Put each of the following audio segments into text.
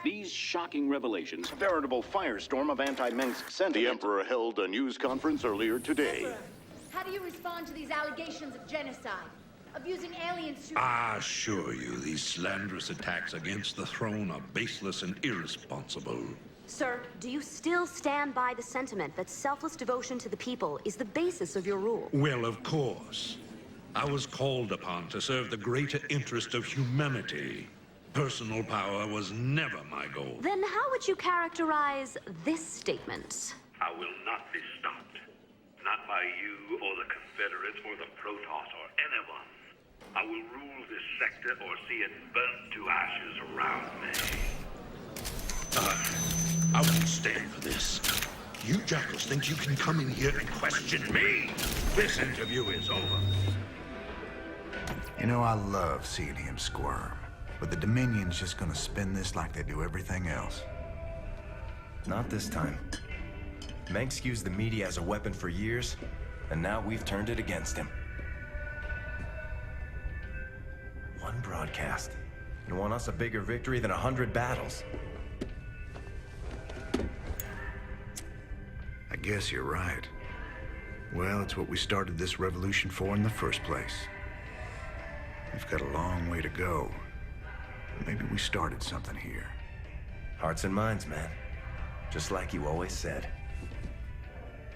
These shocking revelations, a veritable firestorm of anti-Mengsk sentiment. The Emperor held a news conference earlier today. Emperor, how do you respond to these allegations of genocide? Of using aliens to... I assure you, these slanderous attacks against the throne are baseless and irresponsible. Sir, do you still stand by the sentiment that selfless devotion to the people is the basis of your rule? Well, of course. I was called upon to serve the greater interest of humanity. Personal power was never my goal. Then how would you characterize this statement? I will not be stopped. Not by you or the Confederates or the Protoss or anyone. I will rule this sector or see it burnt to ashes around me. I won't stand for this. You jackals think you can come in here and question me? This interview is over. You know, I love seeing him squirm. But the Dominion's just gonna spin this like they do everything else. Not this time. Mengsk used the media as a weapon for years, and now we've turned it against him. One broadcast. You won us a bigger victory than 100 battles. I guess you're right. Well, it's what we started this revolution for in the first place. We've got a long way to go. Maybe we started something here. Hearts and minds, man. Just like you always said.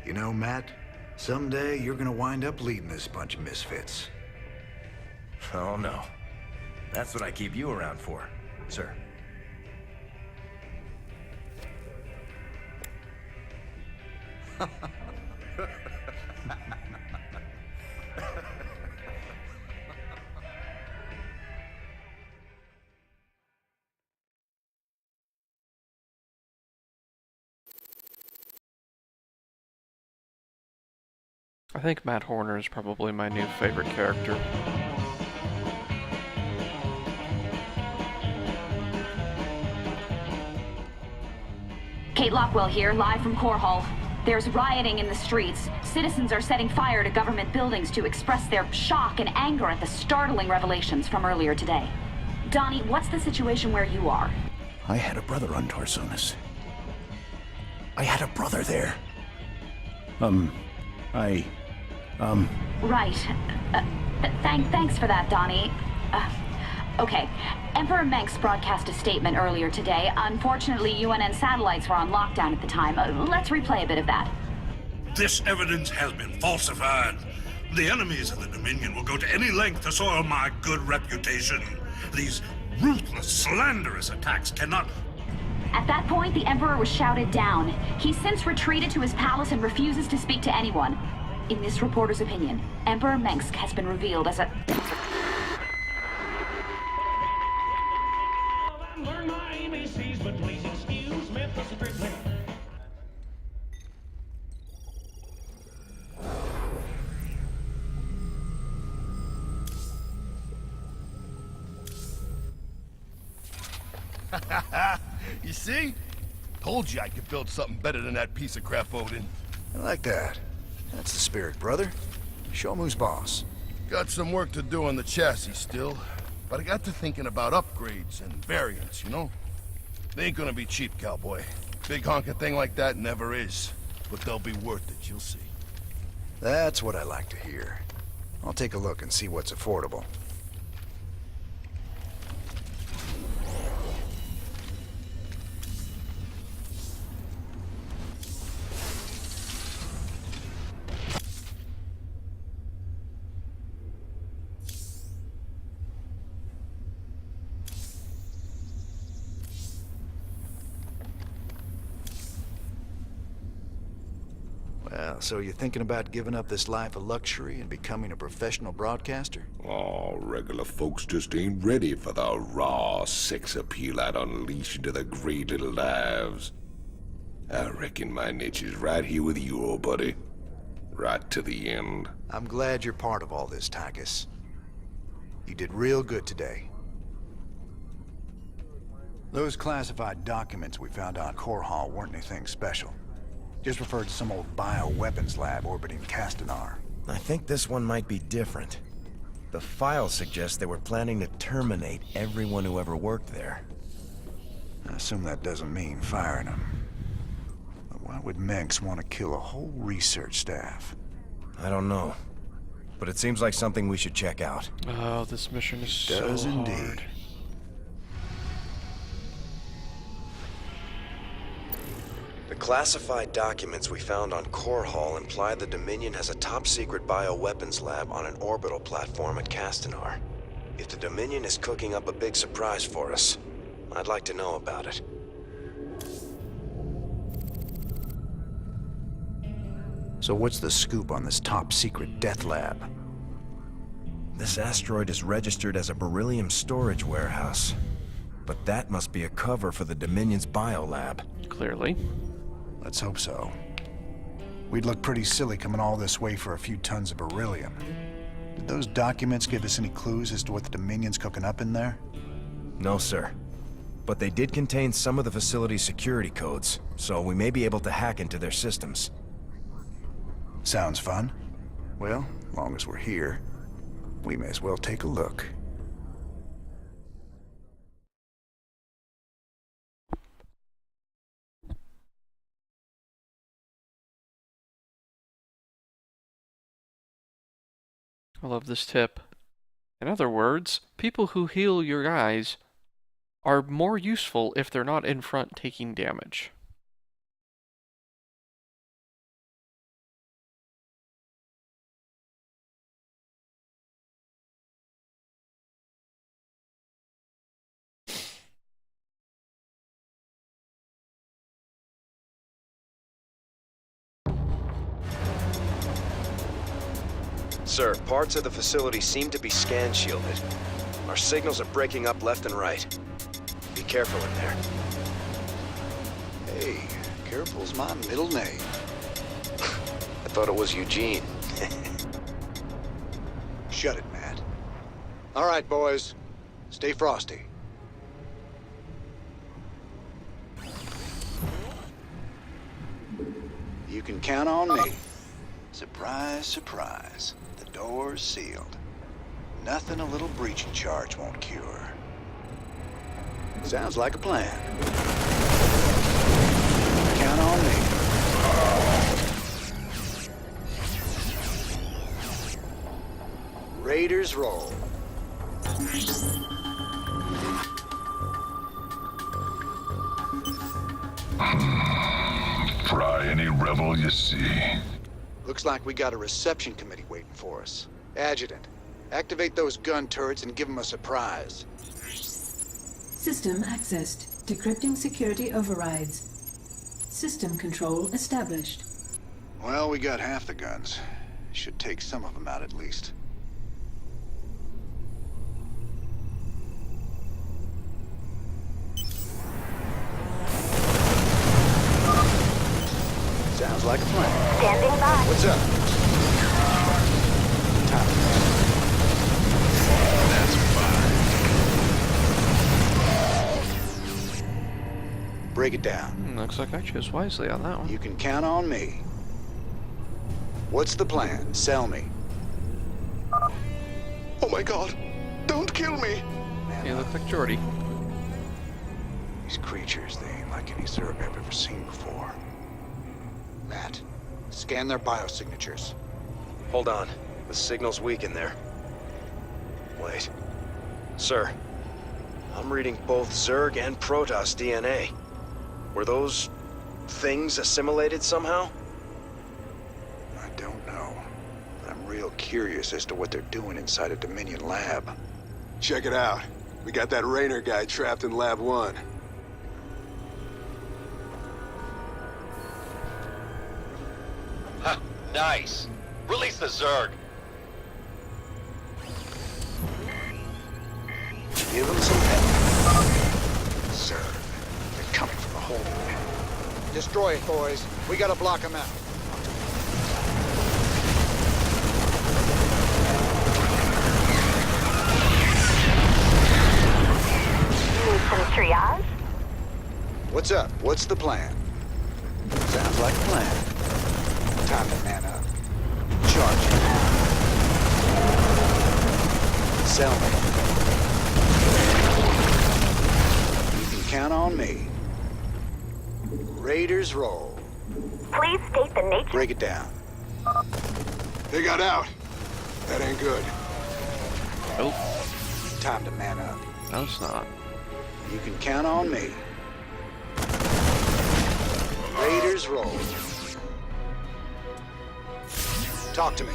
You know, Matt, someday you're gonna wind up leading this bunch of misfits. Oh, no. That's what I keep you around for, sir. I think Matt Horner is probably my new favorite character. Kate Lockwell here, live from Core Hall. There's rioting in the streets. Citizens are setting fire to government buildings to express their shock and anger at the startling revelations from earlier today. Donnie, what's the situation where you are? I had a brother on Tarsonis. I had a brother there. Right. Thanks for that, Donnie. Okay. Emperor Mengsk broadcast a statement earlier today. Unfortunately, UNN satellites were on lockdown at the time. Let's replay a bit of that. This evidence has been falsified. The enemies of the Dominion will go to any length to soil my good reputation. These ruthless, slanderous attacks cannot... At that point, the Emperor was shouted down. He's since retreated to his palace and refuses to speak to anyone. In this reporter's opinion, Emperor Mengsk has been revealed as a... You see? Told you I could build something better than that piece of crap Odin. I like that. That's the spirit, brother. Show 'em who's boss. Got some work to do on the chassis still, but I got to thinking about upgrades and variants, you know? They ain't gonna be cheap, cowboy. Big honking thing like that never is. But they'll be worth it, you'll see. That's what I like to hear. I'll take a look and see what's affordable. Well, so you're thinking about giving up this life of luxury and becoming a professional broadcaster? Oh, regular folks just ain't ready for the raw sex appeal I'd unleash into their great little lives. I reckon my niche is right here with you, old buddy. Right to the end. I'm glad you're part of all this, Tychus. You did real good today. Those classified documents we found on Core Hall weren't anything special. Just referred to some old bioweapons lab orbiting Castanar. I think this one might be different. The files suggest they were planning to terminate everyone who ever worked there. I assume that doesn't mean firing them. But why would Menks want to kill a whole research staff? I don't know. But it seems like something we should check out. Oh, this mission is so Does indeed. hard. The classified documents we found on Core Hall imply the Dominion has a top-secret bioweapons lab on an orbital platform at Castanar. If the Dominion is cooking up a big surprise for us, I'd like to know about it. So what's the scoop on this top-secret death lab? This asteroid is registered as a beryllium storage warehouse. But that must be a cover for the Dominion's biolab. Clearly. Let's hope so. We'd look pretty silly coming all this way for a few tons of beryllium. Did those documents give us any clues as to what the Dominion's cooking up in there? No, sir. But they did contain some of the facility's security codes, so we may be able to hack into their systems. Sounds fun. Well, as long as we're here, we may as well take a look. I love this tip. In other words, people who heal your guys are more useful if they're not in front taking damage. Sir, parts of the facility seem to be scan shielded. Our signals are breaking up left and right. Be careful in there. Hey, careful's my middle name. I thought it was Eugene. Shut it, Matt. All right, boys. Stay frosty. You can count on me. Surprise, surprise. The door's sealed. Nothing a little breaching charge won't cure. Sounds like a plan. Count on me. Raiders roll. Fry any rebel you see. Looks like we got a reception committee waiting for us. Adjutant, activate those gun turrets and give them a surprise. System accessed. Decrypting security overrides. System control established. Well, we got half the guns. Should take some of them out at least. Sounds like a plan. Standing by. What's up? Time. That's fine. Break it down. Looks like I chose wisely on that one. You can count on me. What's the plan? Sell me. Oh my god! Don't kill me! You look like Jordy. These creatures, they ain't like any Zerg I've ever seen before. Matt, scan their biosignatures. Hold on. The signal's weak in there. Wait. Sir, I'm reading both Zerg and Protoss DNA. Were those things assimilated somehow? I don't know, but I'm real curious as to what they're doing inside a Dominion lab. Check it out. We got that Raynor guy trapped in Lab 1. Ha! Nice! Release the Zerg! Give them some pep. Sir, they're coming from the hole. Destroy it, boys. We gotta block them out. Need some triage? What's up? What's the plan? Sounds like a plan. Time to man up. Charge it. Sell me. You can count on me. Raiders roll. Please state the nature. Break it down. They got out. That ain't good. Nope. Time to man up. No, it's not. You can count on me. Raiders roll. Talk to me.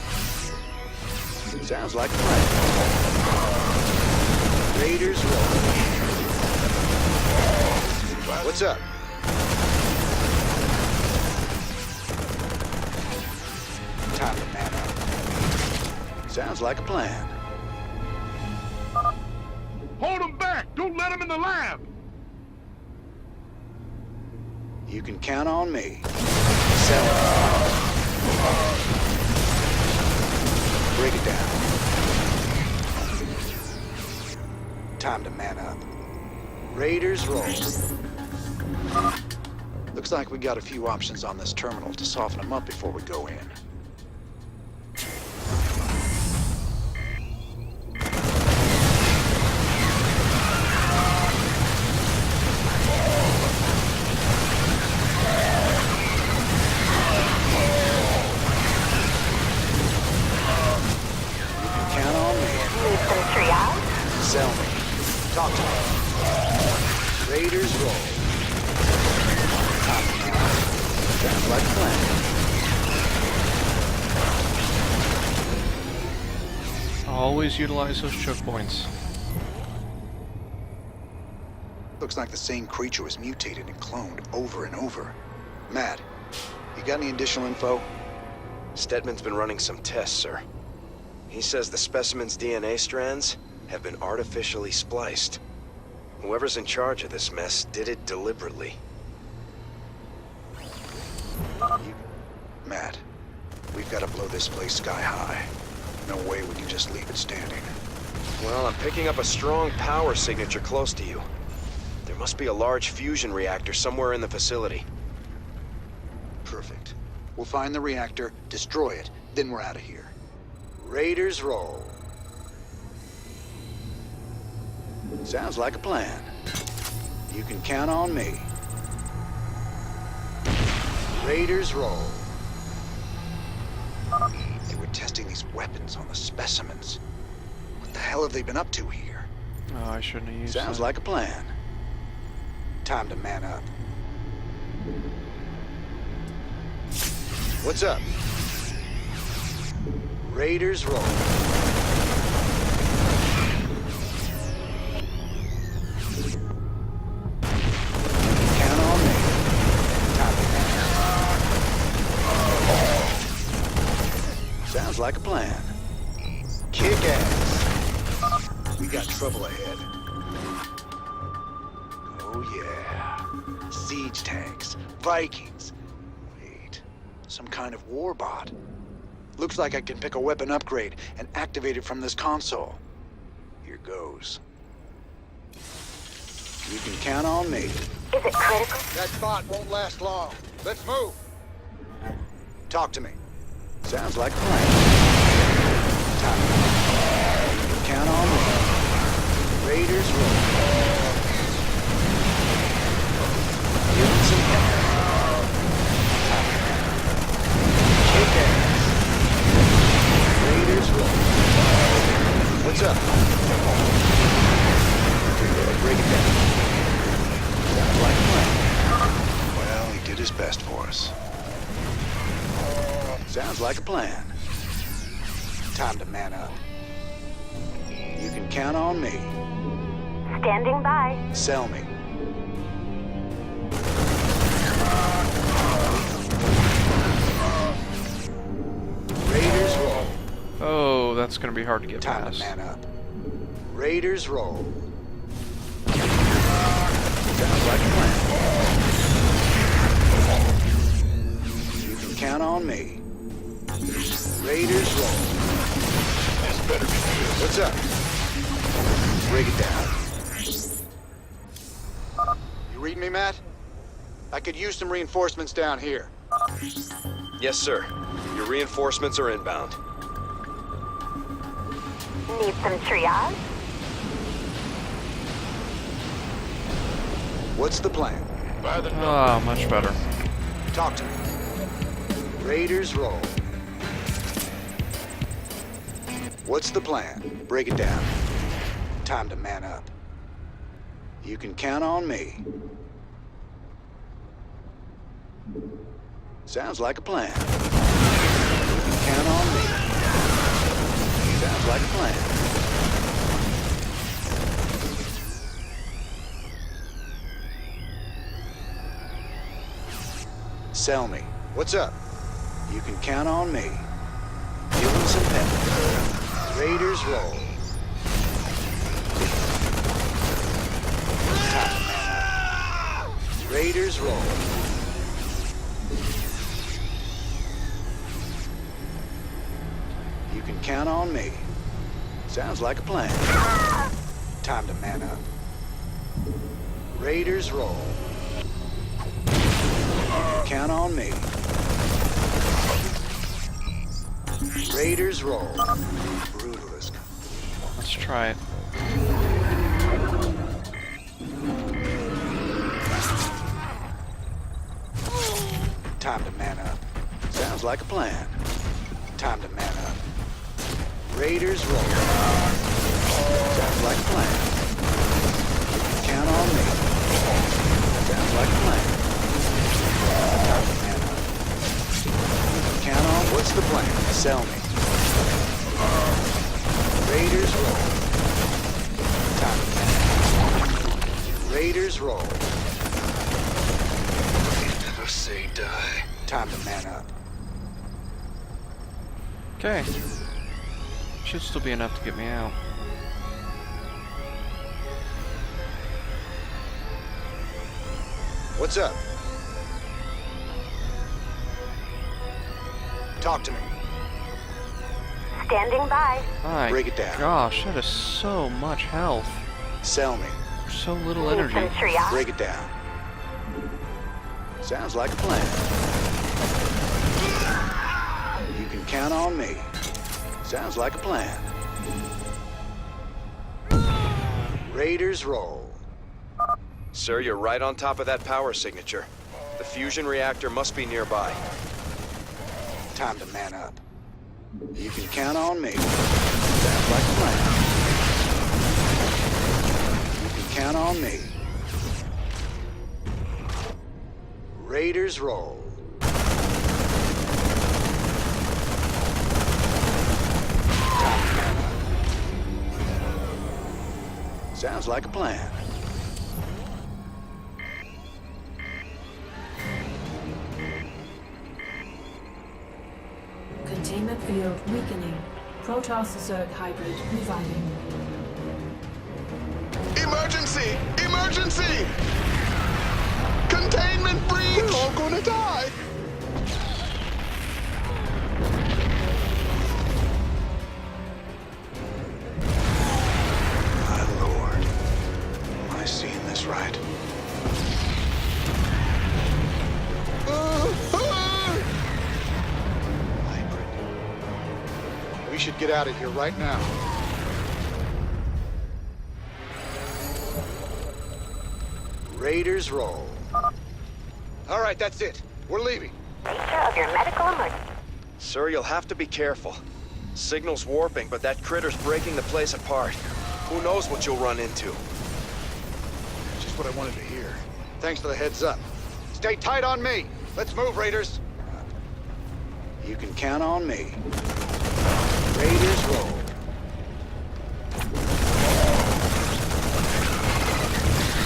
Sounds like a plan. Raiders roll. What's up? Time to man up. Sounds like a plan. Hold them back! Don't let them in the lab! You can count on me. Sell it. Break it down. Time to man up. Raiders roll. Looks like we got a few options on this terminal to soften them up before we go in. Sell me. Talk to me. Raiders roll. Sounds like a plan. Always utilize those choke points. Looks like the same creature was mutated and cloned over and over. Matt, you got any additional info? Stedman's been running some tests, sir. He says the specimen's DNA strands have been artificially spliced. Whoever's in charge of this mess did it deliberately. Matt, we've got to blow this place sky high. No way we can just leave it standing. Well, I'm picking up a strong power signature close to you. There must be a large fusion reactor somewhere in the facility. Perfect. We'll find the reactor, destroy it, then we're out of here. Raiders roll. Sounds like a plan. You can count on me. Raiders roll. They were testing these weapons on the specimens. What the hell have they been up to here? Oh, I shouldn't have used Sounds that. like a plan. Time to man up. What's up? Raiders roll. Count on me. Time to man up. Sounds like a plan. Kick ass. We got trouble ahead. Oh yeah. Siege tanks. Vikings. Wait. Some kind of warbot. Looks like I can pick a weapon upgrade and activate it from this console. Here goes. You can count on me. Is it critical? That spot won't last long. Let's move. Talk to me. Sounds like a plan. Time. You can count on me. Raiders roll. Give them some cover. Kick ass. Raiders roll. What's up? Break it down. Sounds like a plan. Well, he did his best for us. Sounds like a plan. Time to man up. You can count on me. Standing by. Sell me. Raiders roll. Oh, that's gonna be hard to get Time past. to man up. Raiders roll. Sounds like a plan. You can count on me. Raiders roll. This better be good. What's up? Break it down. You read me, Matt? I could use some reinforcements down here. Yes, sir. Your reinforcements are inbound. Need some triage? What's the plan? Oh, much better. Talk to me. Raiders roll. What's the plan? Break it down. Time to man up. You can count on me. Sounds like a plan. You can count on me. Sounds like a plan. Sell me. What's up? You can count on me. Give them some pep. Raiders roll. Raiders roll. You can count on me. Sounds like a plan. Time to man up. Raiders roll. Count on me. Raiders roll. Brutalist. Let's try it. Time to man up. Sounds like a plan. Time to man up. Raiders roll. Sounds like a plan. Count on me. Sounds like a plan. Time to man up. Count on. What's the plan? Sell me. Raiders roll. Time to man up. Raiders roll. Never say die. Time to man up. Okay. Should still be enough to get me out. What's up? Talk to me. Standing by. My Break it down. gosh, that is so much health. Sell me. So little Need energy. some triage? Break it down. Sounds like a plan. You can count on me. Sounds like a plan. Raiders roll. Sir, you're right on top of that power signature. The fusion reactor must be nearby. Time to man up. You can count on me. Sounds like a plan. You can count on me. Raiders roll. Time to man up. Sounds like a plan. Containment field weakening. Protoss-Zerg hybrid reviving. Emergency! Emergency! Containment breach! We're all gonna die! My lord. Am I seeing this right? We should get out of here right now. Raiders roll. All right, that's it. We're leaving. Nature of your medical emergency. Sir, you'll have to be careful. Signal's warping, but that critter's breaking the place apart. Who knows what you'll run into? Just what I wanted to hear. Thanks for the heads up. Stay tight on me. Let's move, Raiders. You can count on me. Raiders roll.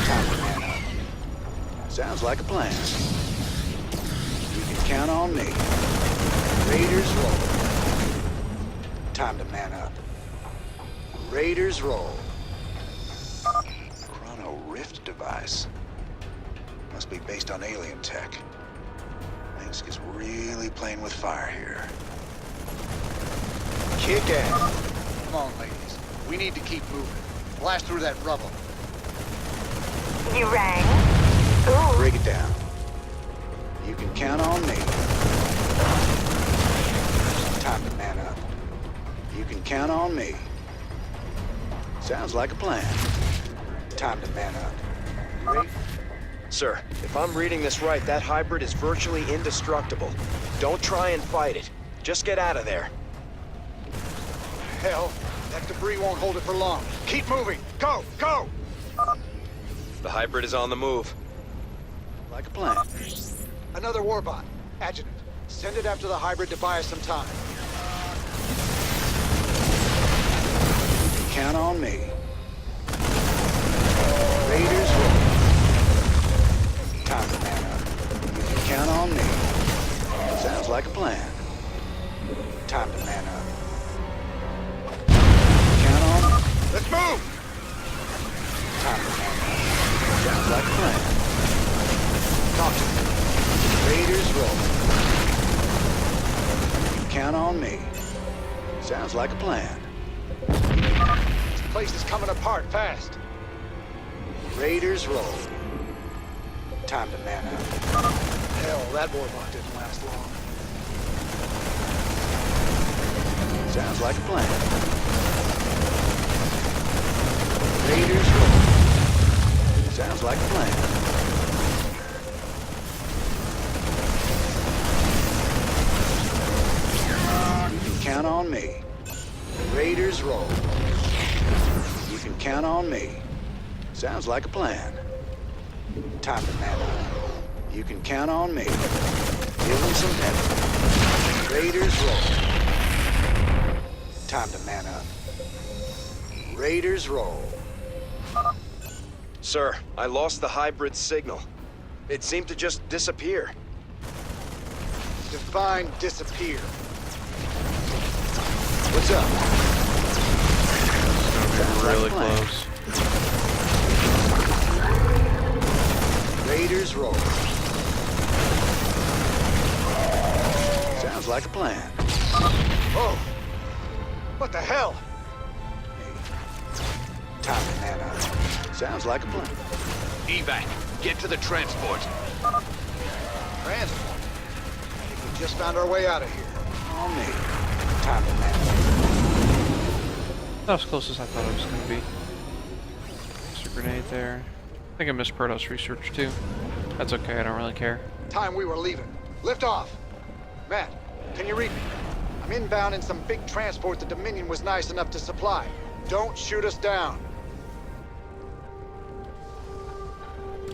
Time to man up. Sounds like a plan. You can count on me. Raiders roll. Time to man up. Raiders roll. Chrono Rift device. Must be based on alien tech. Minsk is really playing with fire here. Kick ass. Come on, ladies. We need to keep moving. Blast through that rubble. You rang? Ooh. Break it down. You can count on me. Time to man up. You can count on me. Sounds like a plan. Time to man up. Ready? Sir, if I'm reading this right, that hybrid is virtually indestructible. Don't try and fight it. Just get out of there. Hell, that debris won't hold it for long. Keep moving. Go, go! The hybrid is on the move. Like a plan. Another warbot. Adjutant, send it after the hybrid to buy us some time. Count on me. Raiders roll. Time to man up. You can count on me. Sounds like a plan. Time to man up. Count on me. Let's move! Time to man up. Sounds like a plan. Talk to me. Raiders roll. You can count on me. Sounds like a plan. This place is coming apart fast. Raiders roll. Time to man up. Hell, that warbot didn't last long. Sounds like a plan. Raiders roll. Sounds like a plan. You can count on me. Raiders roll. You can count on me. Sounds like a plan. Time to man up. You can count on me. Give them some pepper. Raiders roll. Time to man up. Raiders roll. Sir, I lost the hybrid signal. It seemed to just disappear. Define disappear. What's up? Really close. Raiders roll. Sounds like a plan. Oh! What the hell? Time to man up. Sounds like a plan. Evac, get to the transport. Transport? I think we just found our way out of here. On me. Time to man up. That was close as I thought it was going to be. There's a grenade there. I think I missed Protoss research too. That's okay, I don't really care. Time we were leaving. Lift off. Matt, can you read me? I'm inbound in some big transport the Dominion was nice enough to supply. Don't shoot us down.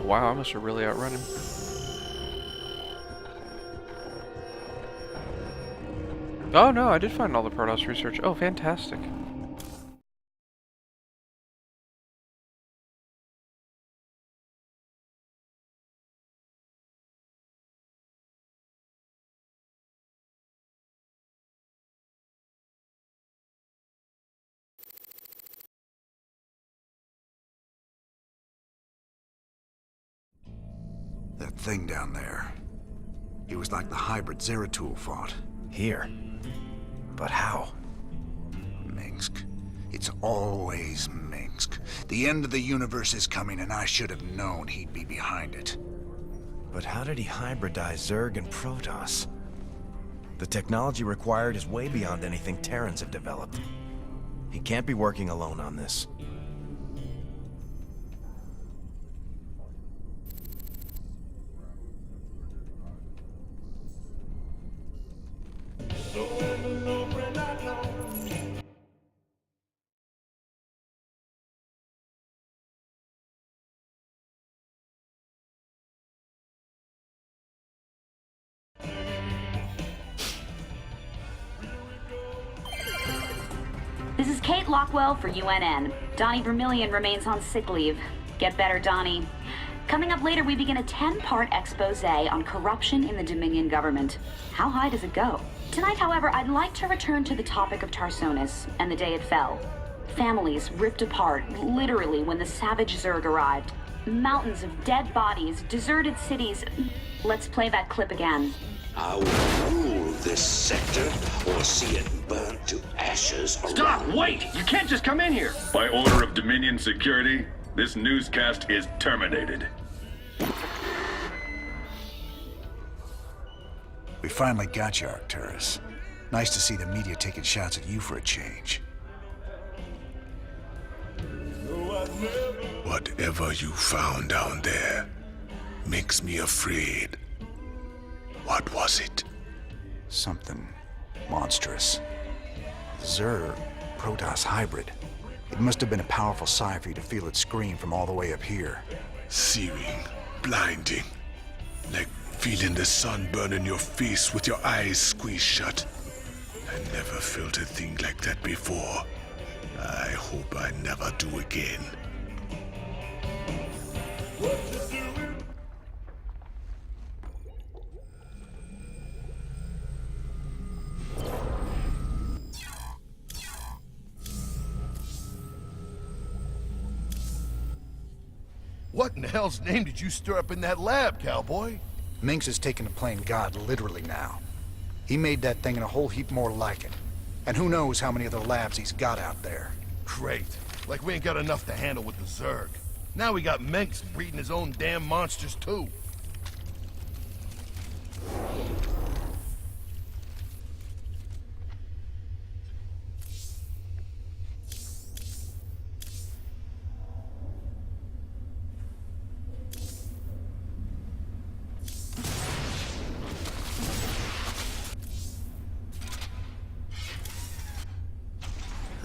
Wow, I must have really outrun him. Oh no, I did find all the Protoss research. Oh, fantastic. That thing down there. It was like the hybrid Zeratul fought. Here. But how? Minsk. It's always Minsk. The end of the universe is coming, and I should have known he'd be behind it. But how did he hybridize Zerg and Protoss? The technology required is way beyond anything Terrans have developed. He can't be working alone on this. This is Kate Lockwell for UNN. Donnie Vermillion remains on sick leave. Get better, Donnie. Coming up later, we begin a 10-part expose on corruption in the Dominion government. How high does it go? Tonight, however, I'd like to return to the topic of Tarsonis and the day it fell. Families ripped apart, literally, when the savage Zerg arrived. Mountains of dead bodies, deserted cities. Let's play that clip again. I will rule this sector or see it burnt to ashes. Stop! Wait! You can't just come in here! By order of Dominion Security, this newscast is terminated. We finally got you, Arcturus. Nice to see the media taking shots at you for a change. Whatever you found down there makes me afraid. What was it? Something monstrous. Zerg Protoss hybrid. It must have been a powerful sight for you to feel it scream from all the way up here. Searing, blinding, like feeling the sun burn in your face with your eyes squeezed shut. I never felt a thing like that before. I hope I never do again. What in the hell's name did you stir up in that lab, cowboy? Minx is taking the plane god literally now. He made that thing and a whole heap more like it. And who knows how many other labs he's got out there. Great. Like we ain't got enough to handle with the Zerg. Now we got Minx breeding his own damn monsters too.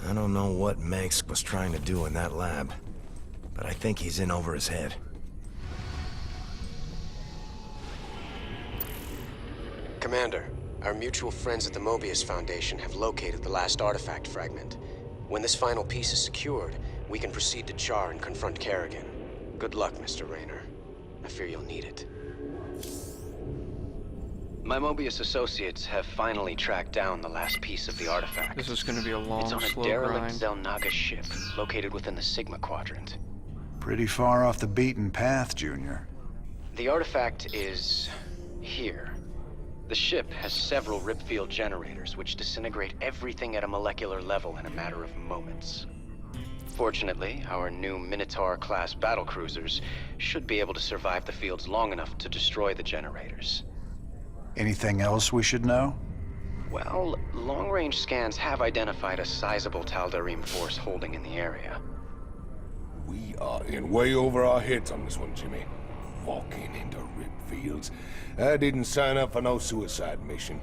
I don't know what Manx was trying to do in that lab, but I think he's in over his head. Commander, our mutual friends at the Mobius Foundation have located the last artifact fragment. When this final piece is secured, we can proceed to Char and confront Kerrigan. Good luck, Mr. Rayner. I fear you'll need it. My Mobius associates have finally tracked down the last piece of the artifact. This is going to be a long, It's on a slow derelict grind. Zelnaga ship located within the Sigma Quadrant. Pretty far off the beaten path, Junior. The artifact is here. The ship has several ripfield generators which disintegrate everything at a molecular level in a matter of moments. Fortunately, our new Minotaur-class battlecruisers should be able to survive the fields long enough to destroy the generators. Anything else we should know? Well, long-range scans have identified a sizable Tal'Darim force holding in the area. We are in way over our heads on this one, Jimmy. Walking into rip fields. I didn't sign up for no suicide mission.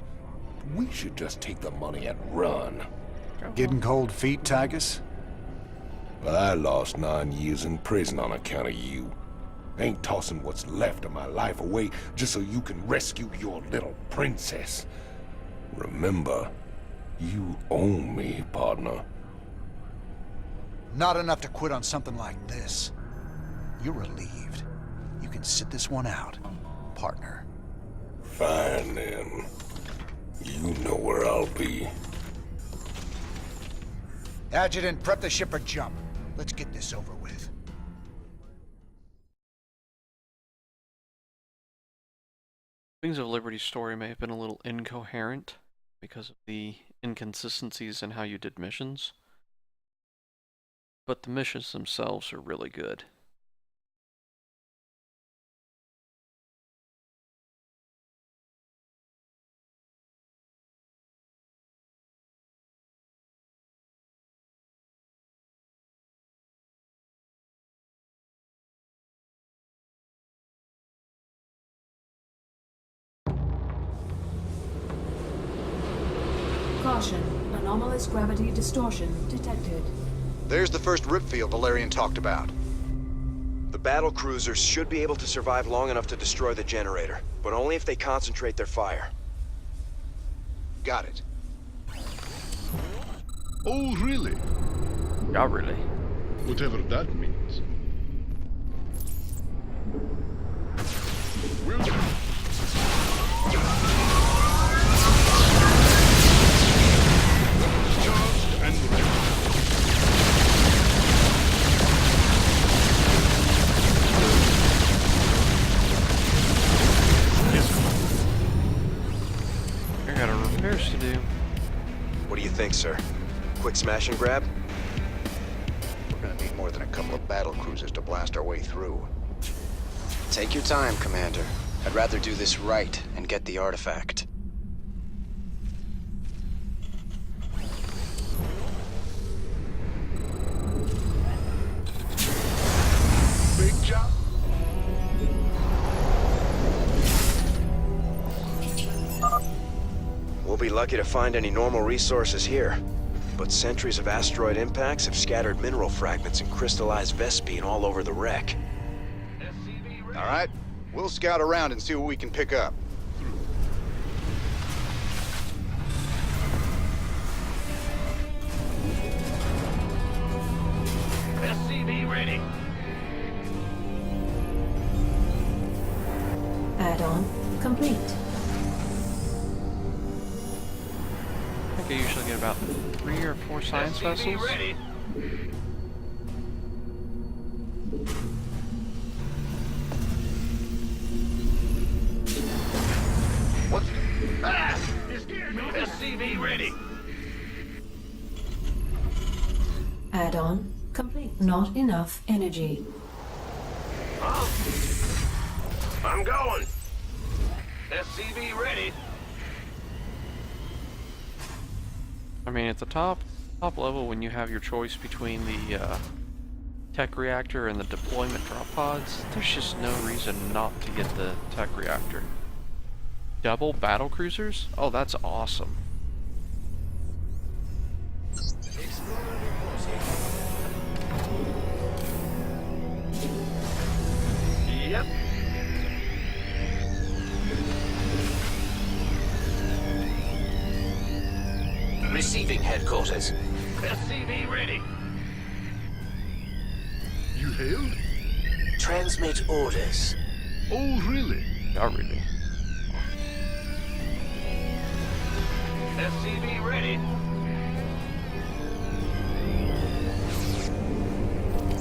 We should just take the money and run. Getting cold feet, Tygus? Well, I lost 9 years in prison on account of you. Ain't tossing what's left of my life away just so you can rescue your little princess. Remember, you owe me, partner. Not enough to quit on something like this. You're relieved. You can sit this one out, partner. Fine, then. You know where I'll be. Adjutant, prep the ship for jump. Let's get this over with. Wings of Liberty's story may have been a little incoherent because of the inconsistencies in how you did missions, but the missions themselves are really good. Caution. Anomalous gravity distortion detected. There's the first ripfield Valerian talked about. The battle cruisers should be able to survive long enough to destroy the generator, but only if they concentrate their fire. Got it. Oh, really? Not really. Whatever that means. Charged and ready. I got repairs to do. What do you think, sir? Quick smash and grab? We're gonna need more than a couple of battle cruisers to blast our way through. Take your time, Commander. I'd rather do this right and get the artifact. lucky to find any normal resources here. But centuries of asteroid impacts have scattered mineral fragments and crystallized Vespene all over the wreck. All right, we'll scout around and see what we can pick up. SCV ready. Add-on complete. I think I usually get about 3 or 4 science vessels. Ready. What's... Ah! You scared me. SCV ready. Add-on complete. Not enough energy. Huh? I'm going. SCV ready. I mean, at the top level, when you have your choice between the tech reactor and the deployment drop pods, there's just no reason not to get the tech reactor. Double battle cruisers? Oh, that's awesome. Yep. Receiving headquarters. SCV ready. You hailed? Transmit orders. Oh, really? Not really. SCV ready.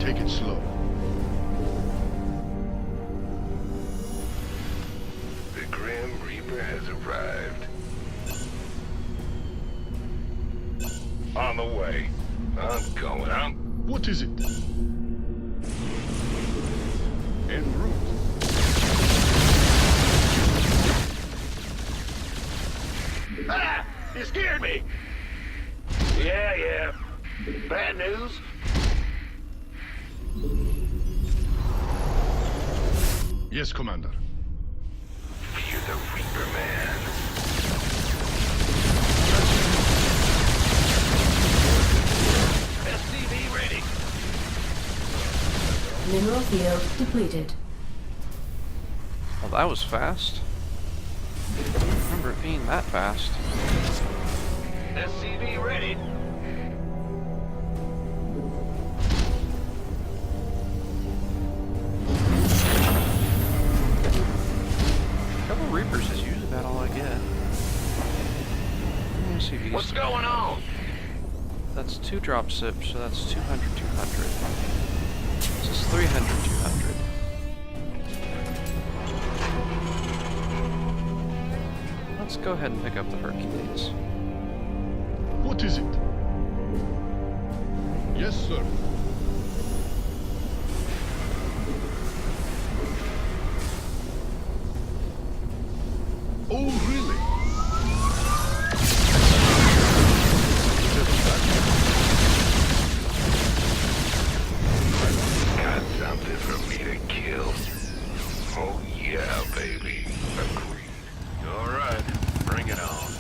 Take it slow. The Grim Reaper has arrived. On the way. I'm going. What is it? En route. Ah! You scared me. Yeah. Bad news? Yes, Commander. Fear the Reaper, man. SCV ready. Mineral field depleted. Well, that was fast. I don't remember it being that fast. SCV ready. A couple Reapers is usually about all I get. Let me see these. What's going on? That's 2 drop sips, so that's 200, 200. This is 300, 200. Let's go ahead and pick up the Hercules. What is it? Yes, sir. Oh, really? Got something for me to kill. Oh yeah, baby. Agreed. All right, bring it on.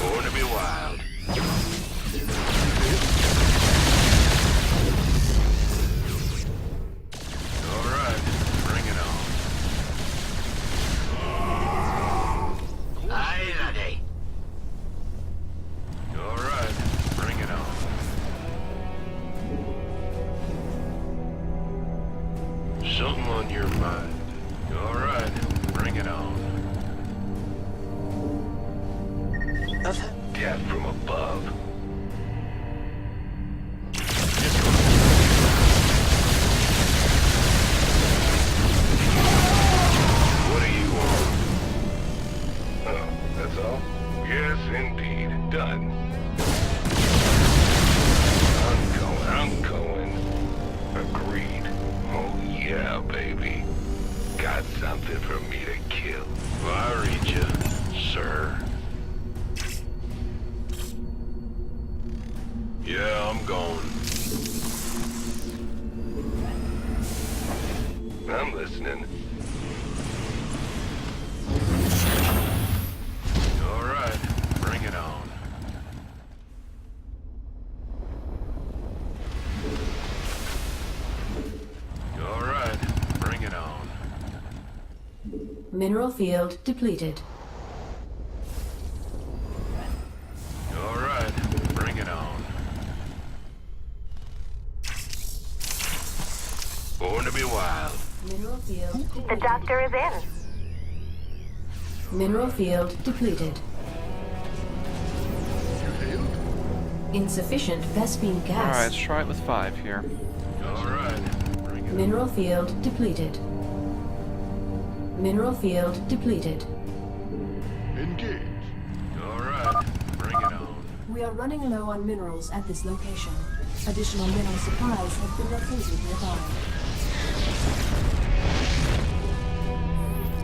Born to be wild. All right, bring it on. Aye, laddie. All right, bring it on. Something on your mind. All right, bring it on. Death from above. What do you want? Oh, that's all? Yes, indeed. Done. I'm going. Agreed. Oh, yeah, baby. Got something for me to kill. I read you, sir. Yeah, I'm going. Mineral field depleted. All right, bring it on. Born to be wild. Mineral field. The doctor is in. Mineral field depleted. Insufficient Vespene gas. Alright, let's try it with 5 here. Alright, bring it on. Mineral field depleted. Mineral field depleted. Engage. Alright, bring it on. We are running low on minerals at this location. Additional mineral supplies have been located nearby.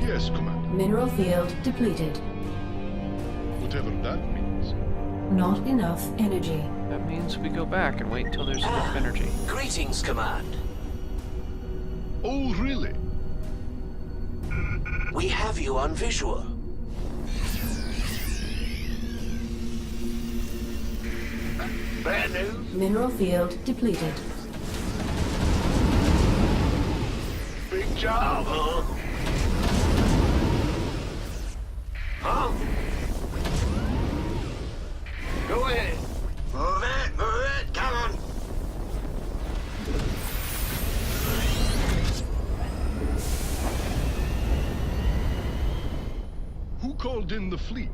Yes, Commander. Mineral field depleted. Whatever that means. Not enough energy. That means we go back and wait until there's enough energy. Greetings, Command. Oh, really? We have you on visual. Bad news? Mineral field depleted. Big job, huh? Huh? Go ahead. Move it, come on. Who called in the fleet?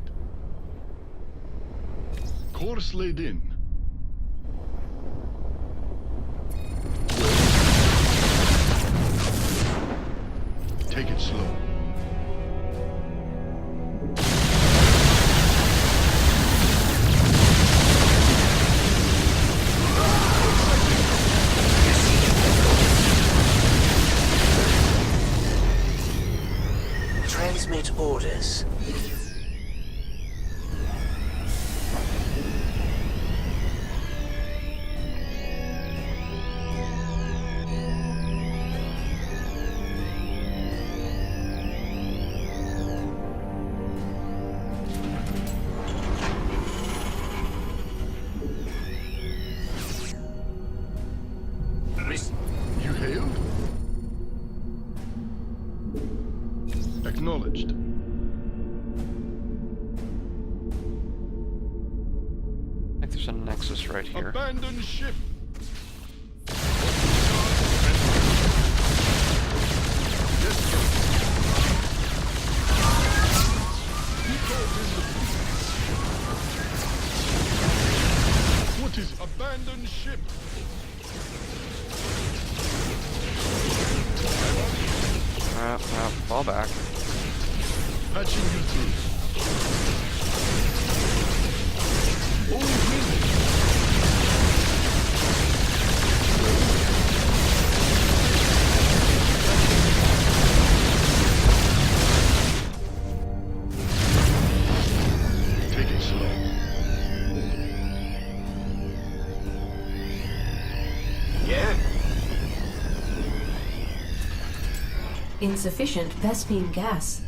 Course laid in. Take it slow. Transmit orders. You hailed? Acknowledged. I think there's a nexus right here. Abandon ship. What is abandon ship? Fall back. Patching you through. Oh, really? Take it slow. Yeah? Insufficient Vespene gas.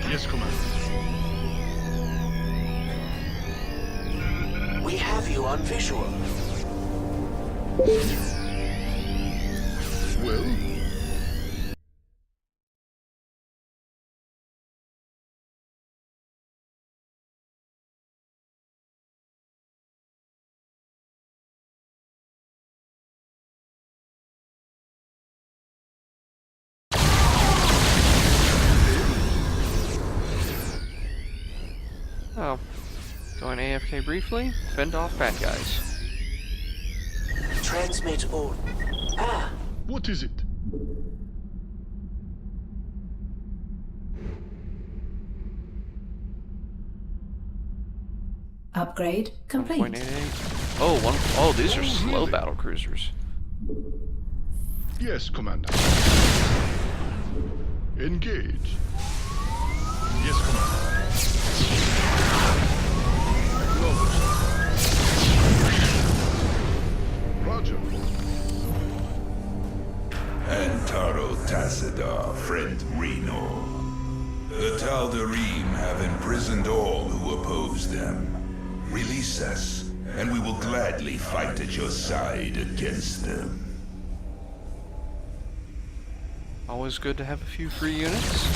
Yes, Commander. We have you on visual. Well? Oh. Going AFK briefly, fend off bad guys. Transmit order. Ah! What is it? Upgrade complete. 1.88. Oh, these are slow battle cruisers. Yes, Commander. Engage. Yes, Commander. Roger. Antaro Tassadar, friend Reno. The Tal'Darim have imprisoned all who oppose them. Release us, and we will gladly fight at your side against them. Always good to have a few free units.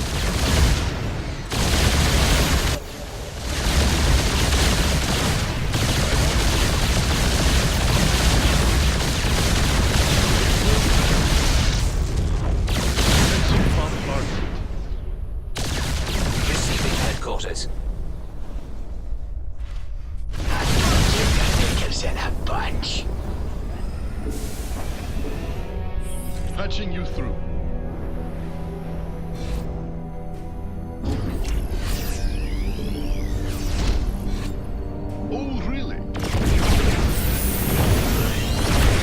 Receiving headquarters. Nickels in a bunch. Patching you through. Oh, really?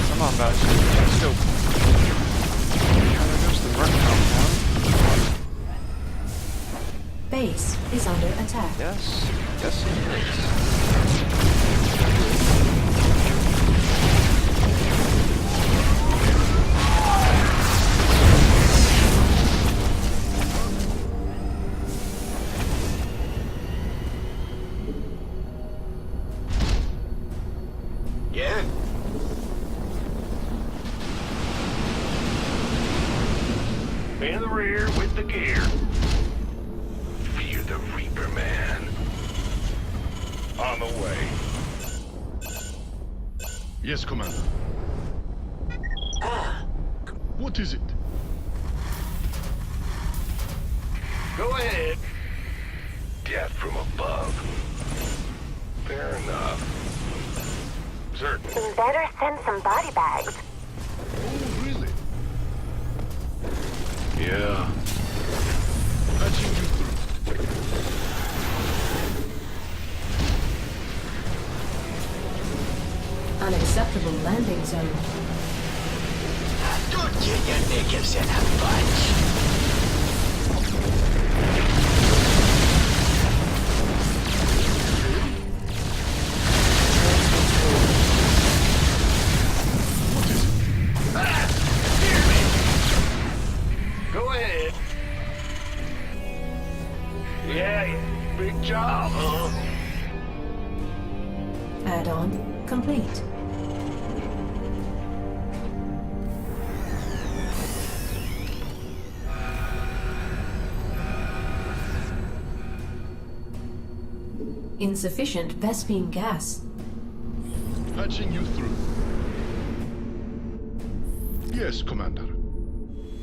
Come on, guys. Let's go. There goes the burn compound. Base is under attack. Yes. Yes, it is. Yeah? In the rear with the gear. Fear the Reaper, man. On the way. Yes, Commander. Ah. What is it? Go ahead. Death from above. Fair enough. Certainly. Better send some body bags. Oh, really? Yeah. Patching you through. Unacceptable landing zone. Don't get your nickels in a bunch. Go ahead. Yeah, big job, huh? Add-on complete. Insufficient Vespene gas. Patching you through. Yes, Commander.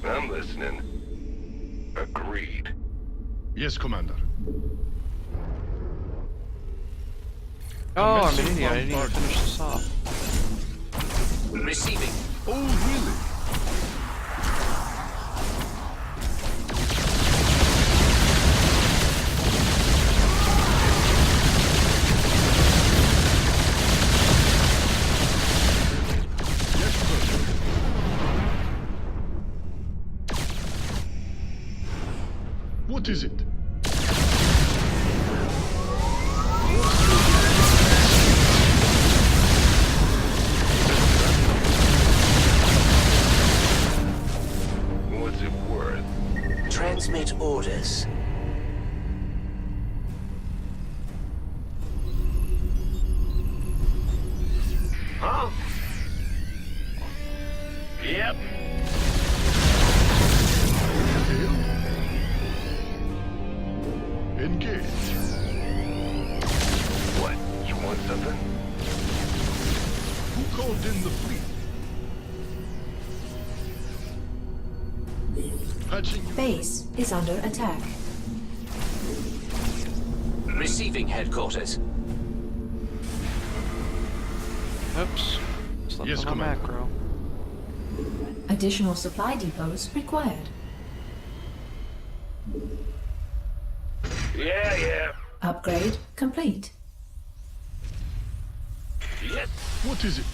I'm listening. Agreed. Yes, Commander. Oh, I'm an idiot. I didn't even finish this off. Receiving. Oh, really? Yes, sir. What is it? What's it worth? Transmit orders. Huh? Yep. Engage. What? You want something? Who called in the fleet? Patching you. Base is under attack. Receiving headquarters. Oops. Slipped Yes, on a Commander. macro. Additional supply depots required. Yeah. Upgrade complete. Yes. What is it?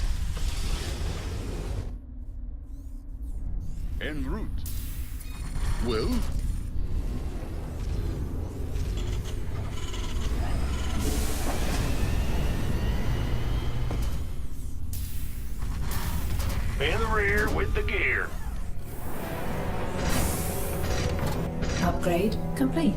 En route. Well? In the rear with the gear. Upgrade complete.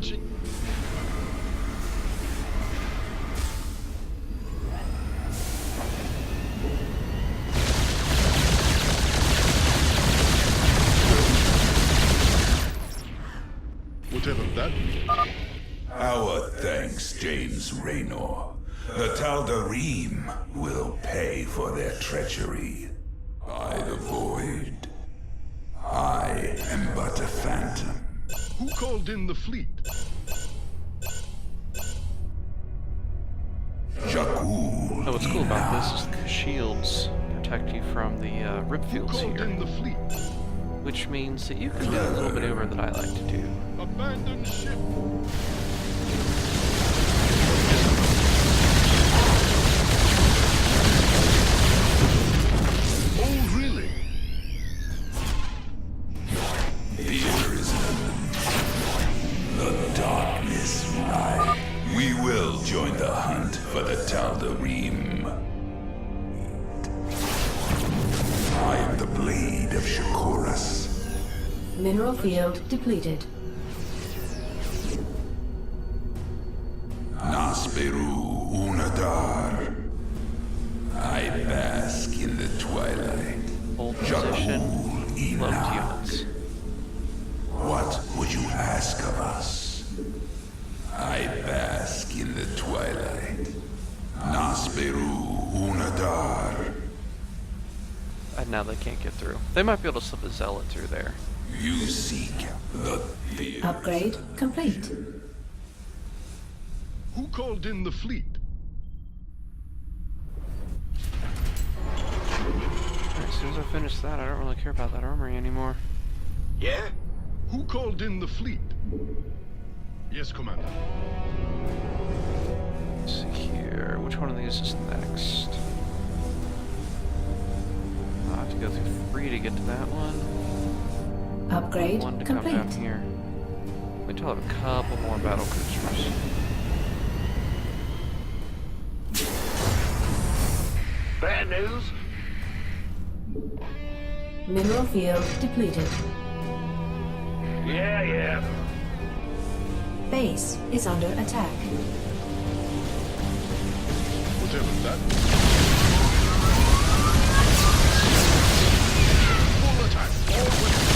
Patching. Whatever that means. Our thanks, James Raynor. The Tal'Darim will pay for their treachery. By the Void, I am but a phantom. Who called in the fleet? Jakul. So what's cool about this is the shields protect you from the rip fields Who called here, in the fleet? which means that you can do a little maneuver that I like to do. Abandon ship. Oh, really? Fear is the darkness rise. We will join the hunt for the Tal'Darim. I am the blade of Shakuras. Mineral field depleted. Nasperu Unadar. I bask in the twilight. Hold position, load units. What would you ask of us? I bask in the twilight. Nasperu Unadar. And now they can't get through. They might be able to slip a zealot through there. You seek the fear. Upgrade complete. Who called in the fleet? Alright, as soon as I finish that, I don't really care about that armory anymore. Yeah? Who called in the fleet? Yes, Commander. Let's see here. Which one of these is next? I have to go through 3 to get to that one. Upgrade One to complete. come down here. Wait till I have a couple more battle cruisers. Bad news? Mineral field depleted. Yeah. Base is under attack. Whatever that means. Full attack. All weapons.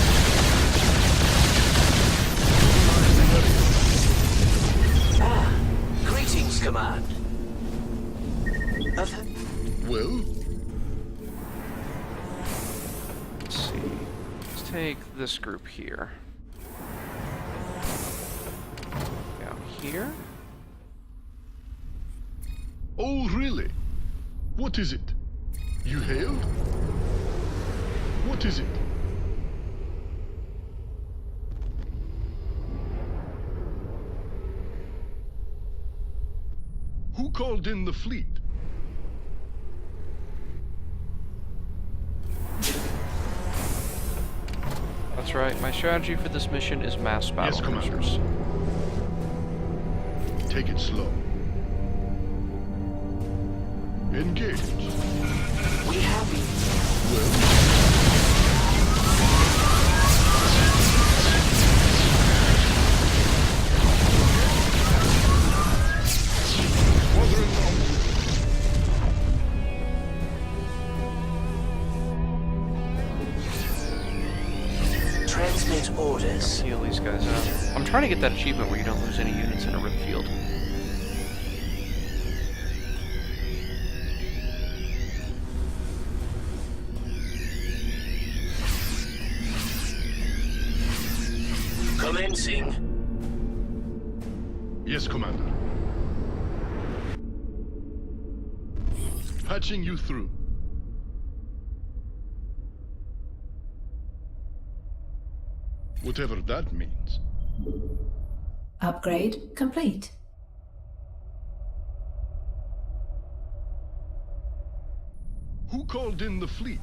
Greetings, Command. Well? Let's see. Let's take this group here. Down here. Oh, really? What is it? You hailed? What is it? Who called in the fleet? That's right. My strategy for this mission is mass battle cruisers. Take it slow. Engage. We have you. Transmit orders. Heal these guys out. I'm trying to get that achievement where you don't lose any units in a rip field. Commencing. Yes, Commander. Patching you through. Whatever that means. Upgrade complete. Who called in the fleet?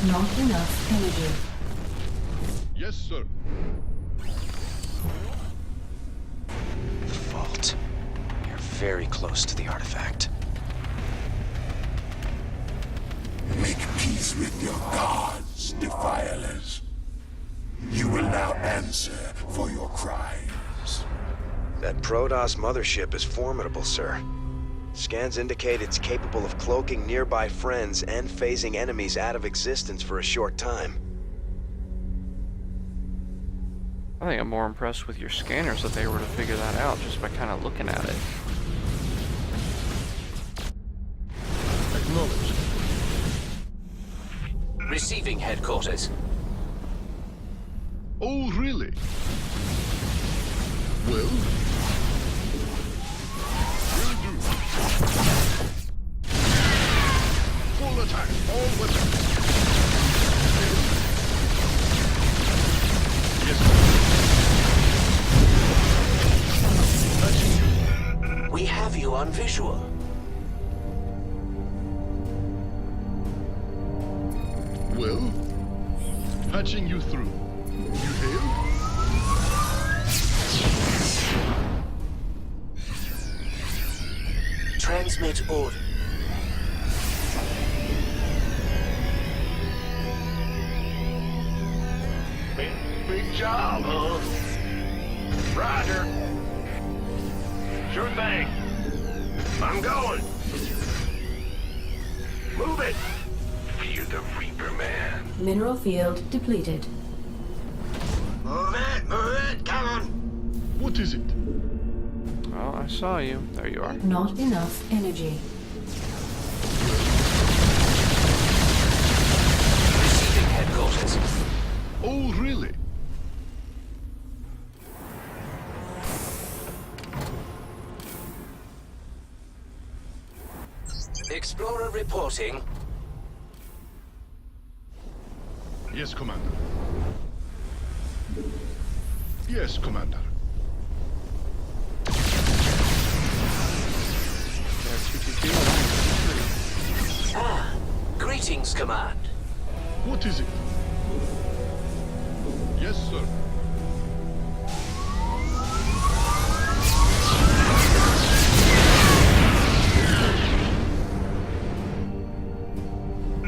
Not enough energy. Yes, sir. The vault. You're very close to the artifact. Make peace with your gods. these defilers. You will now answer for your crimes. That Protoss mothership is formidable, sir. Scans indicate it's capable of cloaking nearby friends and phasing enemies out of existence for a short time. I think I'm more impressed with your scanners that they were to figure that out just by kind of looking at it. Acknowledged. Receiving headquarters. Oh, really? Well? Will do. Full attack, all weapons. Yes, sir. We have you on visual. Well? Patching you through. You hail? Transmit order. Big job, huh? Roger. Sure thing. I'm going. Move it. Fear the Reaper, man. Mineral field depleted. Move it, come on. What is it? Oh, I saw you. There you are. Not enough energy. Receiving headquarters. Oh, really? Explorer reporting. Yes, Commander. Yes, Commander. Ah, greetings, Command. What is it? Yes, sir.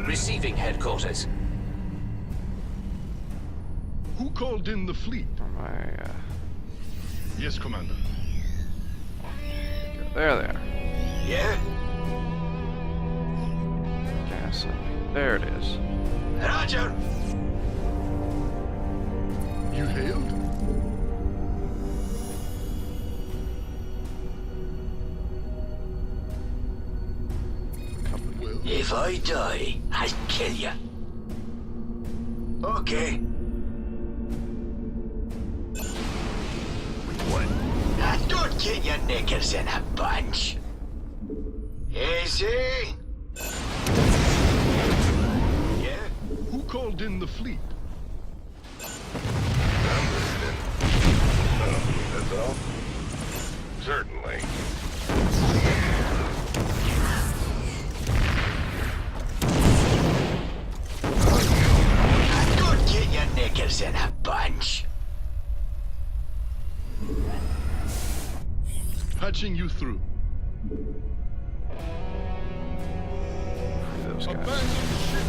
Receiving headquarters. Who called in the fleet? Yes, Commander. There they are. Yeah? Gas. There it is. Roger. You hailed? If I die, I'll kill you. Okay. What? I don't get your knickers in a bunch. Easy. Yeah? Who called in the fleet? I'm listening. That's all? Certainly. Don't get your knickers in a bunch. Patching you through. Those guys. Abandon ship.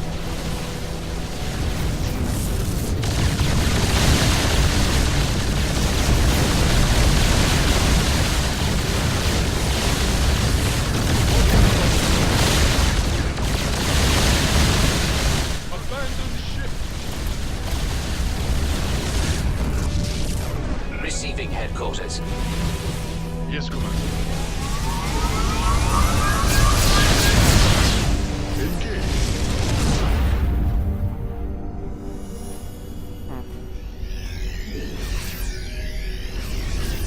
Receiving headquarters. Yes, Commander. Engage.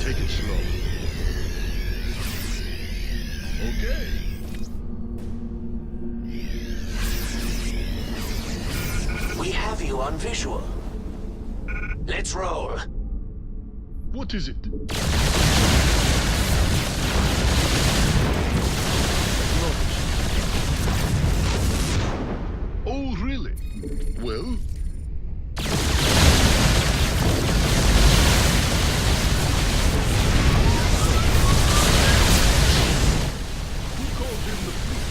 Take it slow. Okay. We have you on visual. Let's roll. What is it? Oh, really? Well? Who called in the fleet?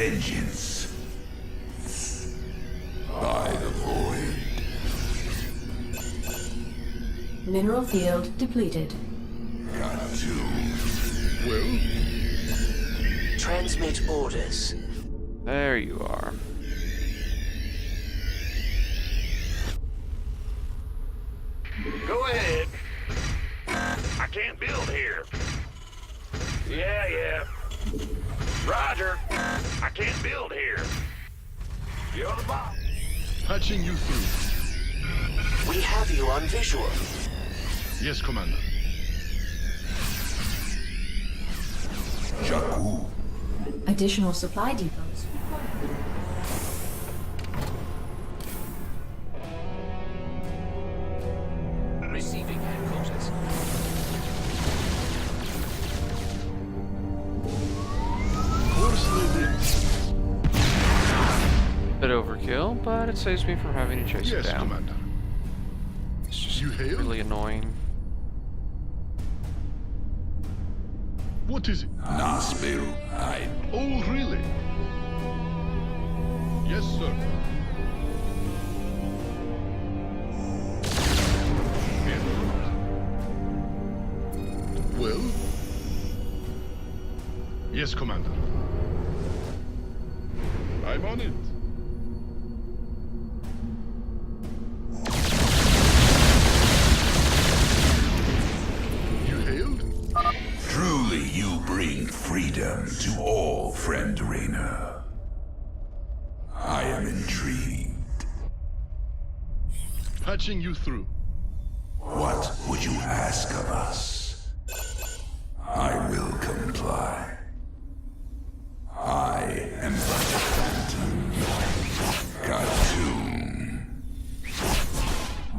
vengeance. By the void. Mineral field depleted. Got to. Well? Transmit orders. There you are. Go ahead. I can't build here. Yeah. Roger. I can't build here. You're the boss. Patching you through. We have you on visual. Yes, Commander. Jakku. Additional supply depots. Receiving headquarters. Bit overkill, but it saves me from having to chase it down. Commander. It's just You hail? really annoying. What is it? Naspil. Oh, really? Yes, sir. Well? Yes, Commander. I'm on it. You hailed? Truly you bring freedom to all, friend Rainer. I am intrigued. Patching you through. What would you ask of us? I will comply. I am but a phantom. Cartoon.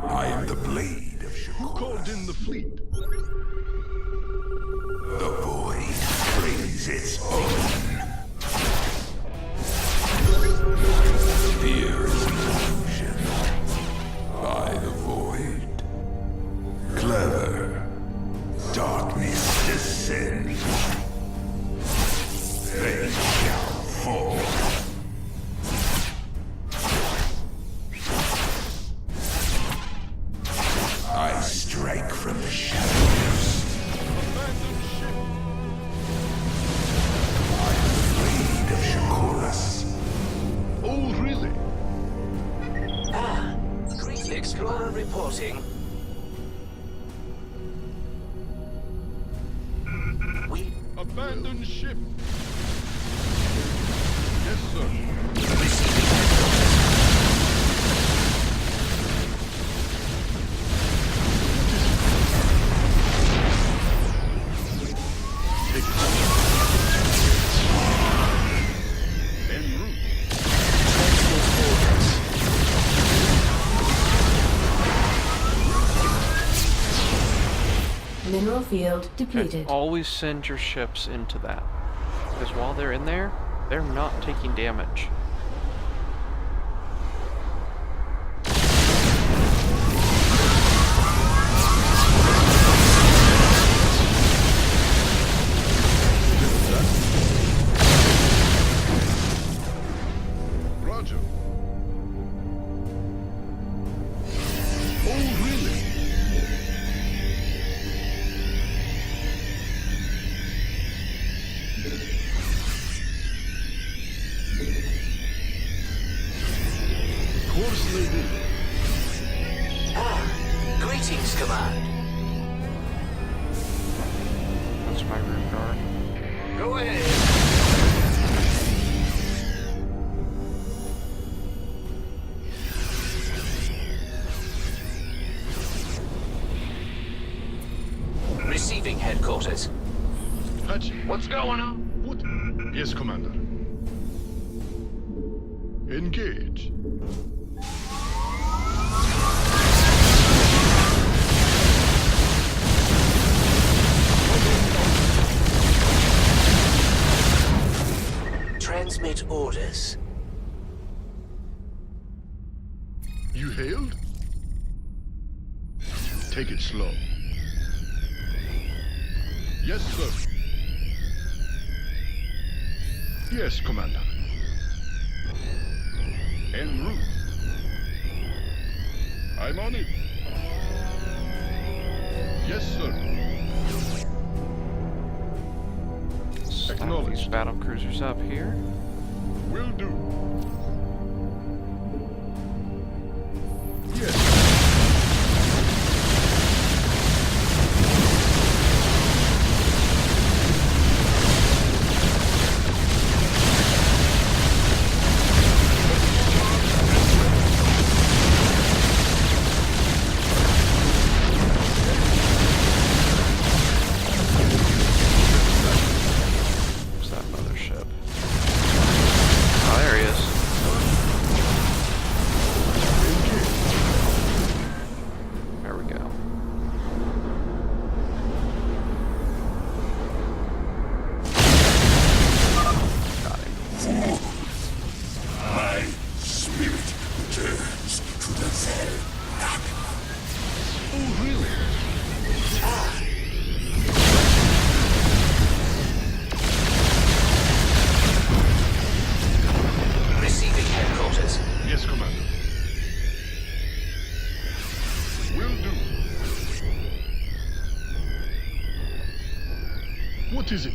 I am the blade of Who called in the fleet? The void brings its own. Fear is illusion. By the void. Clever. Darkness descends. They shall fall. I strike from the shadows. I am the blade of Shakuras. Oh, really? Ah, great explorer reporting. We Abandon ship. Yes, sir. En route. Mineral field depleted. Always send your ships into that. Because while they're in there, they're not taking damage. Roger. Oh, really? Course lady. Ah, greetings, Command. That's my room guard. Go ahead. Receiving headquarters. Patching. What's going on? What? Yes, Commander. Engage. Transmit orders. You hailed? Take it slow. Yes, sir. Yes, Commander. En route. I'm on it. Yes, sir. Stack these battle cruisers up here. Will do. Yes. What is it?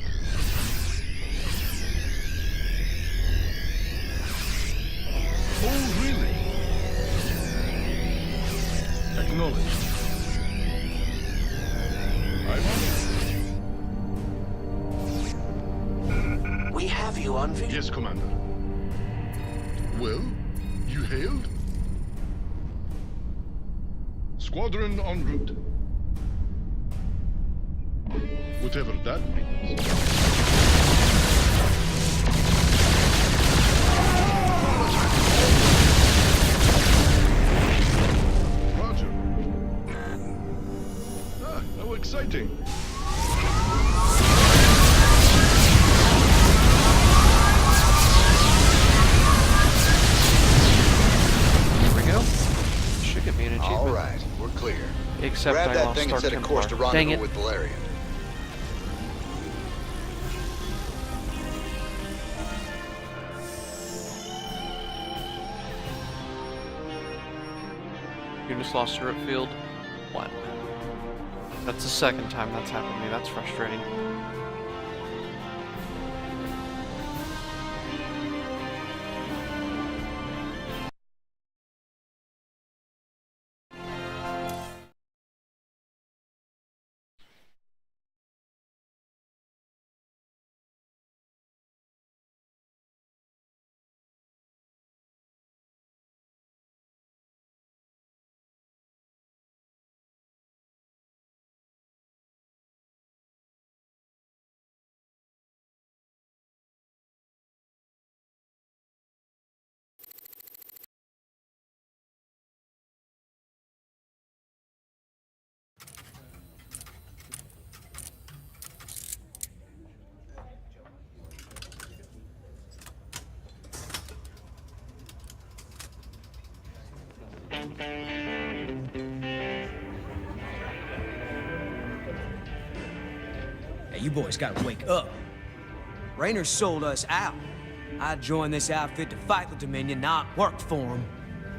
Oh, really? Acknowledged. I'm on it. We have you on video. Yes, Commander. Well, you hailed? Squadron en route. Whatever that means. Roger. Ah, how exciting. Here we go. Should get me an achievement. All right, we're clear. Except Grab I that lost thing and Star set a course to Templar. Dang rendezvous it. with Valerian. Units lost to Ripfield. 1. That's the second time that's happened to me. That's frustrating. Hey, you boys gotta wake up. Raynor sold us out. I joined this outfit to fight the Dominion, not work for him.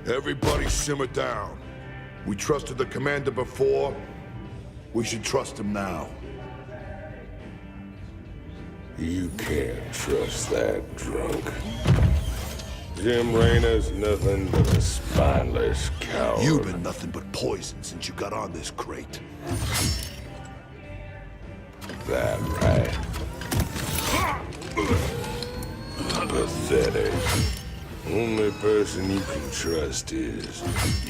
Everybody simmer down. We trusted the commander before. We should trust him now. You can't trust that drunk. Jim Raynor's nothing but a spineless coward. You've been nothing but poison since you got on this crate. That right? Pathetic. Only person you can trust is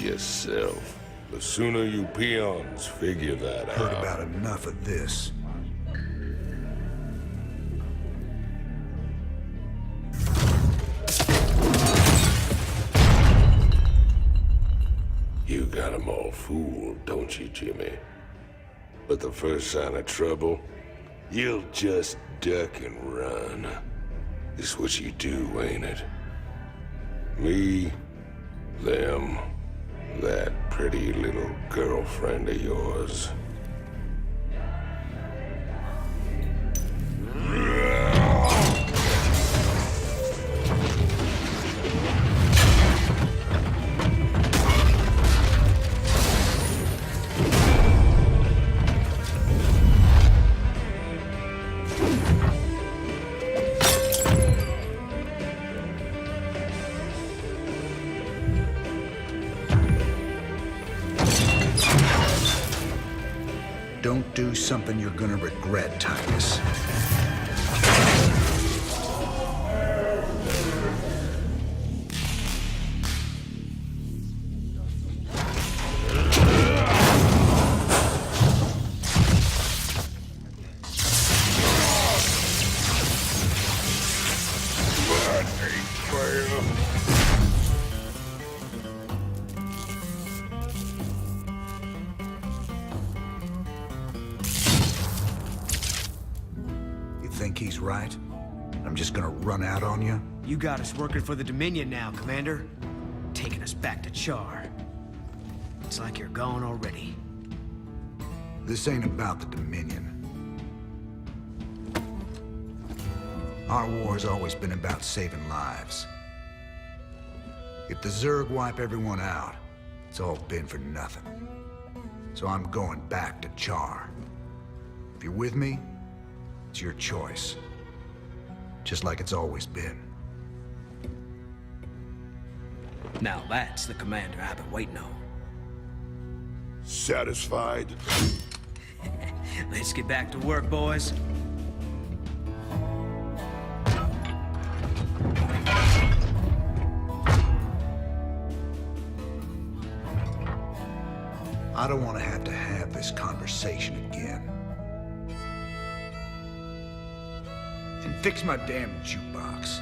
yourself. The sooner you peons figure that out. Heard about enough of this. You got 'em all fooled, don't you, Jimmy? But the first sign of trouble, you'll just duck and run. It's what you do, ain't it? Me, them, that pretty little girlfriend of yours. Don't do something you're gonna regret, Titus. Think he's right? I'm just gonna run out on you? You got us working for the Dominion now, Commander. Taking us back to Char. It's like you're gone already. This ain't about the Dominion. Our war's always been about saving lives. If the Zerg wipe everyone out, it's all been for nothing. So I'm going back to Char. If you're with me, it's your choice. Just like it's always been. Now that's the commander I've been waiting on. Satisfied? Let's get back to work, boys. I don't want to have this conversation again. And fix my damn jukebox.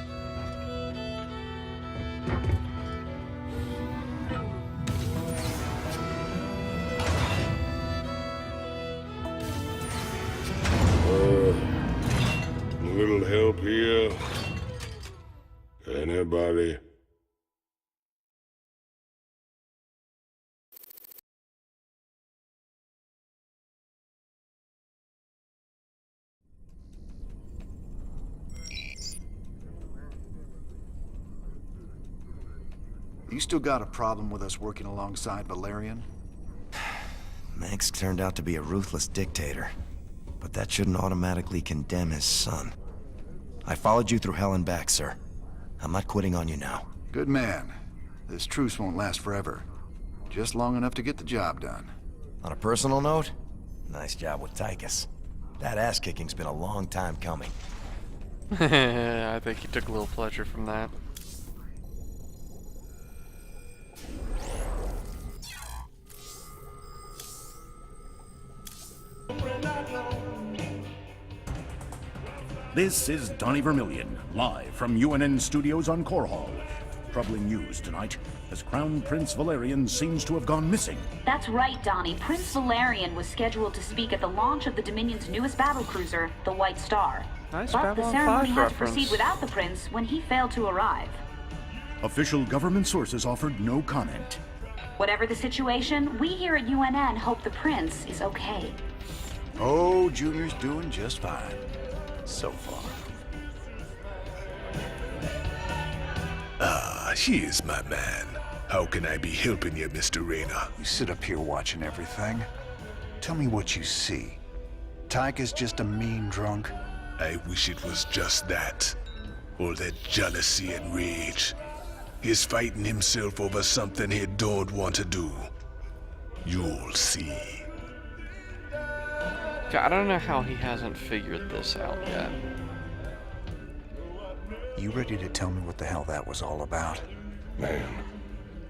A little help here? Anybody? You still got a problem with us working alongside Valerian? Max turned out to be a ruthless dictator, but that shouldn't automatically condemn his son. I followed you through hell and back, sir. I'm not quitting on you now. Good man. This truce won't last forever. Just long enough to get the job done. On a personal note, nice job with Tychus. That ass-kicking's been a long time coming. I think he took a little pleasure from that. This is Donnie Vermillion, live from UNN Studios on Core Hall. Troubling news tonight, as Crown Prince Valerian seems to have gone missing. That's right, Donnie. Prince Valerian was scheduled to speak at the launch of the Dominion's newest battlecruiser, the White Star. Nice but the Babylon ceremony 5 had to reference. proceed without the prince when he failed to arrive. Official government sources offered no comment. Whatever the situation, we here at UNN hope the prince is okay. Oh, Junior's doing just fine. So far. Ah, here's my man. How can I be helping you, Mr. Rayner? You sit up here watching everything. Tell me what you see. Tychus just a mean drunk? I wish it was just that. All that jealousy and rage. He's fighting himself over something he don't want to do. You'll see. I don't know how he hasn't figured this out yet. You ready to tell me what the hell that was all about? Man,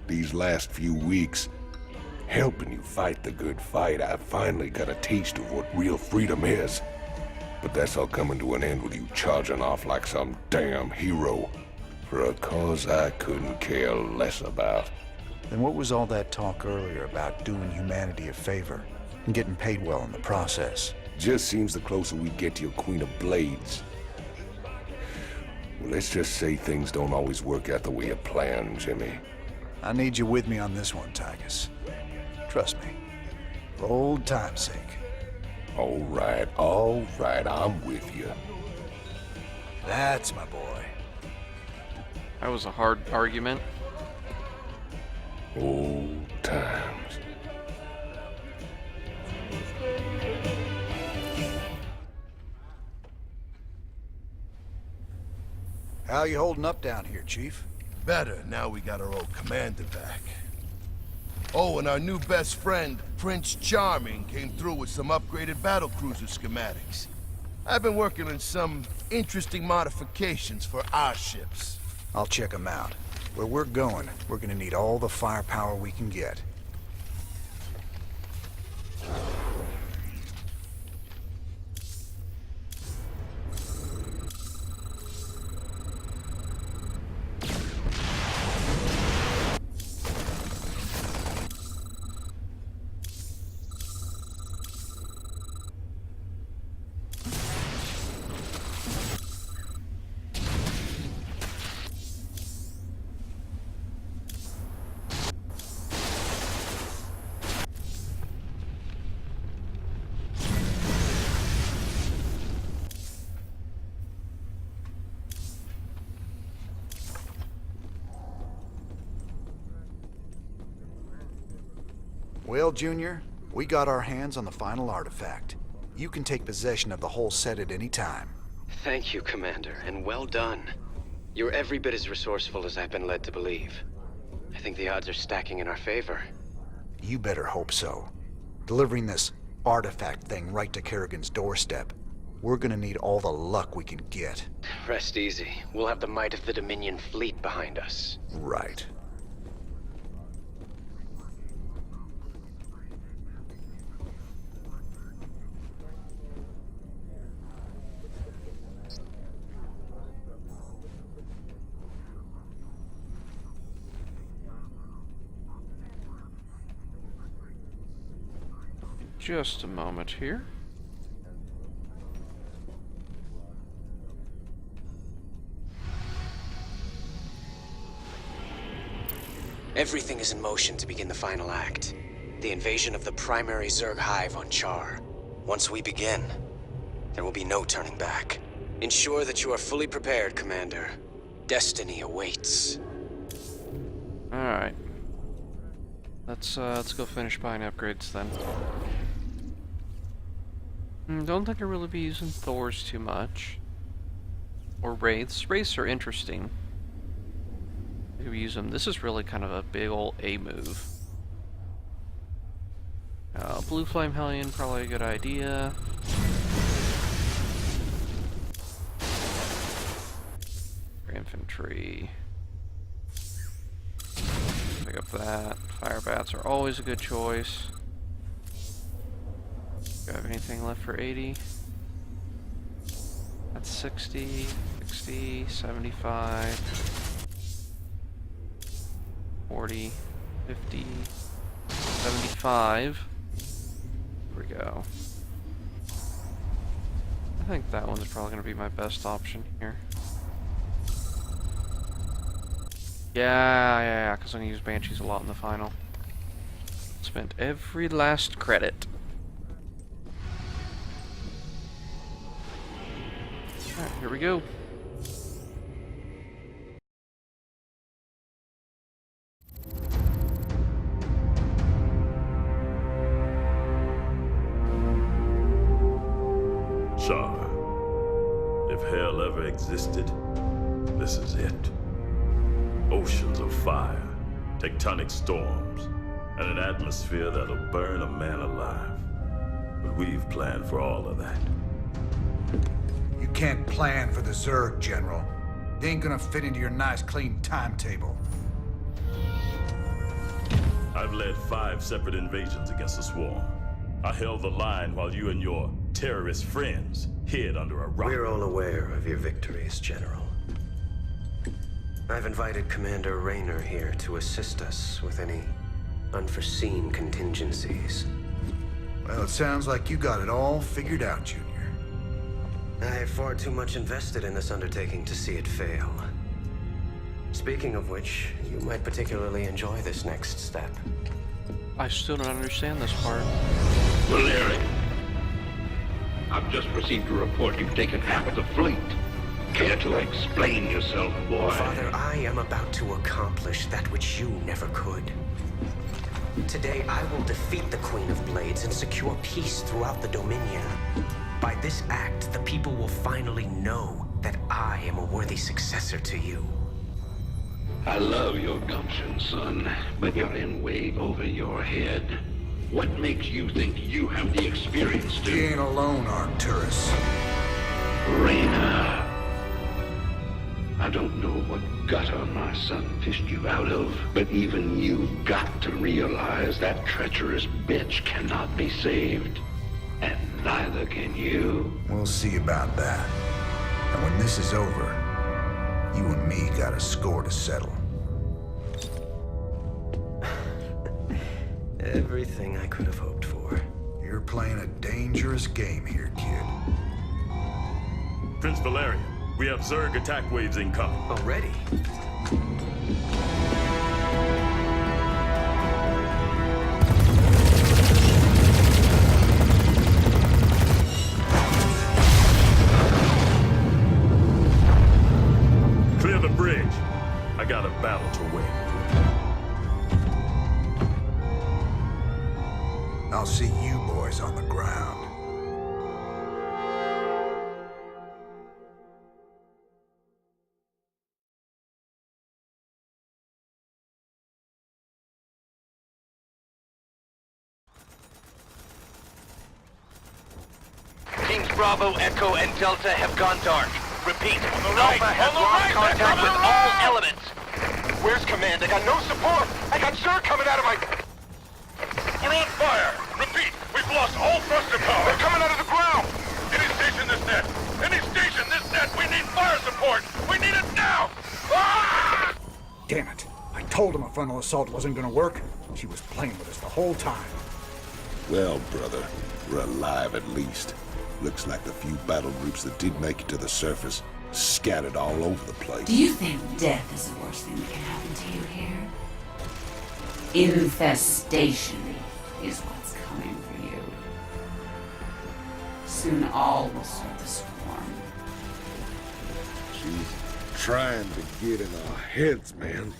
these last few weeks, helping you fight the good fight, I finally got a taste of what real freedom is. But that's all coming to an end with you charging off like some damn hero for a cause I couldn't care less about. Then what was all that talk earlier about doing humanity a favor and getting paid well in the process? Just seems the closer we get to your Queen of Blades. Well, let's just say things don't always work out the way you plan, Jimmy. I need you with me on this one, Tychus. Trust me. For old time's sake. All right, I'm with you. That's my boy. That was a hard argument. Old times. How you holding up down here, Chief? Better, now we got our old commander back. Oh, and our new best friend, Prince Charming, came through with some upgraded battlecruiser schematics. I've been working on some interesting modifications for our ships. I'll check them out. Where we're going, we're gonna need all the firepower we can get. Well, Junior, we got our hands on the final artifact. You can take possession of the whole set at any time. Thank you, Commander, and well done. You're every bit as resourceful as I've been led to believe. I think the odds are stacking in our favor. You better hope so. Delivering this artifact thing right to Kerrigan's doorstep, we're gonna need all the luck we can get. Rest easy. We'll have the might of the Dominion fleet behind us. Right. Just a moment here. Everything is in motion to begin the final act. The invasion of the primary Zerg hive on Char. Once we begin, there will be no turning back. Ensure that you are fully prepared, Commander. Destiny awaits. Alright. Let's go finish buying upgrades then. Don't think I'll really be using Thors too much. Or Wraiths. Wraiths are interesting. Maybe use them. This is really kind of a big old A move. Blue Flame Hellion, probably a good idea. Infantry. Pick up that. Fire bats are always a good choice. Do I have anything left for 80? That's 60, 60, 75, 40, 50, 75. Here we go. I think that one's probably going to be my best option here. Yeah, because I'm going to use Banshees a lot in the final. Spent every last credit. Alright, here we go. Char, if hell ever existed, this is it. Oceans of fire, tectonic storms, and an atmosphere that'll burn a man alive. But we've planned for all of that. You can't plan for the Zerg, General. They ain't gonna fit into your nice, clean timetable. I've led 5 separate invasions against the Swarm. I held the line while you and your terrorist friends hid under a rock. We're all aware of your victories, General. I've invited Commander Raynor here to assist us with any unforeseen contingencies. Well, it sounds like you got it all figured out, Junior. I have far too much invested in this undertaking to see it fail. Speaking of which, you might particularly enjoy this next step. I still don't understand this part. Valerian, I've just received a report you've taken half of the fleet. Care to explain yourself, boy? Father, I am about to accomplish that which you never could. Today, I will defeat the Queen of Blades and secure peace throughout the Dominion. By this act, the people will finally know that I am a worthy successor to you. I love your gumption, son, but you're in way over your head. What makes you think you have the experience to... You ain't alone, Arcturus. Raina. I don't know what gutter my son fished you out of, but even you've got to realize that treacherous bitch cannot be saved. And neither can you. We'll see about that. And when this is over, you and me got a score to settle. Everything I could have hoped for. You're playing a dangerous game here, kid. Prince Valerian, we have Zerg attack waves incoming. Already? Clear the bridge. I got a battle to win. I'll see you boys on the ground. Teams Bravo, Echo, and Delta have gone dark. Repeat, Alpha has lost contact with all elements. Where's command? I got no support! I got Zerg coming out of my... We're on fire! Repeat, we've lost all thruster power! They're coming out of the ground! Any station this net! Any station this net! We need fire support! We need it now! Ah! Damn it. I told him a frontal assault wasn't gonna work. She was playing with us the whole time. Well, brother, we're alive at least. Looks like the few battle groups that did make it to the surface scattered all over the place. Do you think death is the worst thing that can happen to you here? Infestation is what's coming for you. Soon all will start to swarm. She's trying to get in our heads, man.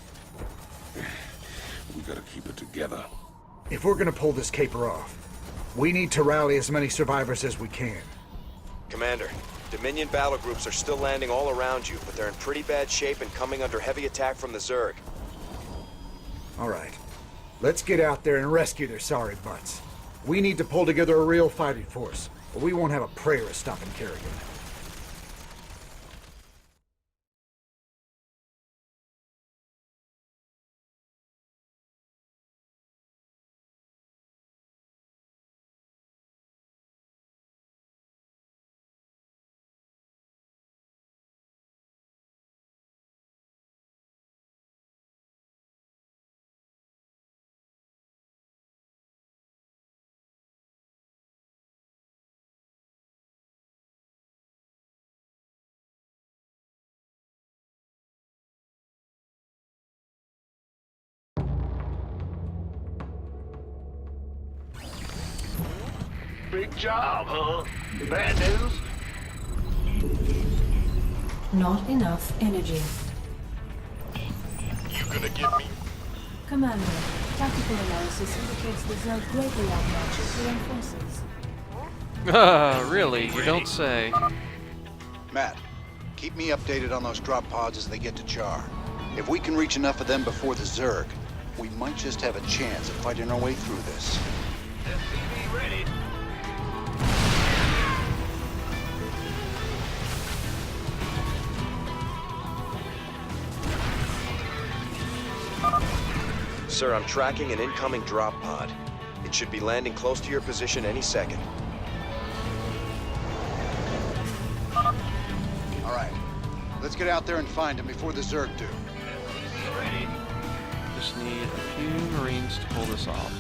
We gotta keep it together. If we're gonna pull this caper off, we need to rally as many survivors as we can. Commander, Dominion battle groups are still landing all around you, but they're in pretty bad shape and coming under heavy attack from the Zerg. All right. Let's get out there and rescue their sorry butts. We need to pull together a real fighting force, or we won't have a prayer of stopping Kerrigan. Big job, huh? Bad news? Not enough energy. You gonna give me... Commander, tactical analysis indicates the Zerg greatly outmatched their own forces. Really? You don't say. Matt, keep me updated on those drop pods as they get to Char. If we can reach enough of them before the Zerg, we might just have a chance of fighting our way through this. SCV ready. Sir, I'm tracking an incoming drop pod. It should be landing close to your position any second. All right. Let's get out there and find him before the Zerg do. Just need a few Marines to pull this off.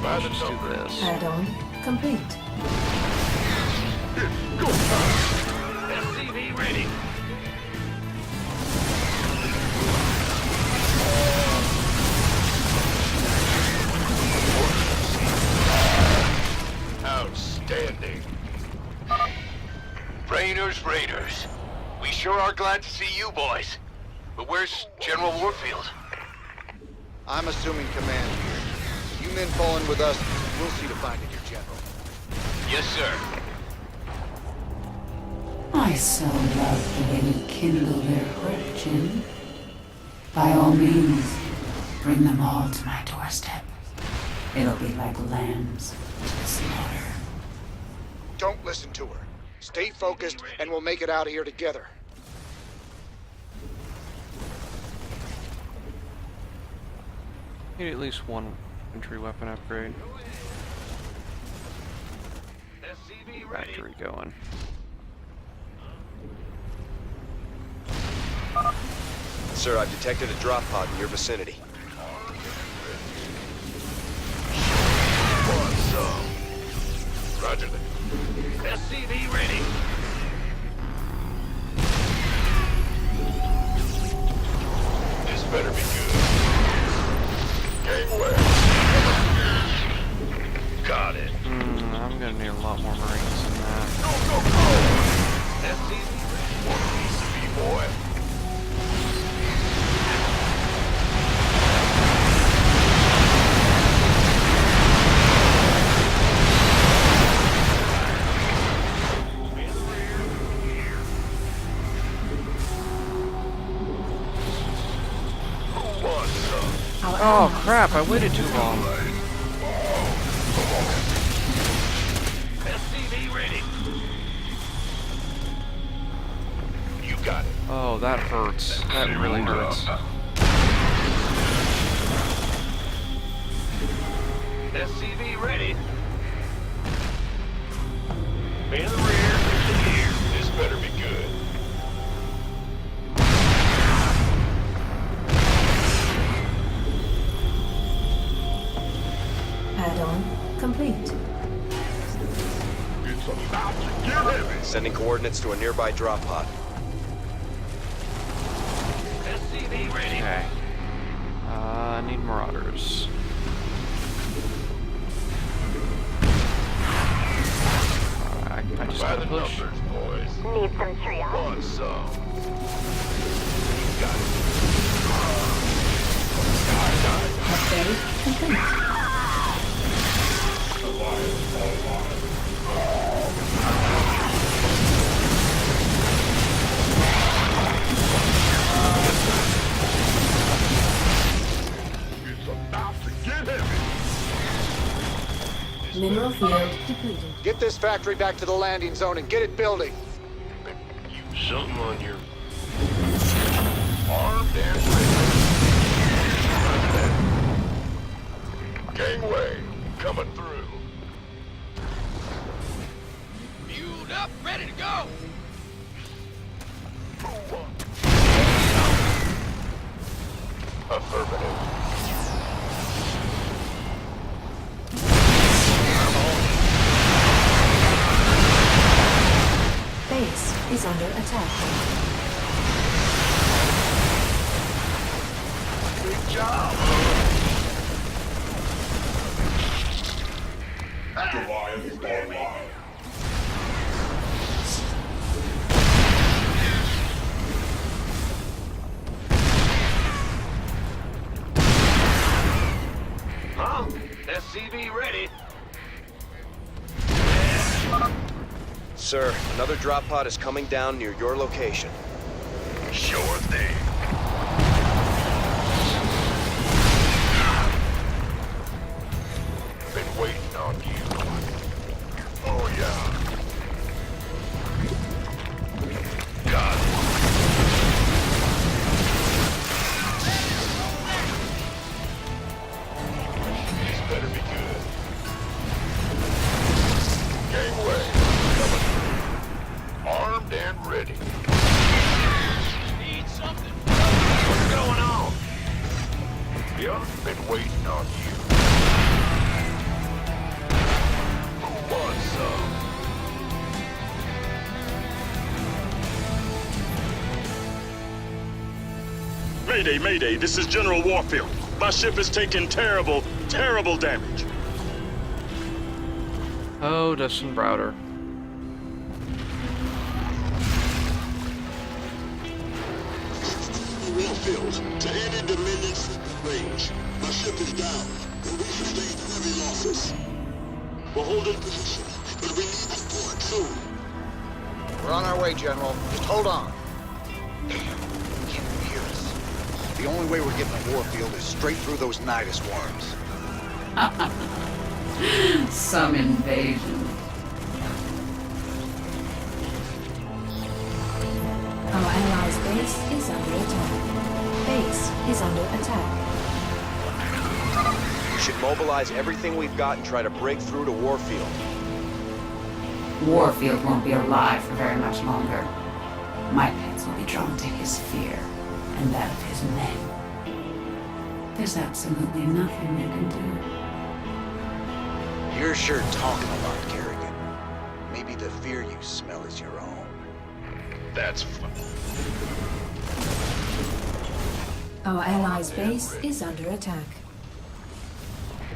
By the Let's do this. Add-on complete. Go! SCV ready. Outstanding. Raiders. We sure are glad to see you boys. But where's General Warfield? I'm assuming command here. You men fall in with us, we'll see to finding your general. Yes, sir. I so love the way you kindle their heart, Jim. By all means, bring them all to my doorstep. It'll be like lambs to the slaughter. Don't listen to her. Stay focused, and we'll make it out of here together. Need at least one infantry weapon upgrade. Factory going. Sir, I've detected a drop pod in your vicinity. Roger that. SCV ready. This better be good. Gangway. Got it. I'm gonna need a lot more Marines than that. Go, go, go! SCV ready. One piece of me, boy. Oh crap, I waited too long. SCV ready. You got it. Oh, that hurts. That really hurts. SCV ready. In the rear, here. This better be good. Add-on complete. It's about to get heavy. Sending coordinates to a nearby drop pod. SCV ready. Okay. I need Marauders. I just gotta push. Boys. Need some triage. Want some. You got it. Upgrade complete. It's about to get heavy. Mineral field depleted. Get this factory back to the landing zone and get it building. Something on your armed and ready. Gangway coming through. Fueled up, ready to go. Affirmative. Base is under attack. Good job. Goliath online. Huh? SCV ready. Sir, another drop pod is coming down near your location. Sure thing. Been waiting on you. Oh, yeah. Got it. This better be good. Gangway. Coming. Armed and ready. Need something. What's going on? Yeah, been waiting on you. Who wants some? Mayday, Mayday, this is General Warfield. My ship is taking terrible, terrible damage. Oh, Dustin Browder. Warfield, to any Dominion's range. My ship is down, and we sustained heavy losses. We're holding position, but we need support soon. We're on our way, General. Just hold on. Damn, can't hear us. The only way we're getting to Warfield is straight through those Nidus worms. Some invasion. Our allies' base is under attack. Base is under attack. We should mobilize everything we've got and try to break through to Warfield. Warfield won't be alive for very much longer. My pets will be drawn to his fear, and that of his men. There's absolutely nothing you can do. You're sure talking a lot, Kerrigan. Maybe the fear you smell is your own. That's fun. Our allies' base is under attack.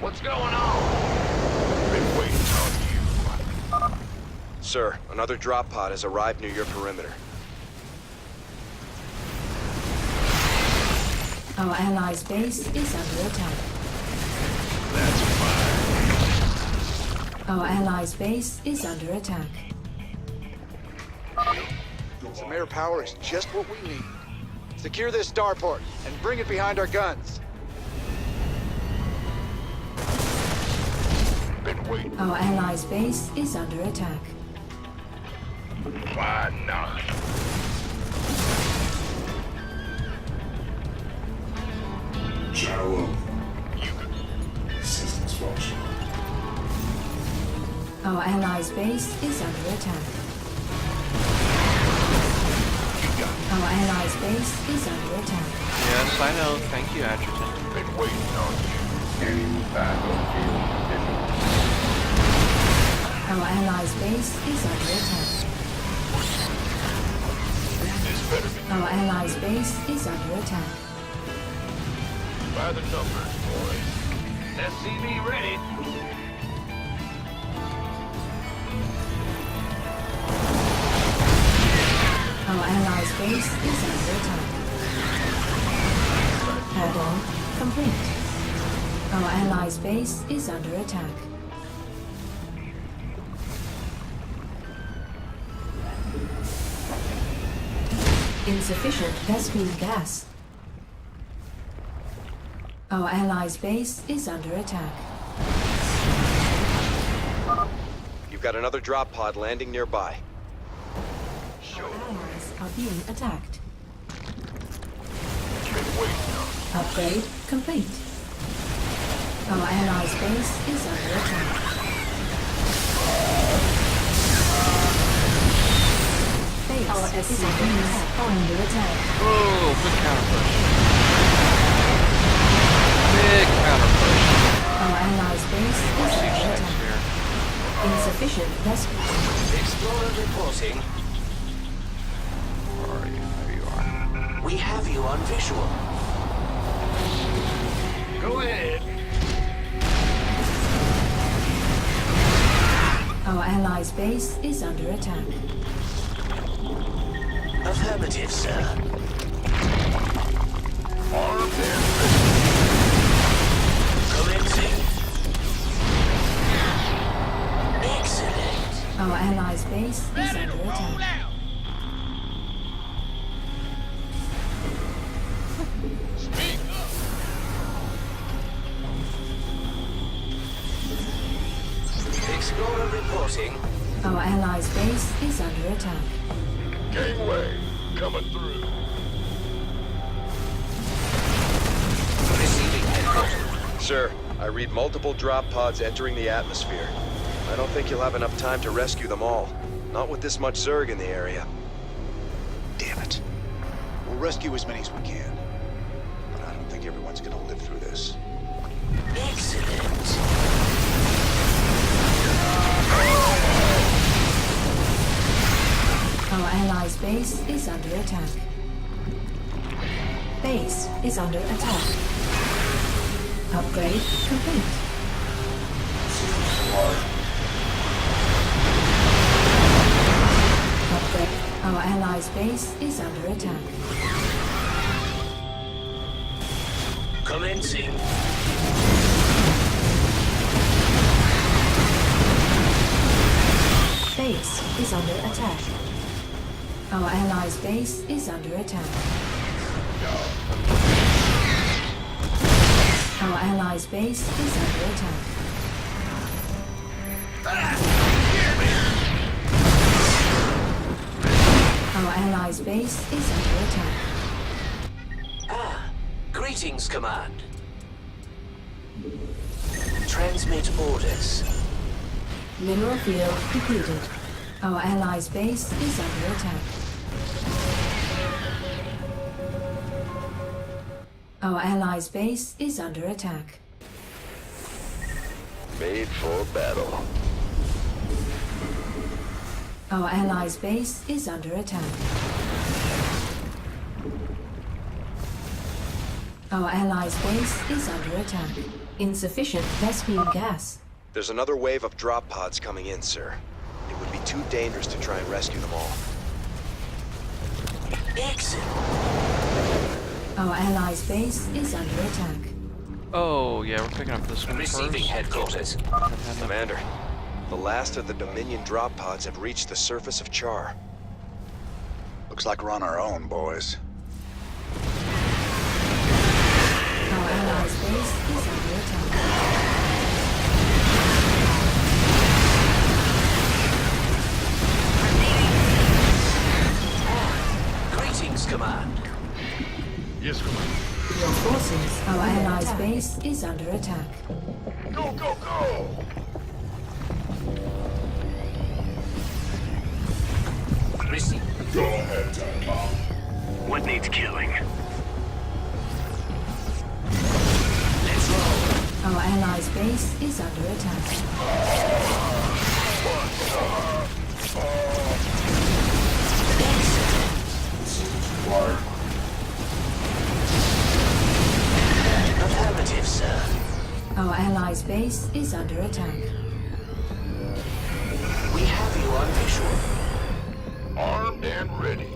What's going on? Been waiting on you. Sir, another drop pod has arrived near your perimeter. Our allies' base is under attack. That's fine. Our allies' base is under attack. Some air power is just what we need. Secure this starport and bring it behind our guns. Been waiting. Our allies' base is under attack. Why not? Shower. Systems function. Our allies' base is under attack. Our allies' base is under attack. Yes, I know. Thank you, Adjutant. Been waiting on you. Any battlefield condition. Our allies' base is under attack. This better be Our allies' base is under attack. by the numbers, boys. SCV ready. Our allies' base is under attack. Add-on complete. Our allies' base is under attack. Insufficient Vespene gas. Our allies' base is under attack. You've got another drop pod landing nearby. Our allies are being attacked. Been waiting on. Upgrade complete. Our allies' base is under attack. Base Our is SCVs under attack. Oh, big counter push. Big counter push. Our allies' base is More siege under tanks attack. here. Insufficient Vespene. Explorer reporting. Where are you? There you are. We have you on visual. Go ahead. Our allies' base is under attack. Affirmative, sir. Armed and Commencing. Excellent. Our allies' base is under attack. Explorer reporting. Our allies' base is under attack. gangway coming through. Receiving headquarters. Sir, I read multiple drop pods entering the atmosphere. I don't think you'll have enough time to rescue them all. Not with this much Zerg in the area. Damn it. We'll rescue as many as we can. But I don't think everyone's gonna live through this. Excellent. Our allies' base is under attack. Base is under attack. Upgrade complete. Upgrade. Our allies' base is under attack. Commencing. Base is under attack. Our allies' base is under attack. Our allies' base is under attack. Our allies' base is under attack. Greetings, Command. Transmit orders. Mineral field depleted. Our allies' base is under attack. Our allies' base is under attack. Made for battle. Our allies' base is under attack. Our allies' base is under attack. Insufficient Vespene gas. There's another wave of drop pods coming in, sir. It would be too dangerous to try and rescue them all. Exit. Our allies' base is under attack. Oh, yeah, we're picking up this one Receiving first. headquarters. Commander, the last of the Dominion drop pods have reached the surface of Char. Looks like we're on our own, boys. Our allies' base is under attack. Greetings, Command. Yes, Command. Your forces. Our allies' base is under attack. Go, go, go! Receive. Go ahead, Tom. What needs killing? Let's roll. Our allies' base is under attack. Affirmative, sir. Our allies' base is under attack. We have you on visual. Armed and ready.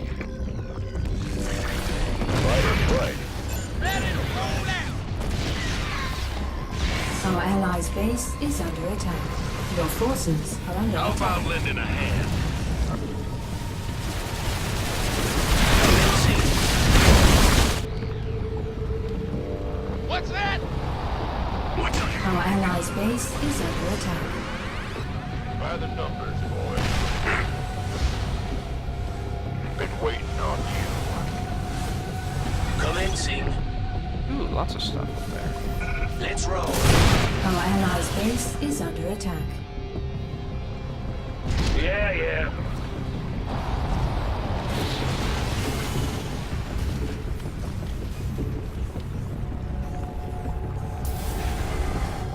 Fighter's right. Our allies' base is under attack. Your forces are under How attack. about lending a hand? What's that? Our allies' base is under attack. By the numbers, boy. Been waiting on you. Commencing. Ooh, lots of stuff up there. Let's roll. Our allies' base is under attack. Yeah, yeah.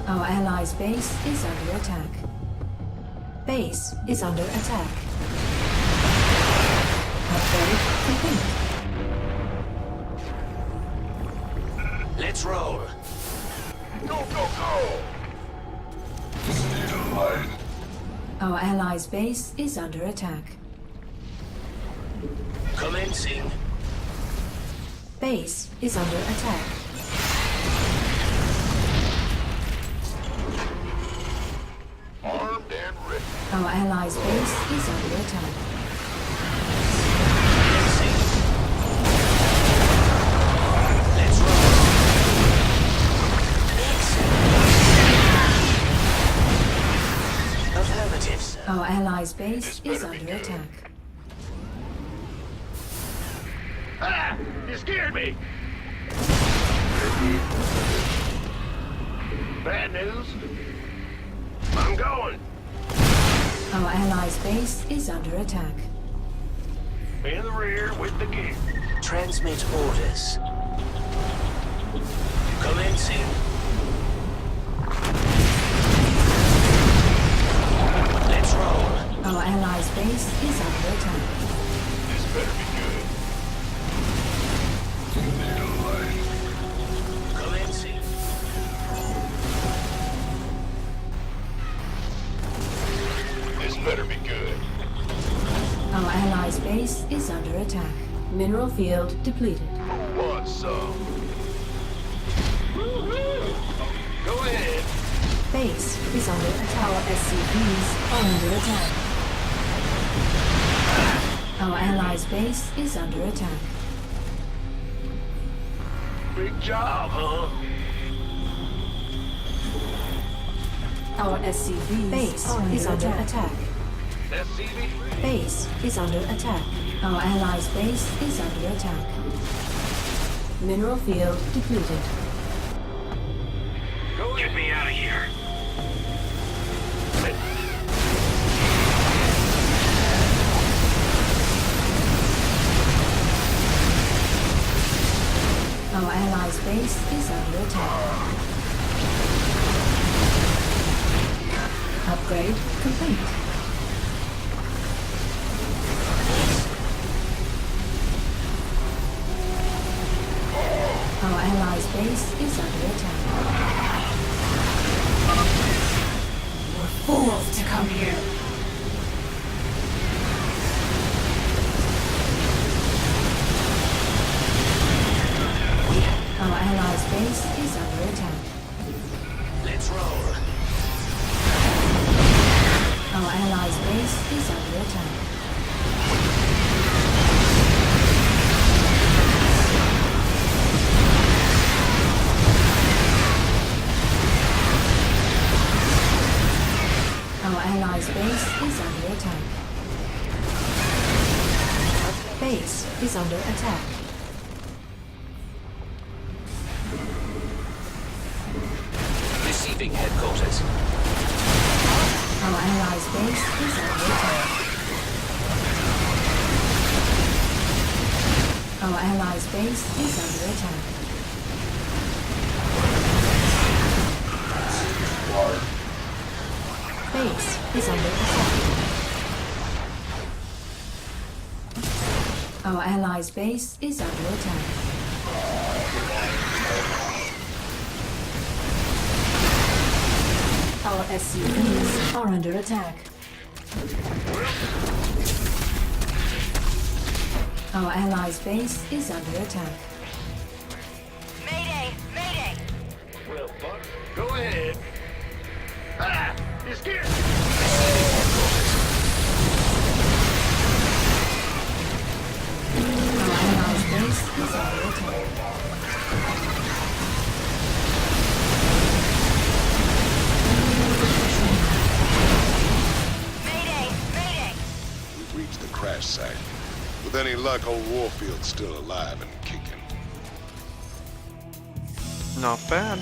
Our allies' base is under attack. Base is under attack. Upgrade complete. Let's roll. Go, go, go! Our allies' base is under attack. Commencing. Base is under attack. Armed and ready. Our allies' base is under attack. Let's roll. Affirmative, sir. Our allies' base is under attack. Ah! You scared me! Bad news. I'm going. Our allies' base is under attack. In the rear with the gear. Transmit orders. Commencing. Let's roll. Our allies' base is under attack. This better be good. Commencing. This better be good. Our allies' base is under attack. Mineral field depleted. Who wants some? Go ahead. Base is under attack. Our SCVs are under attack. Our allies' base is under attack. Big job, huh? Our SCV base is under attack. SCV? Base is under attack. Our allies' base is under attack. Mineral field depleted. Get me out of here. Our allies' base is under attack. Upgrade complete. Our allies' base is under attack. You're fools to come here. Our allies' base is under attack. Let's roll. Our allies' base is under attack. Our allies' base is under attack. Base is under attack. Receiving headquarters. Our allies' base is under attack. Our allies' base is under attack. Base is under attack. Our allies' base is under attack. Our SCVs are under attack. Our allies' base is under attack. Mayday! Mayday! Well, Buck, go ahead. Ah! He's here! Our allies' base is under attack. Mayday! Mayday! We've reached the crash site. With any luck, old Warfield's still alive and kicking. Not bad.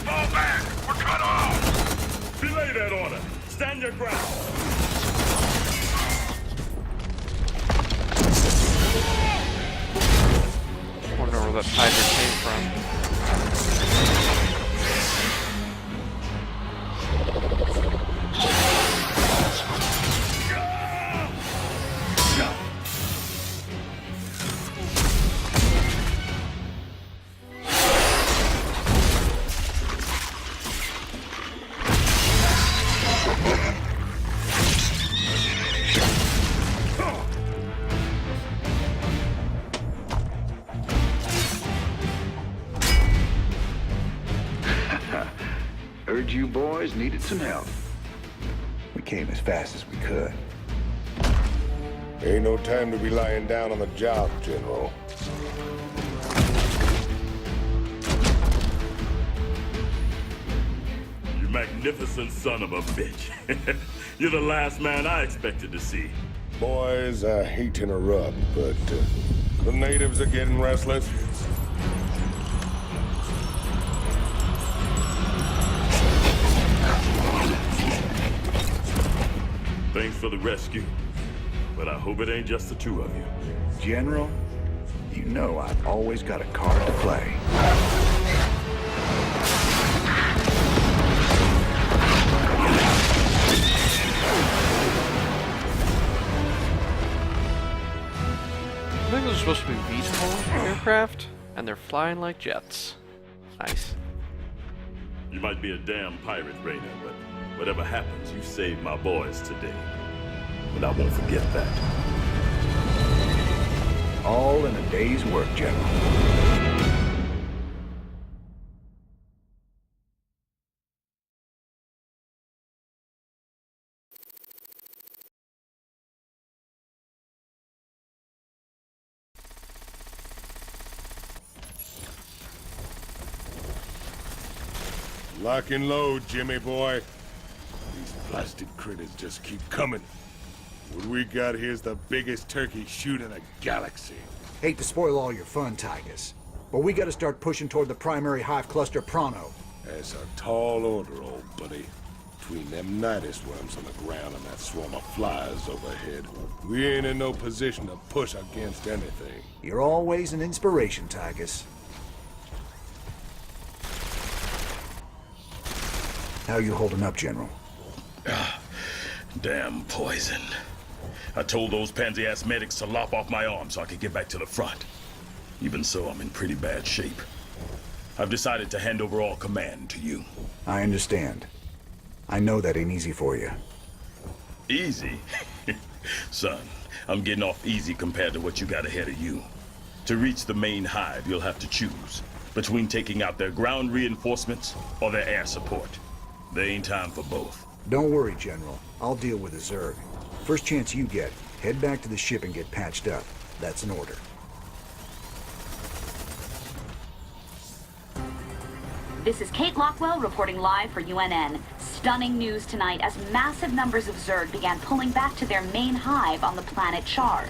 Fall back! We're cut off! Belay that order. Stand your ground. I wonder where that Hydra came from. Heard you boys needed some help. We came as fast as we could. Ain't no time to be lying down on the job, General. You magnificent son of a bitch. You're the last man I expected to see. Boys, I hate to interrupt, but the natives are getting restless. Thanks for the rescue. But I hope it ain't just the two of you. General, you know I've always got a card to play. I think those are supposed to be VTOL aircraft, and they're flying like jets. Nice. You might be a damn pirate, Rainer, but whatever happens, you saved my boys today. And I won't forget that. All in a day's work, General. Lock and load, Jimmy boy. These blasted critters just keep coming. What we got here's the biggest turkey shoot in the galaxy. Hate to spoil all your fun, Tygus, but we gotta start pushing toward the primary hive cluster pronto. That's a tall order, old buddy. Between them nidus worms on the ground and that swarm of flies overhead, we ain't in no position to push against anything. You're always an inspiration, Tygus. How you holding up, General? Damn poison. I told those pansy-ass medics to lop off my arm so I could get back to the front. Even so, I'm in pretty bad shape. I've decided to hand over all command to you. I understand. I know that ain't easy for you. Easy? Son, I'm getting off easy compared to what you got ahead of you. To reach the main hive, you'll have to choose between taking out their ground reinforcements or their air support. There ain't time for both. Don't worry, General. I'll deal with the Zerg. First chance you get, head back to the ship and get patched up. That's an order. This is Kate Lockwell reporting live for UNN. Stunning news tonight as massive numbers of Zerg began pulling back to their main hive on the planet Char.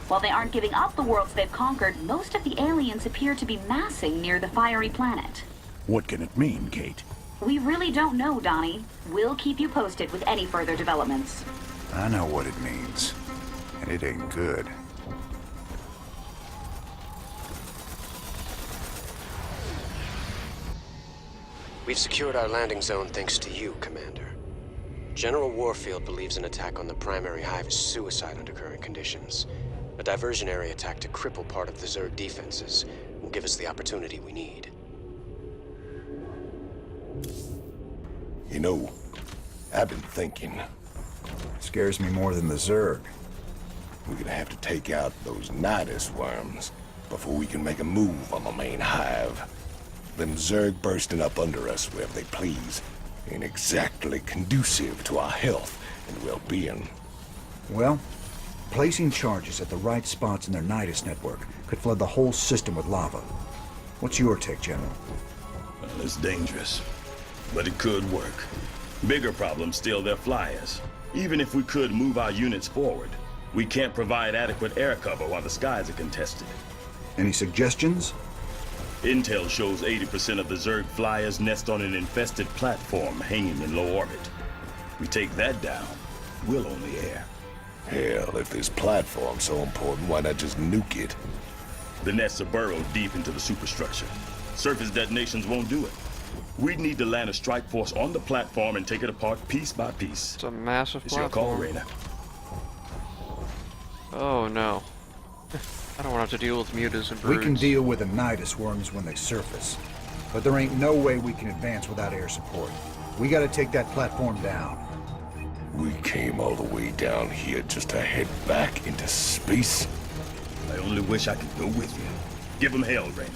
While they aren't giving up the worlds they've conquered, most of the aliens appear to be massing near the fiery planet. What can it mean, Kate? We really don't know, Donnie. We'll keep you posted with any further developments. I know what it means, and it ain't good. We've secured our landing zone thanks to you, Commander. General Warfield believes an attack on the primary hive is suicide under current conditions. A diversionary attack to cripple part of the Zerg defenses will give us the opportunity we need. You know, I've been thinking. Scares me more than the Zerg. We're gonna have to take out those nidus worms before we can make a move on the main hive. Them Zerg bursting up under us wherever they please ain't exactly conducive to our health and well-being. Well, placing charges at the right spots in their nidus network could flood the whole system with lava. What's your take, General? Well, it's dangerous, but it could work. Bigger problem still their flyers. Even if we could move our units forward, we can't provide adequate air cover while the skies are contested. Any suggestions? Intel shows 80% of the Zerg flyers nest on an infested platform hanging in low orbit. We take that down, we'll own the air. Hell, if this platform's so important, why not just nuke it? The nests are burrowed deep into the superstructure. Surface detonations won't do it. We'd need to land a strike force on the platform and take it apart piece by piece. It's a massive It's platform. your call, Raina. Oh no. I don't want to have to deal with mutas and broods. We can deal with the nidus worms when they surface, but there ain't no way we can advance without air support. We gotta take that platform down. We came all the way down here just to head back into space? I only wish I could go with you. Give them hell, Raina.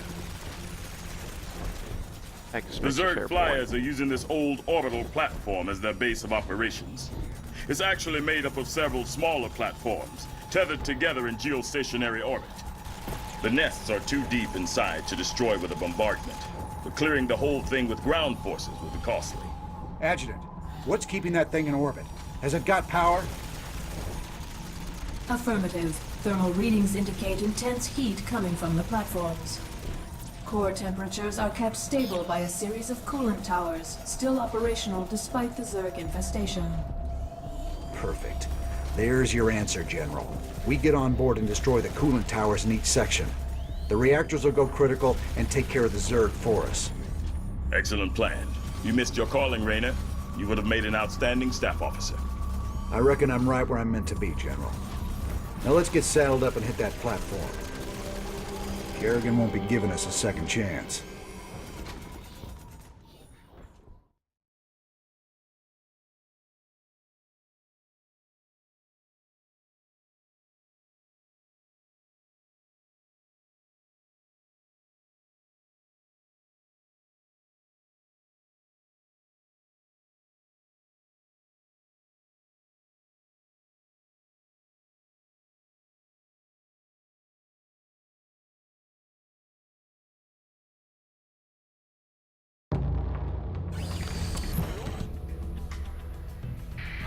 The Zerg flyers are using this old orbital platform as their base of operations. It's actually made up of several smaller platforms, tethered together in geostationary orbit. The nests are too deep inside to destroy with a bombardment, but clearing the whole thing with ground forces would be costly. Adjutant, what's keeping that thing in orbit? Has it got power? Affirmative. Thermal readings indicate intense heat coming from the platforms. Core temperatures are kept stable by a series of coolant towers, still operational despite the Zerg infestation. Perfect. There's your answer, General. We get on board and destroy the coolant towers in each section. The reactors will go critical and take care of the Zerg for us. Excellent plan. You missed your calling, Raynor. You would have made an outstanding staff officer. I reckon I'm right where I'm meant to be, General. Now let's get saddled up and hit that platform. Kerrigan won't be giving us a second chance.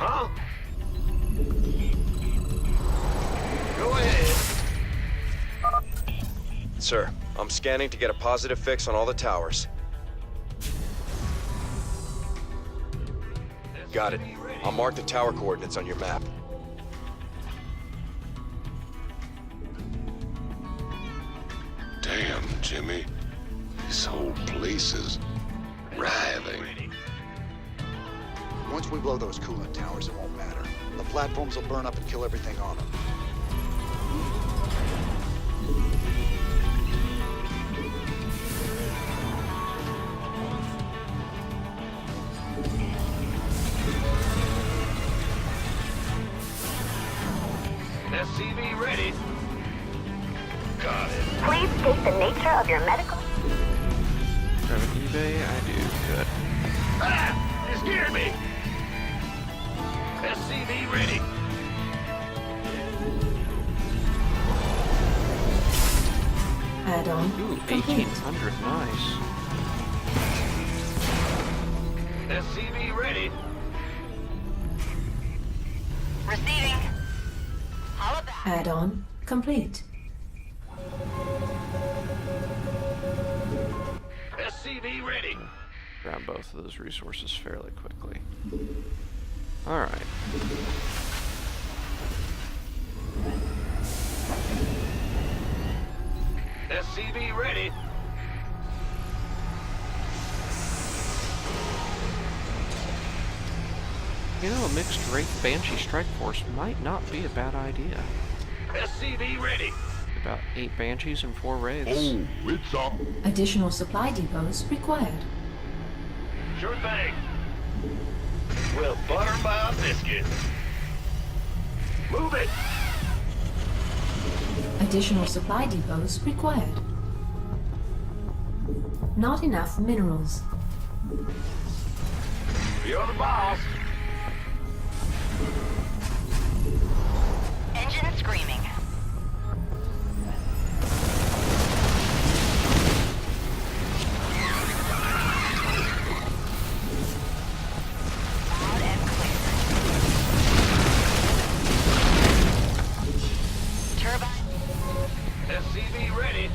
Huh? Go ahead. Sir, I'm scanning to get a positive fix on all the towers. Got it. I'll mark the tower coordinates on your map. Damn, Jimmy. This whole place is writhing. Once we blow those coolant towers, it won't matter. The platforms will burn up and kill everything on them. SCV ready. Got it. Please state the nature of your medical... Grab an eBay? I do. Good. Ah! You scared me! SCV ready. Add-on. Ooh, complete. 1800. Nice. SCV ready. Receiving. Hollow back. Add-on complete. SCV ready. Grab both of those resources fairly quickly. Alright. SCV ready. You know, a mixed Wraith Banshee strike force might not be a bad idea. SCV ready. About 8 Banshees and 4 Wraiths. Oh, it's on. Additional supply depots required. Sure thing. Well, butter my biscuit. Move it. Additional supply depots required. Not enough minerals. You're the boss. Engine screaming. Loud and clear. Turbine. SCV ready.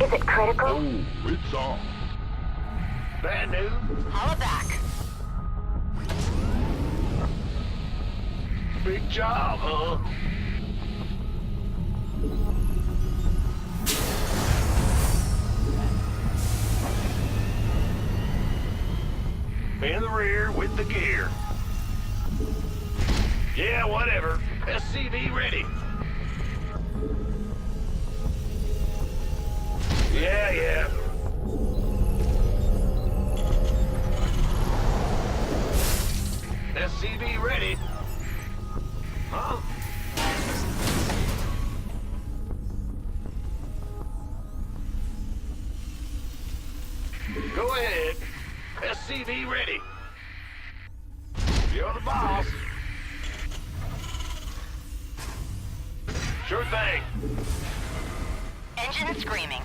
Is it critical? Oh, it's on. Bad news. Hollow back. Big job, huh? In the rear with the gear. Yeah, whatever. SCV ready. Yeah. SCV ready. Huh? Go ahead. SCV ready. You're the boss. Sure thing. Engine screaming.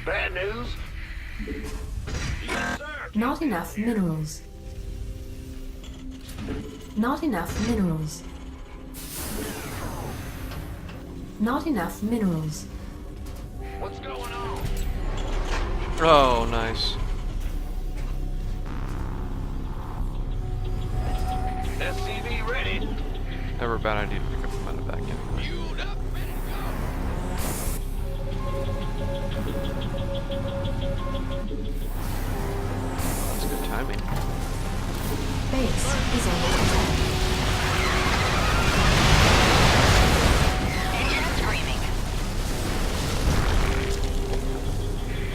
Bad news. Yes, sir. Not enough minerals. Not enough minerals. Not enough minerals. What's going on? Oh, nice. SCV ready. Never a bad idea to pick up the medevac anyway. Fueled up, ready to go. That's good timing. Base is under attack. Engine screaming.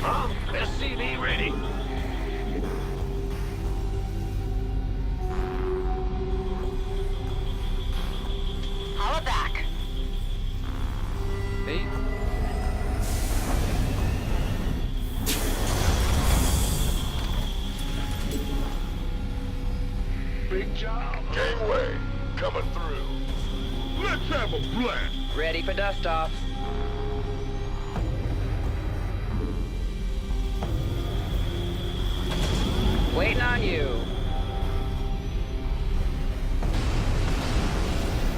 Huh? SCV ready. Holla back. Hey. Big job. Gangway, coming through. Let's have a blast. Ready for dust off. Waiting on you.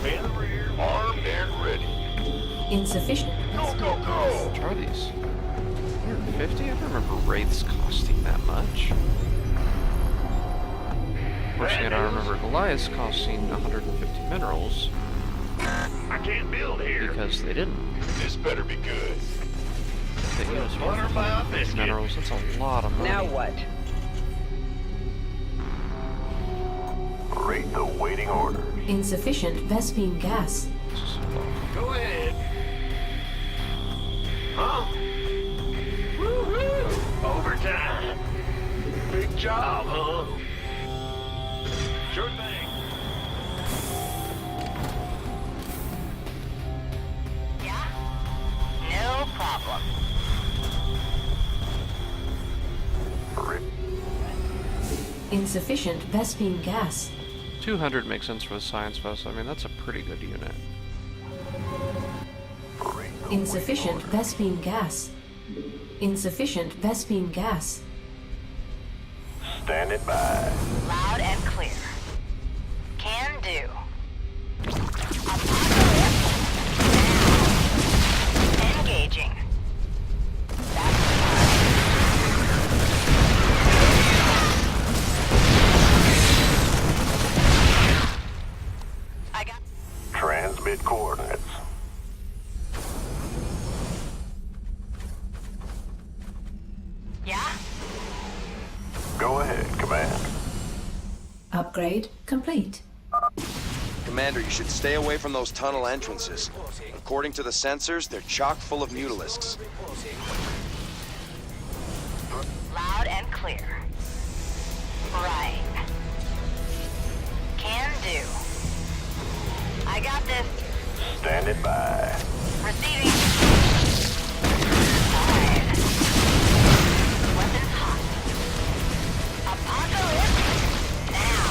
In the rear. Armed and ready. Insufficient. Go, go, go. What are these? 150? I don't remember Wraiths costing that much. Unfortunately, I don't remember Goliaths costing 150 minerals. I can't build here. Because they didn't. This better be good. They used Butter by a 150 biscuit. minerals. That's a lot of money. Now what? Rate the waiting order. Insufficient Vespine gas. Go ahead. Huh? Woo-hoo! Overtime. Big job, huh? Sure thing. Yeah? No problem. Insufficient Vespine gas. 200 makes sense for the Science Fest. I mean, that's a pretty good unit. Insufficient Vespine gas. Insufficient Vespine gas. Standing by. Loud and clear. Can do. Apocalypse now. Engaging. That's I got Transmit coordinates. yeah? Go ahead, Command. Upgrade complete. Commander, you should stay away from those tunnel entrances. According to the sensors, they're chock full of mutilisks. Loud and clear. Right. Can do. I got this. Standing by. Receiving. Fine. Weapons hot. Apocalypse now.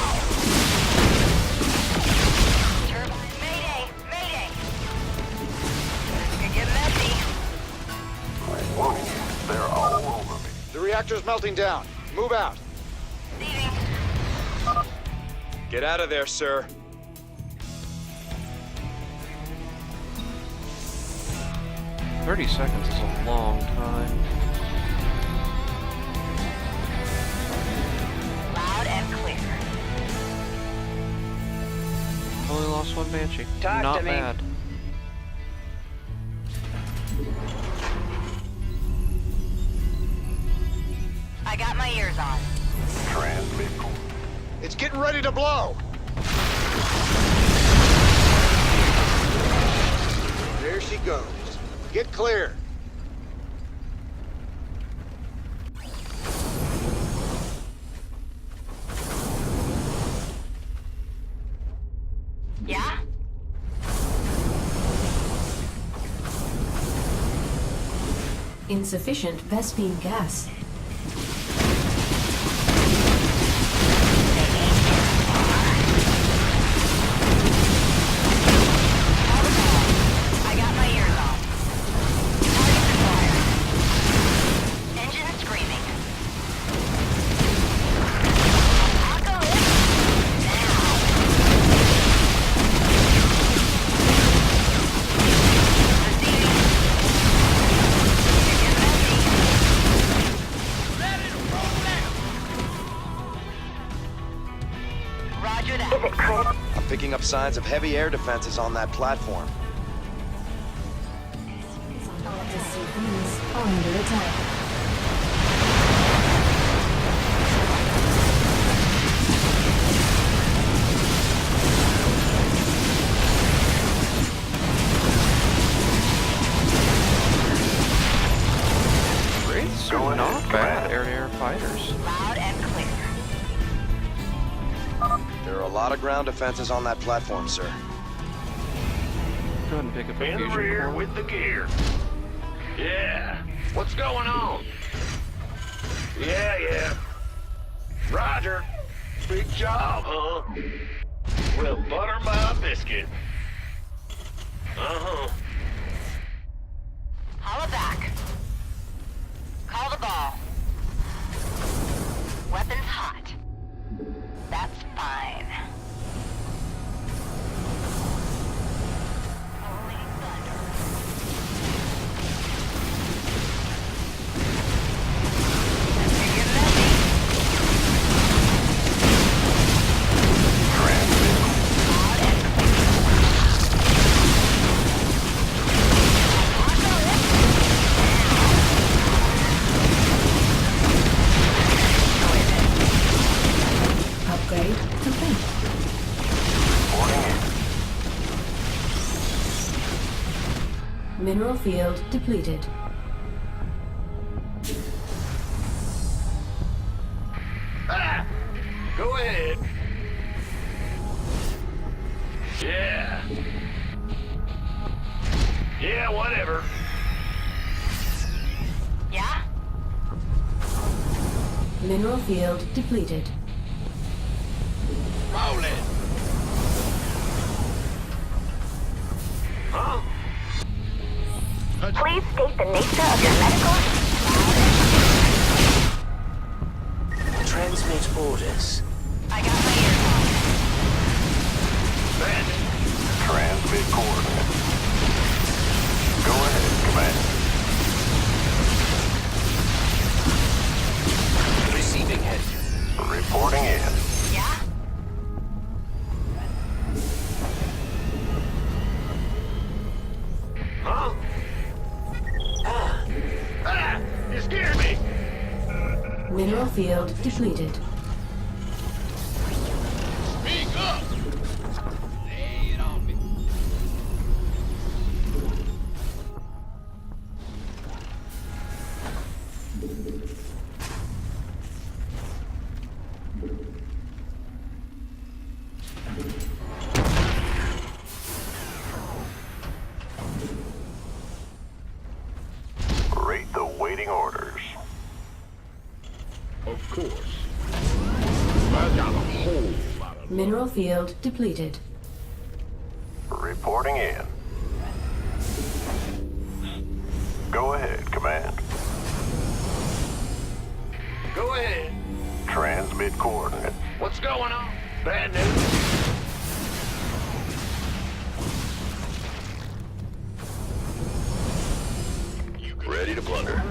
Turbine mayday, mayday. Could get messy. Whoa, they're all over me. The reactor's melting down. Move out. Receiving. Get out of there, sir. $30 seconds is a long time. Loud and clear. Only lost one Banshee. Talk Not to me. bad. I got my ears on. Transmit. It's getting ready to blow. There she goes. Get clear. Yeah? Insufficient Vespine gas. I got my ears on. Target acquired. Engine screaming. Apocalypse now. Receiving. signs of heavy air defenses on that platform. The CPs are under attack. Wraiths are not bad air-to-air fighters. Loud and clear. There are a lot of ground defenses on that platform, sir. Go ahead and pick up a In the fusion rear core. with the gear. Yeah. What's going on? Yeah. Roger. Big job, huh? Well, butter my biscuit. Uh-huh. Holla back. Call the ball. Weapons hot. That's fine. Rolling thunder. Get ready. Loud and Upgrade complete. Mineral field depleted. Ah! Go ahead. Yeah. Yeah, whatever. Yeah? Mineral field depleted. Roll it. Huh? Please state the nature of your medical. Transmit orders. I got my ears on. Bandit. Transmit coordinates. Go ahead, Command. Receiving head. Reporting in. Yeah? Huh? Ah! You scared me! Mineral field depleted. Speak up! Lay it on me. Rate the waiting orders. Of course. I got a whole lot of... Mineral field depleted. Reporting in. Go ahead, Command. Go ahead. Transmit coordinates. What's going on? Bad news. Ready to plunder.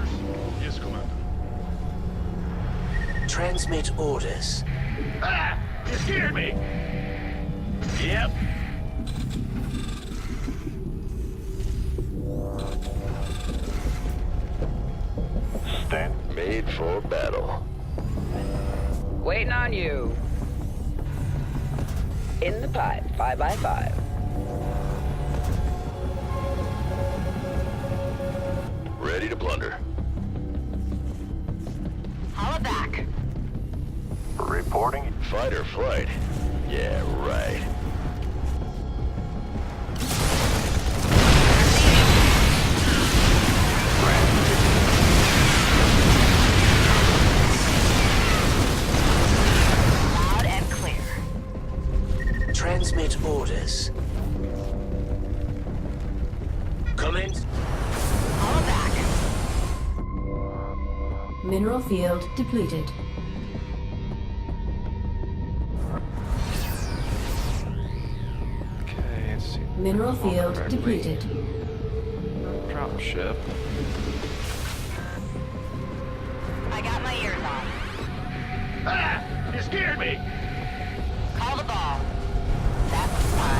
Yes, Commander. Transmit orders. Ah! You scared me! Yep. Stand made for battle. Waiting on you. In the pipe, 5x5. Ready to plunder. Holla back. Reporting. Fight or flight. Yeah, right. Loud and clear. Transmit orders. Come in. Holla back. Mineral field depleted. Okay, let's see. Mineral field Correctly. depleted. Drop ship. I got my ears on. Ah! You scared me! Call the ball. That's fine.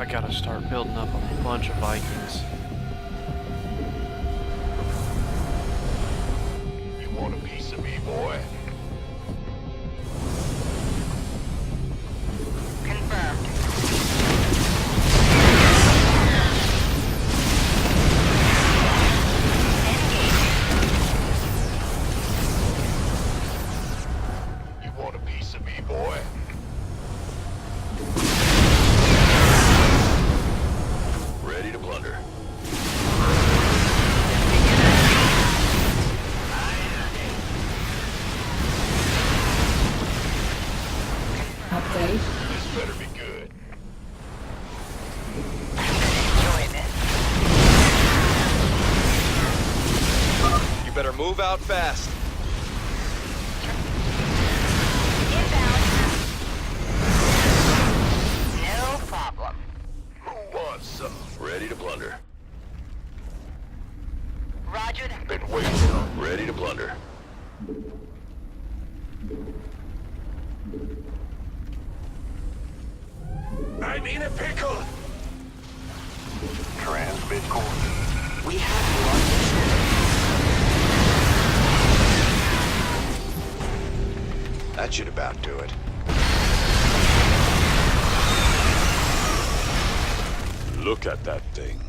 gotta start building up a bunch of Vikings. You want a piece of me, boy? Confirmed. You want a piece of me, boy? Ready to blunder. Upgrade. This better be good. You better move out fast. No problem. Who wants some? Ready to blunder. Roger. Been waiting. Ready to blunder. I'm in a pickle. Transmit course. We have That should about do it. Look at that thing.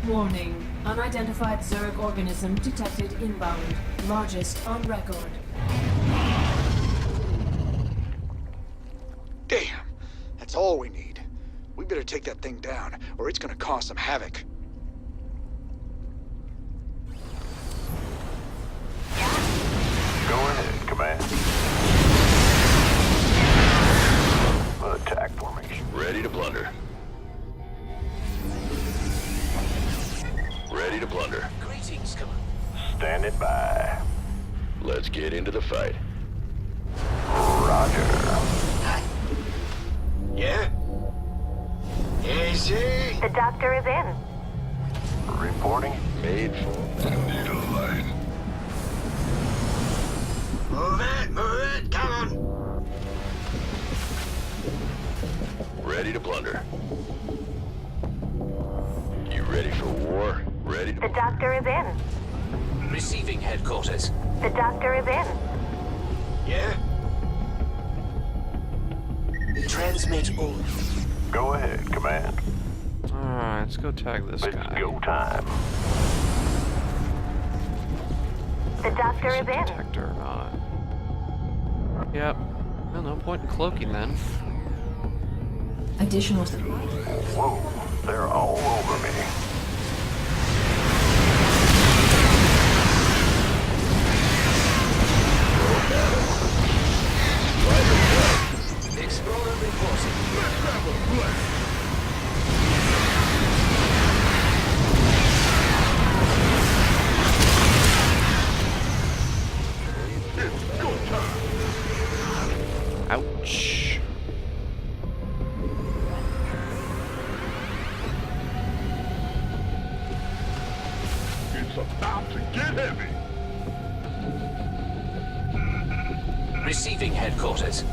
Warning. Unidentified Zerg organism detected inbound. Largest on record. Damn! That's all we need. We better take that thing down, or it's gonna cause some havoc. Go ahead, Command. Attack formation. Ready to blunder. Ready to blunder. Greetings, Commander. Standing by. Let's get into the fight. Roger. Yeah? Easy. The doctor is in. Reporting. Made for. Needle line. Move it, come on. Ready to blunder. You ready for war? Ready to... The doctor is in. Receiving headquarters. The doctor is in. Yeah? Transmit all. Go ahead, Command. Alright, let's go tag this guy. It's go time. The doctor is in. Detector or not. Yep. Well, no point in cloaking then. Additional. Whoa, they're all over me. Explorer reporting. Let's grab a blast. It's go time. Ouch. It's about to get heavy. Receiving headquarters.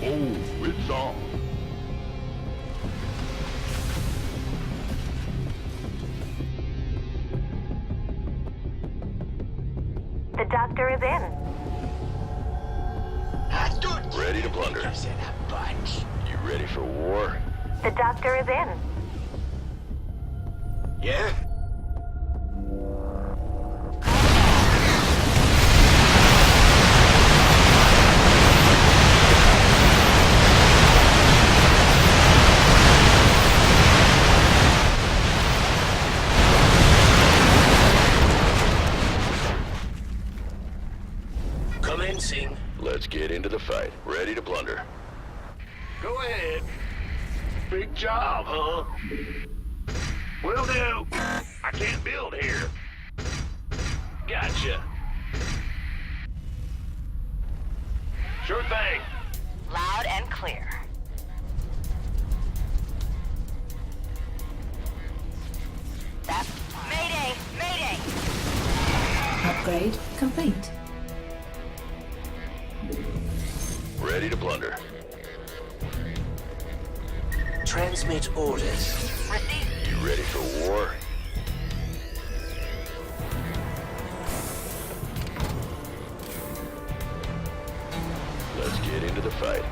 Oh, it's on. The doctor is in. Ready to blunder. You ready for war? The doctor is in. Yeah? Commencing. Let's get into the fight. Ready to blunder. Go ahead. Big job, huh? Will do. I can't build here. Gotcha. Sure thing. Loud and clear. That. Mayday! Mayday! Upgrade complete. Ready to plunder. Transmit orders. You ready for war? Let's get into the fight.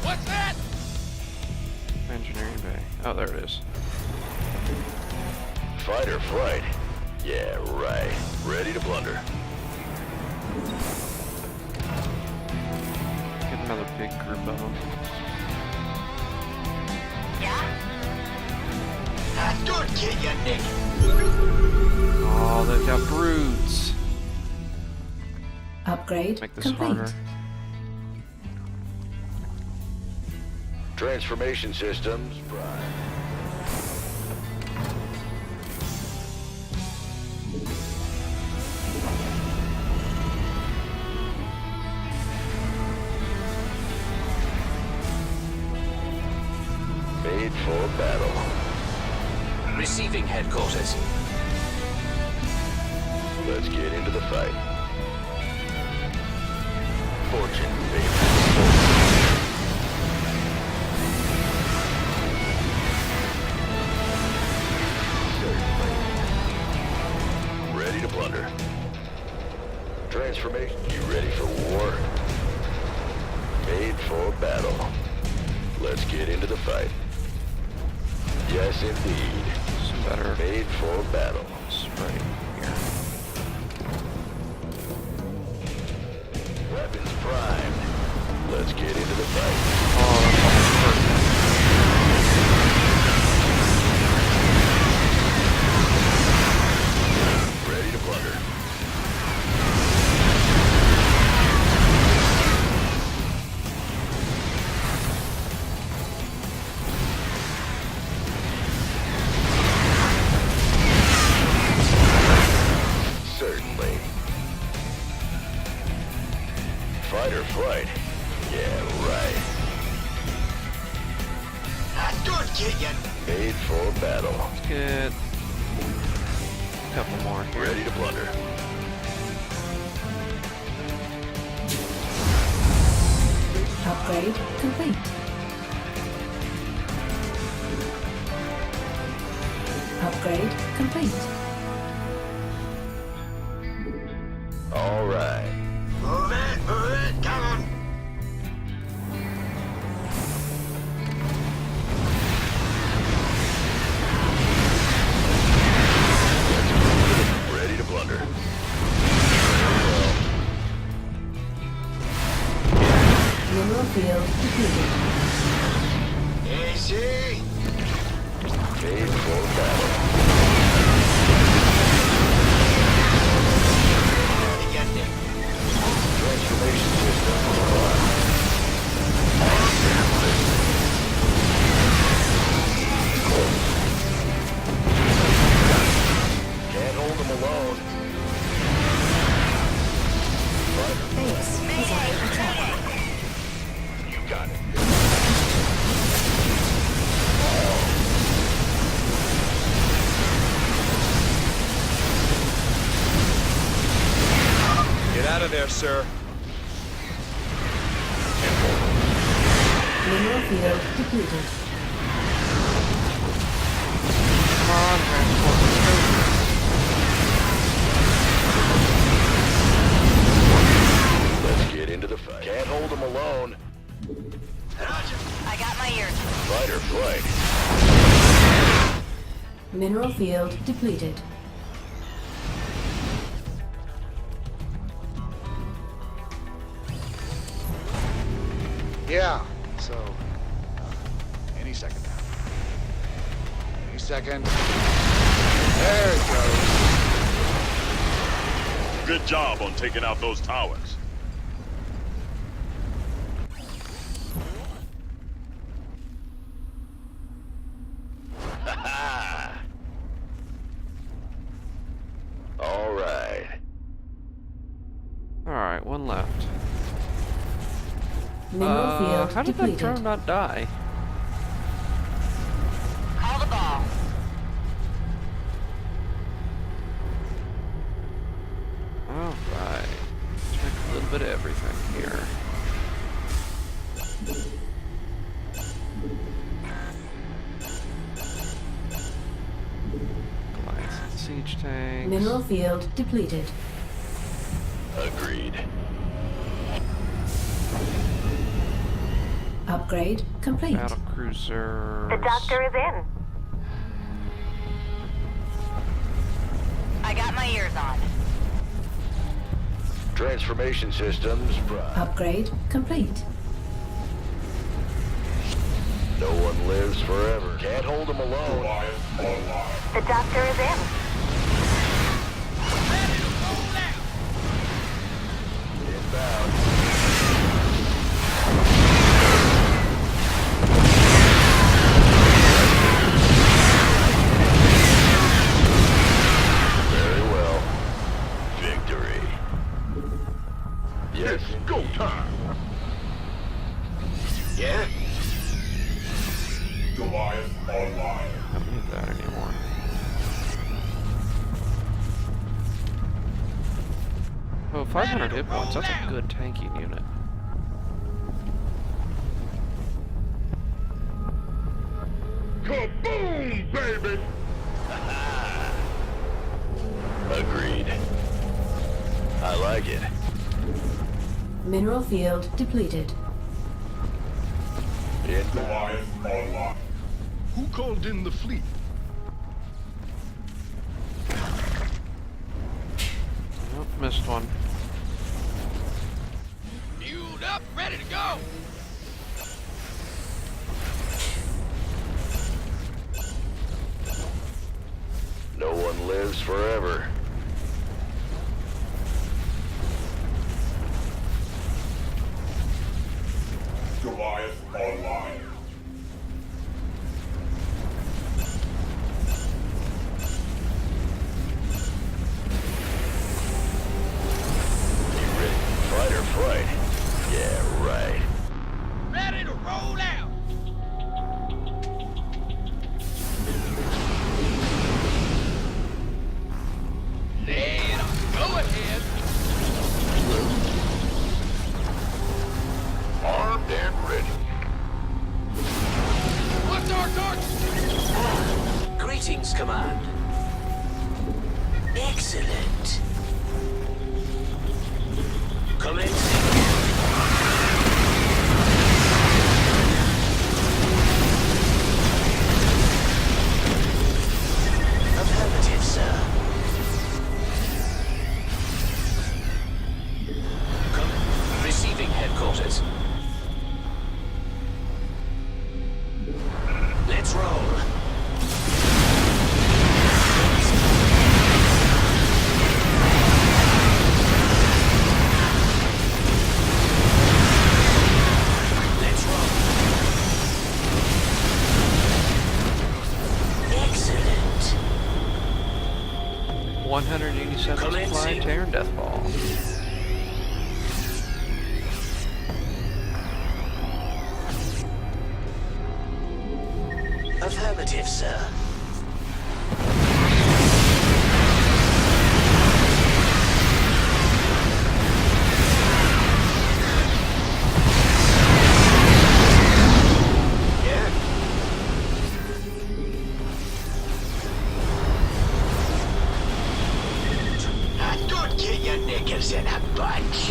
What's that? Engineering bay. Oh, there it is. Fight or flight? Yeah, right. Ready to plunder. Get another big group of them. That's good, kid, you Nick. Oh, they've got brutes. Upgrade Make this complete. harder. Transformation systems prime. Made for battle. Receiving headquarters. Let's get into the fight. Fortune favors. Ready to plunder. Transformation. You ready for war? Made for battle. Let's get into the fight. Yes, indeed. Some better. Made for battle. Spray here. Weapons primed. Let's get into the fight. Oh, that's almost perfect. Ready to plunder. Certainly. Fight or flight? Yeah, right. That's good, kid. Made for battle. Let's get a couple more here. Ready to plunder. Upgrade complete. Upgrade complete. All right. Move it, come on. Ready to plunder. Mineral field depleted. Easy. Made for battle. Transformation system. Can't hold them alone. Base is under attack. You got it. Get out of there, sir. Mineral field depleted. Come on, transport. Let's go. Let's get into the fight. Can't hold them alone. I got my ears. Fight or flight. Mineral field depleted. Yeah, so, any second now. Any second. There it goes. Good job on taking out those towers. All right. Alright, one left. Mineral field how did depleted. that drone not die? Call the ball. siege tanks. Mineral field depleted. Agreed. Upgrade complete. Battle cruisers. The doctor is in. I got my ears on. Transformation systems prime. Upgrade complete. No one lives forever. Can't hold them alone. The doctor is in. Inbound. Very well. Victory. Yes, go time. Yeah? Goliath online. I don't need that anymore. Oh, 500 hit points. That's a good tanking unit. Kaboom, baby! Agreed. I like it. Mineral field depleted. Goliath online. Who called in the fleet? Nope, missed one. Fueled up, ready to go. No one lives forever. Goliath online. You ready? Fight or flight? Yeah, right. Ready to roll out. Lay it on. Go ahead. Armed and ready. What's our target? Greetings, Command. Excellent. Commencing. Affirmative, sir. Receiving headquarters. Let's roll. Let's roll. Excellent. 187 supply Commencing. Terran Death Ball. Affirmative, sir. Yeah? Don't get your knickers in a bunch.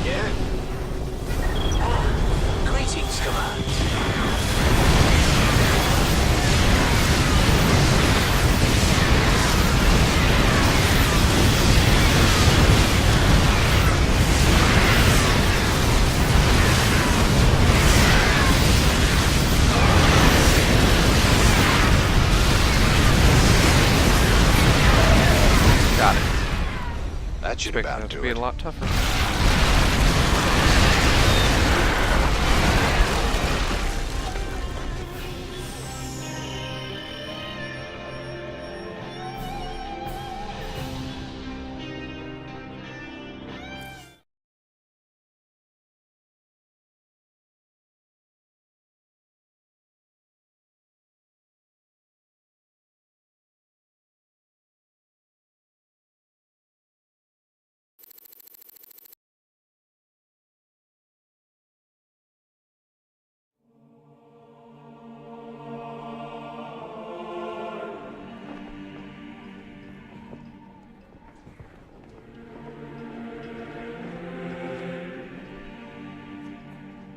Yeah? Greetings, Command. Got it. That should Expecting about it to do be it. a lot tougher.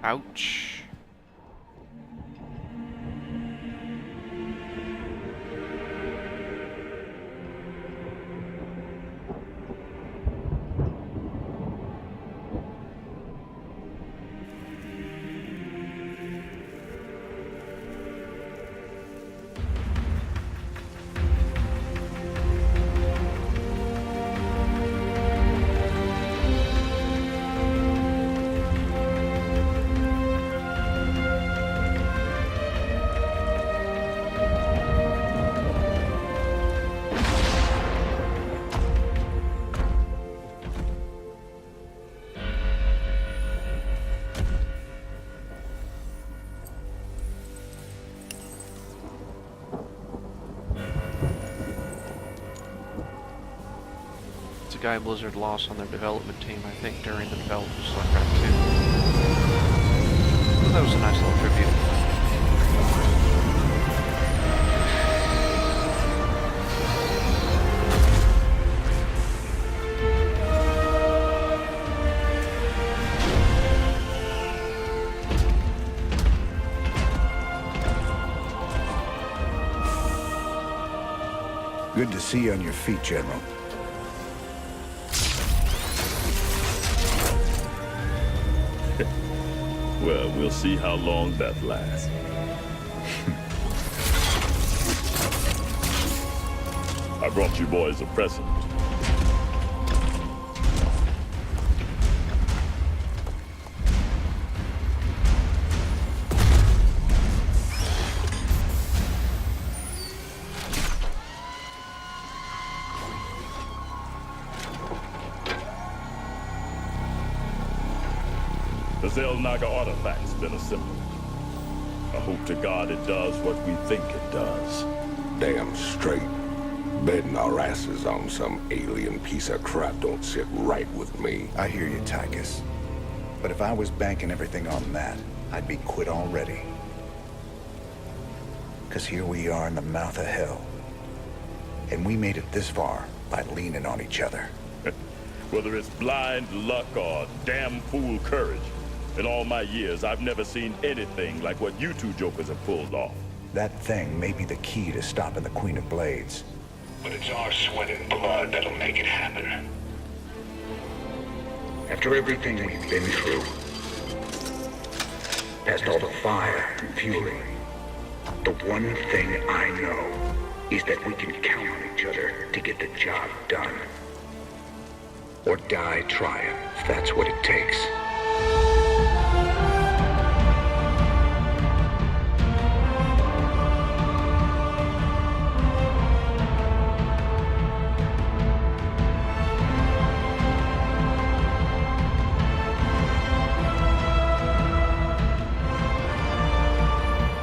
Ouch. A guy Blizzard lost on their development team, I think, during the development of Starcraft 2. That was a nice little tribute. Good to see you on your feet, General. Well, we'll see how long that lasts. I brought you boys a present. The Zelnaga artifact's been assembled. I hope to God it does what we think it does. Damn straight. Betting our asses on some alien piece of crap don't sit right with me. I hear you, Tychus. But if I was banking everything on that, I'd be quit already. 'Cause here we are in the mouth of hell. And we made it this far by leaning on each other. Whether it's blind luck or damn fool courage, in all my years, I've never seen anything like what you two jokers have pulled off. That thing may be the key to stopping the Queen of Blades. But it's our sweat and blood that'll make it happen. After everything we've been through, past all the fire and fury, the one thing I know is that we can count on each other to get the job done. Or die trying, if that's what it takes.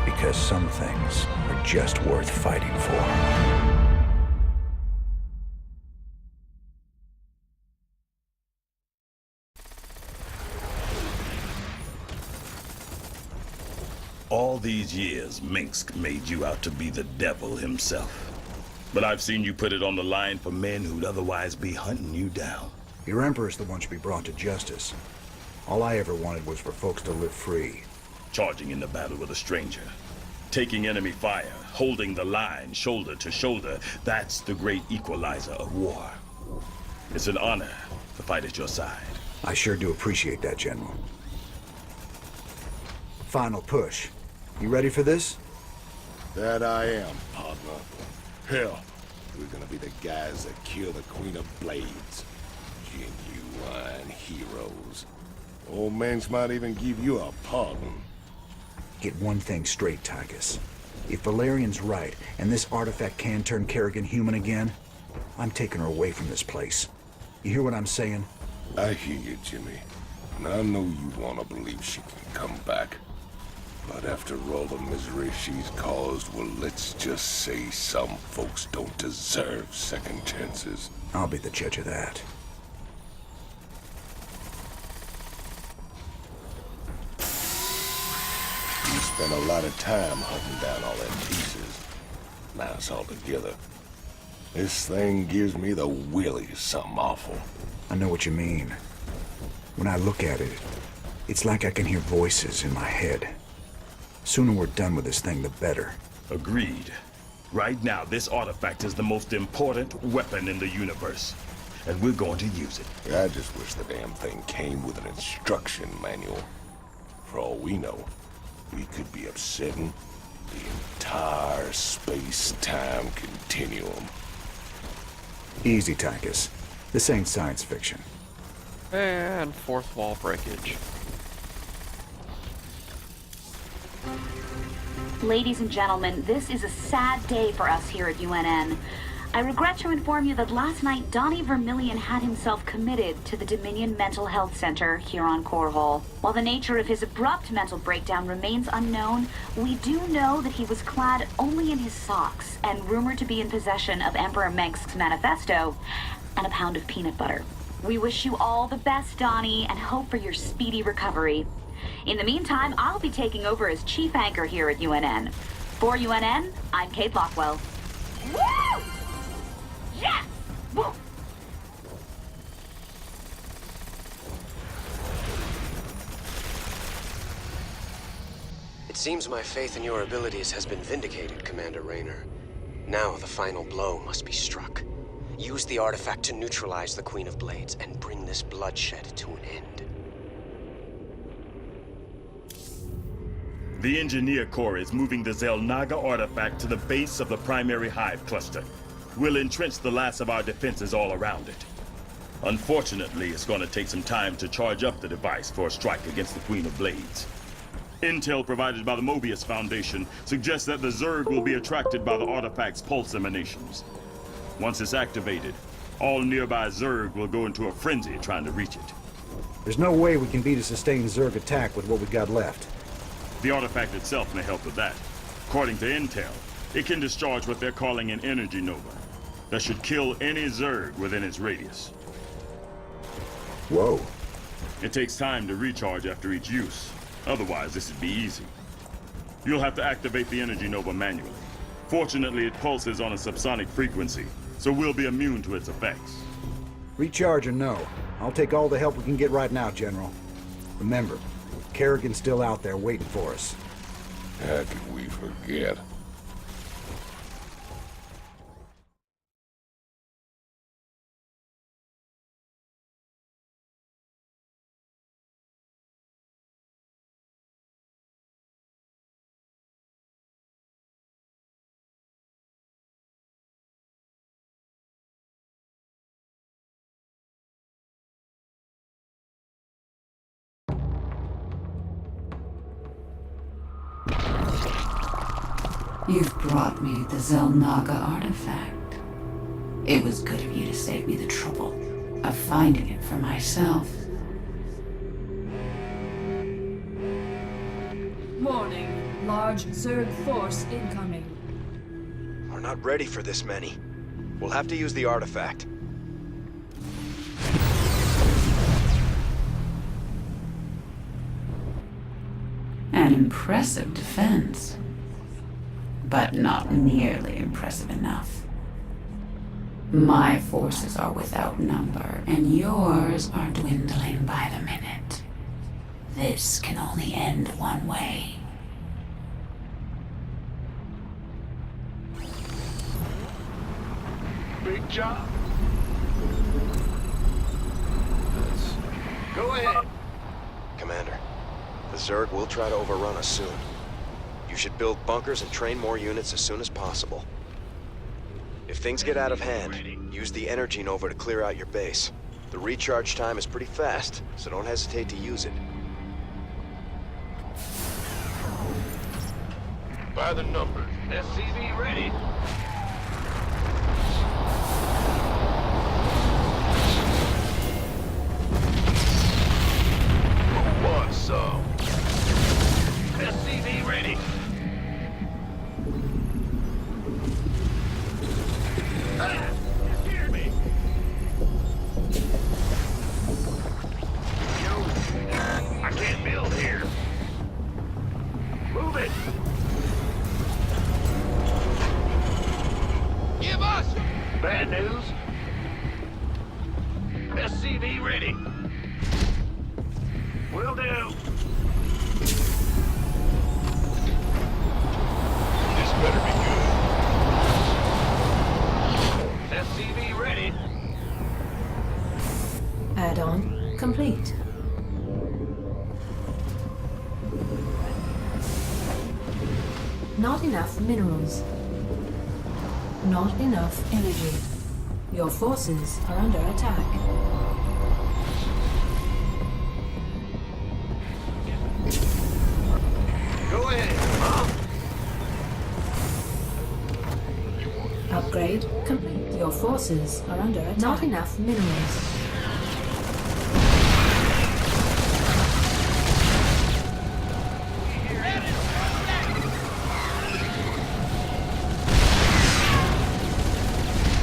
Because some things are just worth fighting for. All these years, Minsk made you out to be the devil himself. But I've seen you put it on the line for men who'd otherwise be hunting you down. Your Emperor's the one should be brought to justice. All I ever wanted was for folks to live free. Charging into battle with a stranger. Taking enemy fire, holding the line shoulder to shoulder. That's the great equalizer of war. It's an honor to fight at your side. I sure do appreciate that, General. Final push. You ready for this? That I am, partner. Hell, We're gonna be the guys that kill the Queen of Blades. Genuine heroes. old Mensch might even give you a pardon. Get one thing straight, Tychus. If Valerian's right, and this artifact can turn Kerrigan human again, I'm taking her away from this place. You hear what I'm saying? I hear you, Jimmy. And I know you want to believe she can come back. But after all the misery she's caused, well, let's just say some folks don't deserve second chances. I'll be the judge of that. You spent a lot of time hunting down all them pieces. Now it's all together. This thing gives me the willies something awful. I know what you mean. When I look at it, It's like I can hear voices in my head. Sooner we're done with this thing, the better. Agreed. Right now, this artifact is the most important weapon in the universe. And we're going to use it. I just wish the damn thing came with an instruction manual. For all we know, we could be upsetting the entire space-time continuum. Easy, Tychus. This ain't science fiction. And fourth wall breakage. Ladies and gentlemen, this is a sad day for us here at UNN. I regret to inform you that last night Donnie Vermillion had himself committed to the Dominion Mental Health Center here on Core Hall. While the nature of his abrupt mental breakdown remains unknown, we do know that he was clad only in his socks and rumored to be in possession of Emperor Mengsk's manifesto and a pound of peanut butter. We wish you all the best, Donnie, and hope for your speedy recovery. In the meantime, I'll be taking over as chief anchor here at UNN. For UNN, I'm Kate Lockwell. Woo! Yes! Woo! It seems my faith in your abilities has been vindicated, Commander Raynor. Now the final blow must be struck. Use the artifact to neutralize the Queen of Blades and bring this bloodshed to an end. The Engineer Corps is moving the Zelnaga artifact to the base of the primary hive cluster. We'll entrench the last of our defenses all around it. Unfortunately, it's going to take some time to charge up the device for a strike against the Queen of Blades. Intel provided by the Mobius Foundation suggests that the Zerg will be attracted by the artifact's pulse emanations. Once it's activated, all nearby Zerg will go into a frenzy trying to reach it. There's no way we can beat a sustained Zerg attack with what we got left. The artifact itself may help with that. According to Intel, it can discharge what they're calling an energy nova that should kill any Zerg within its radius. Whoa. It takes time to recharge after each use. Otherwise, this would be easy. You'll have to activate the energy nova manually. Fortunately, it pulses on a subsonic frequency, so we'll be immune to its effects. Recharge or no, I'll take all the help we can get right now, General. Remember, Kerrigan's still out there waiting for us. How could we forget? You've brought me the Zelnaga artifact. It was good of you to save me the trouble of finding it for myself. Warning. Large Zerg force incoming. We're not ready for this many. We'll have to use the artifact. An impressive defense. But not nearly impressive enough. My forces are without number, and yours are dwindling by the minute. This can only end one way. Big job. Go ahead. Commander, the Zerg will try to overrun us soon. You should build bunkers and train more units as soon as possible. If things get out of hand, use the energy nova to clear out your base. The recharge time is pretty fast, so don't hesitate to use it. By the numbers. SCV ready. Who wants some? SCV ready. Ah, you scared me. Yo, I can't build here. Move it. Give us bad news. SCV ready. We'll Will do. This better be good. SCV ready. Add-on complete. Not enough minerals. Not enough energy. Your forces are under attack. Go ahead, huh? Upgrade complete. Your forces are under attack. Not enough minerals.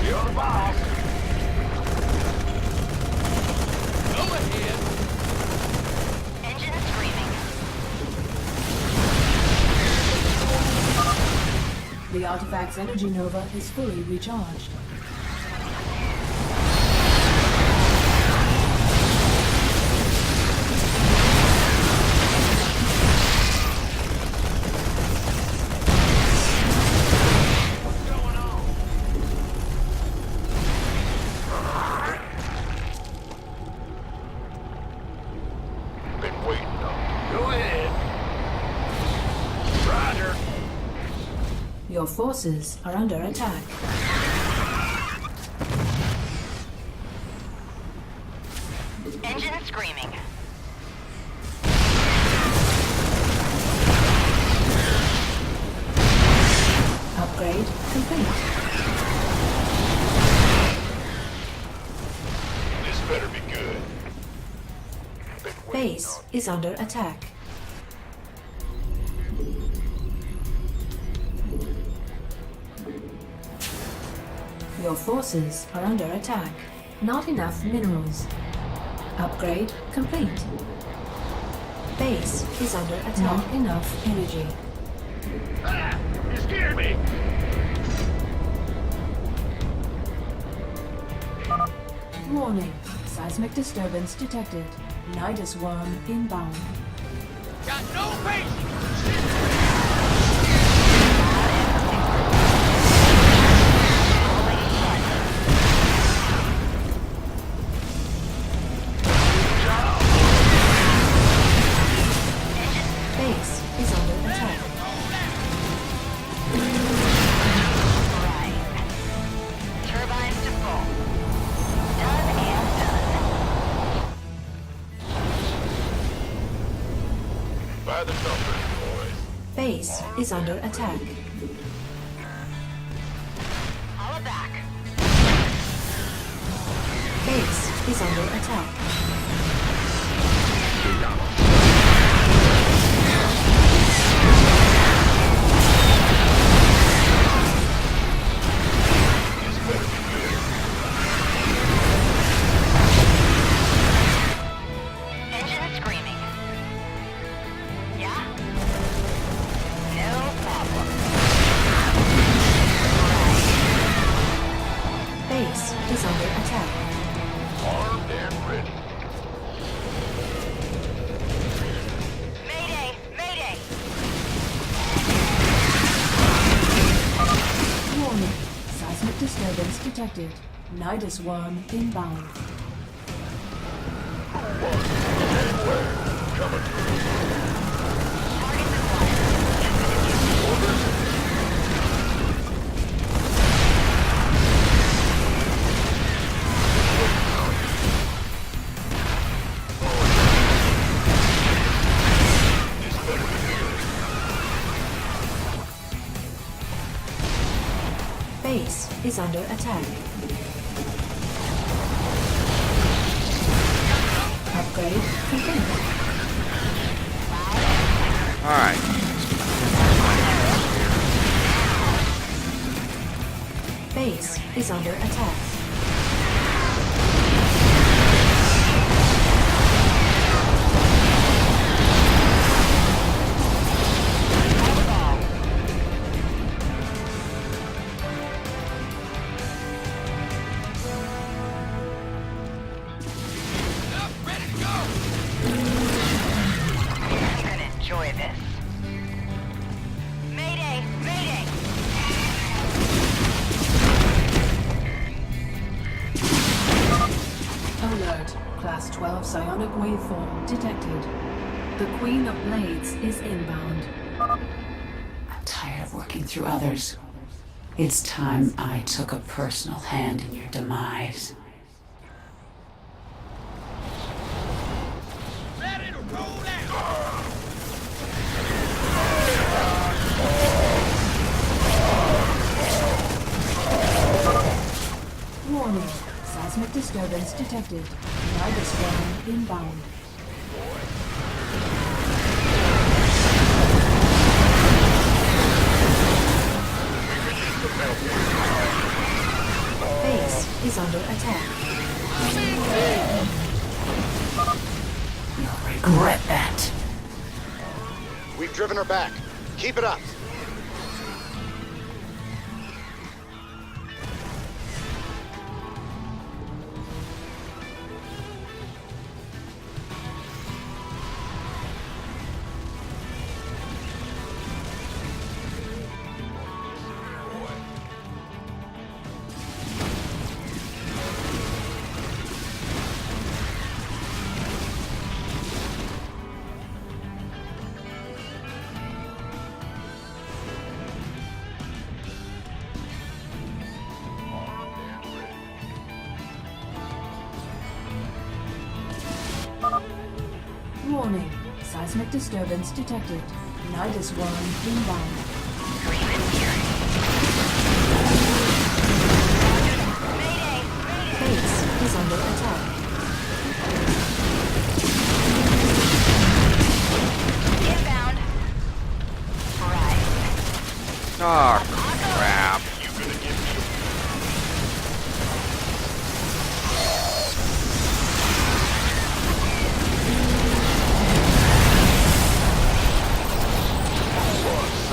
You're the boss. Go ahead. Engine screaming. The artifact's energy nova is fully recharged. Been waiting on Go ahead. Roger. Your forces are under attack. Engine screaming. Upgrade complete. This better be good. Base is under attack. Your forces are under attack. Not enough minerals. Upgrade complete. Base is under attack. Not enough energy. Ah, you scared me. Warning. Seismic disturbance detected. Nidus worm inbound. Got no patience. Base is under attack. Right. Turbines to full. Done and done. By the numbers, boys. Base is under attack. Holla back. Base is under attack. Engine screaming. Yeah? No problem. Base is under attack. Armed and ready. Mayday! Mayday! Warning. Seismic disturbance detected. Nidus worm inbound. Coming through. Base is under attack. Upgrade complete. Alright. Base is under attack. Class 12 psionic waveform detected. The Queen of Blades is inbound. I'm tired of working through others. It's time I took a personal hand in your demise. Ready to roll out! Warning. Seismic disturbance detected. Nidus 1 inbound. Base is under attack. You'll regret that. We've driven her back. Keep it up. Warning. Seismic disturbance detected. Nidus 1 inbound. Base is under attack. Inbound. Right. Ah, crap.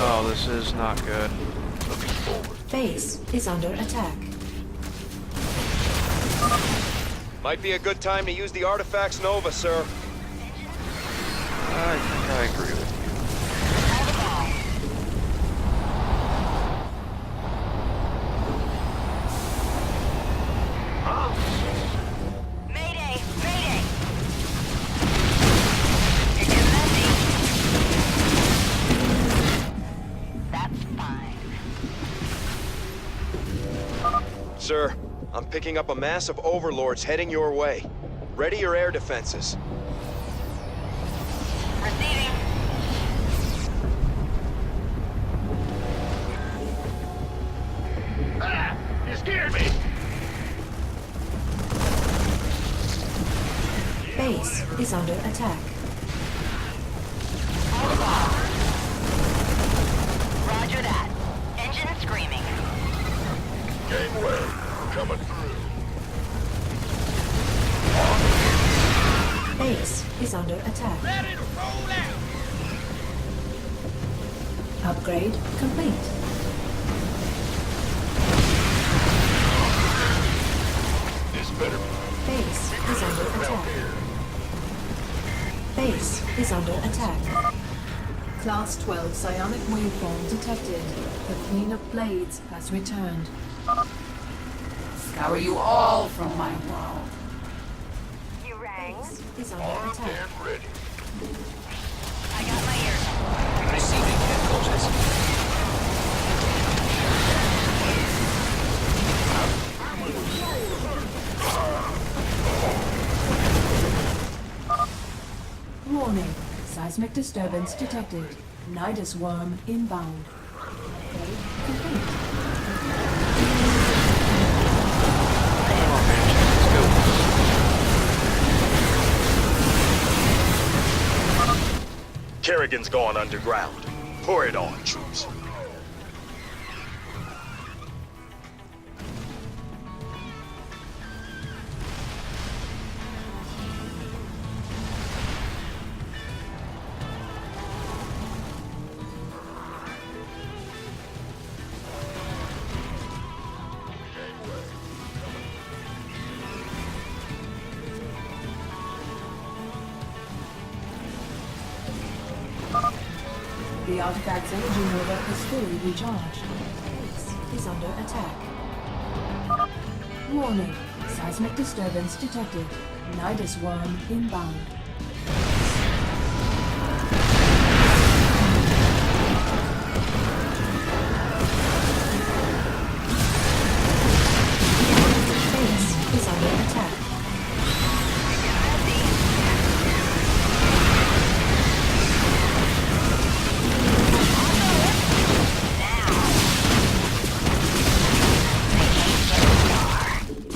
Oh, this is not good. Base is under attack. Might be a good time to use the artifacts Nova, sir. I think I agree with you. Mayday! Mayday! That's fine. Sir, I'm picking up a mass of overlords heading your way. Ready your air defenses. Receiving. Ah! You scared me! Base is under attack. Roger that. Engine screaming. Gangway, coming through. Base is under attack. Ready to roll out! Upgrade complete. This better Base is under attack. Base is under attack. Class 12 psionic waveform detected. The Queen of Blades has returned. Scour you all from my world. You rang? Base is under attack. ready. I got my ears. Receiving headquarters. Warning. Seismic disturbance detected. Nidus worm inbound. Upgrade complete. Come on, man. Let's go. Kerrigan's gone underground. Pour it on, troops. The artifact's energy nova is fully recharged. Base is under attack. Warning. Seismic disturbance detected. Nidus 1 inbound. Base is under attack.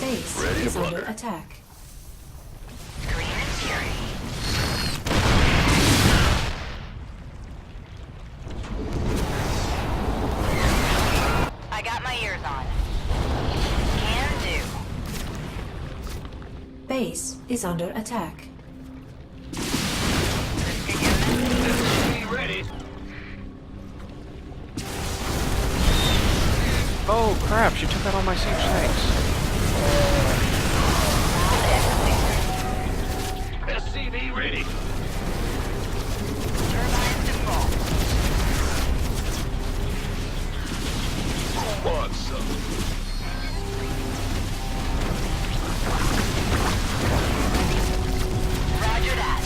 Base is under attack. I got my ears on. Can do. Base is under attack. Ready. Oh crap, she took out all my siege tanks. SCV ready. Turbines to full. Who wants some? Roger that.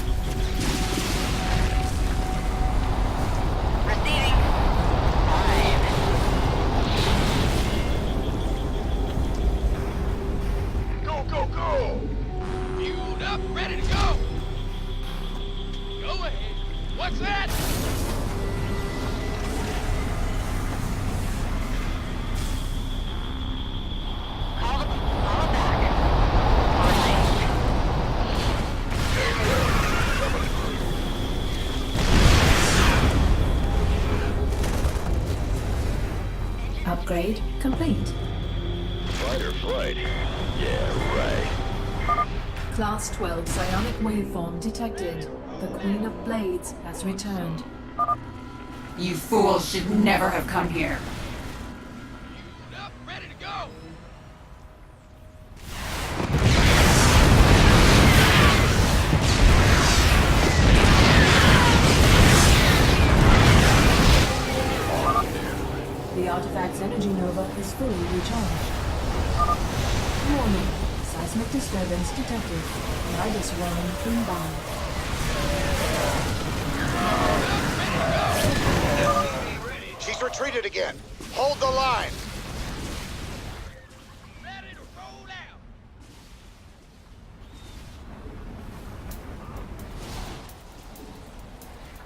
Receiving. Go, go, go! Fueled up, ready to go! Go ahead. What's that? Call it back. Upgrade complete. Fight or flight? Yeah, right. Class 12 psionic waveform detected. The Queen of Blades has returned. You fools should never have come here. Fueled up, ready to go! The artifact's energy nova is fully recharged. Warning. Seismic disturbance detected. Nidus 1 inbound. She's retreated again. Hold the line. Ready to roll out!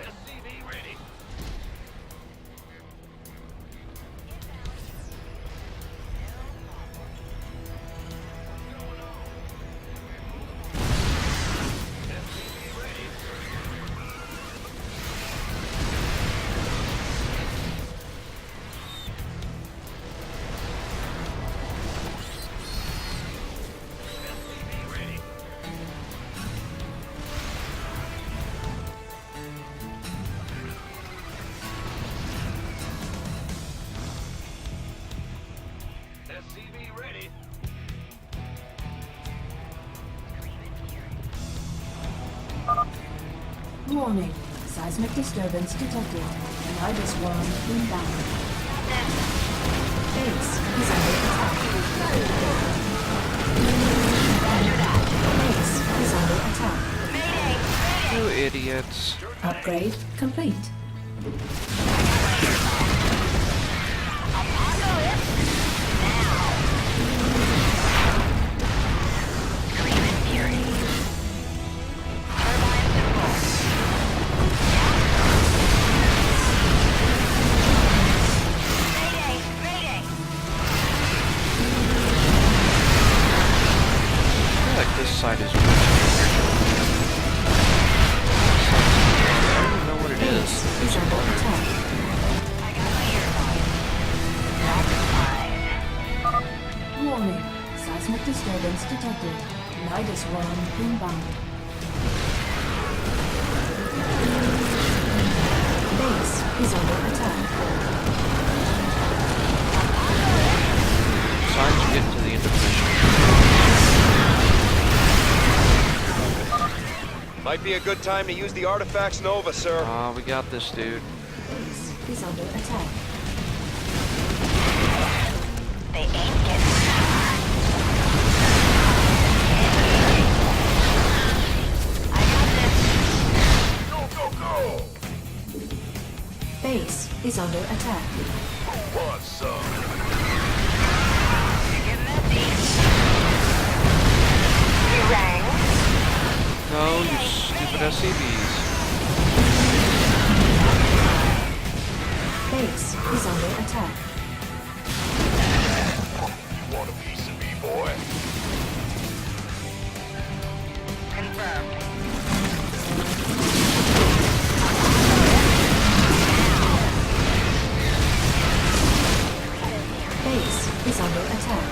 SCV ready. SCV ready. SCV ready. SCV ready. Warning. Seismic disturbance detected. Nidus 1 inbound. Base is under attack. Base is under attack. You idiots. Upgrade complete. I feel like this side is. I don't even know what it is. Is under attack. Warning. Seismic disturbance detected. Nidus 1 inbound. Base is under attack. Signs are getting to the end of the mission. Might be a good time to use the artifacts Nova, sir. We got this, dude. Base is under attack. They ain't getting attack. What's up? You rang? No, you stupid SCVs. Base is under attack. You want a piece of me, boy? Confirmed. Base is under attack.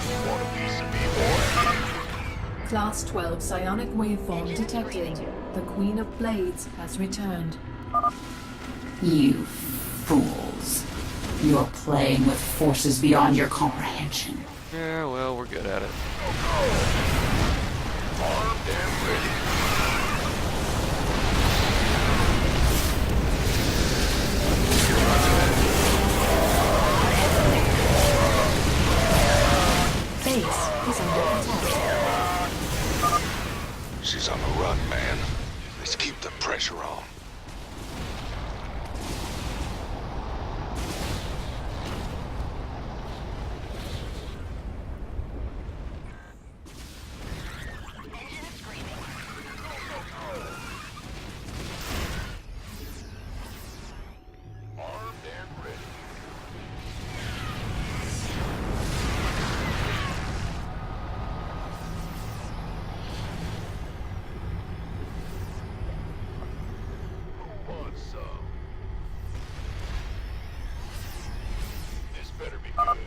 You want a piece of me, boy? Class 12 psionic waveform detected. The Queen of Blades has returned. You fools. You're playing with forces beyond your comprehension. Yeah, well, we're good at it. Armed and ready. Base is under attack. She's on the run, man. Let's keep the pressure on. Armed and ready. What's up? This better be good.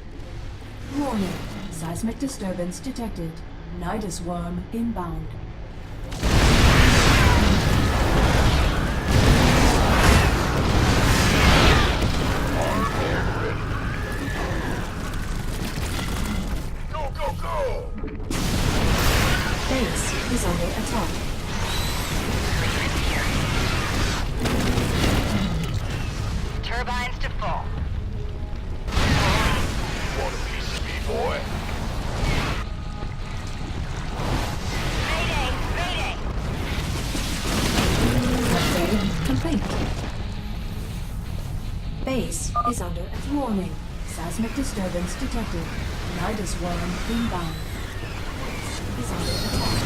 Warning. Seismic disturbance detected. Nidus worm inbound. Armed and ready. Go, go, go! Base is under attack. Turbines to full. Want a piece of me, boy? Mayday! Mayday! Upgrade complete. Base is under attack. Warning. Seismic disturbance detected. Nidus worm inbound. Is under attack.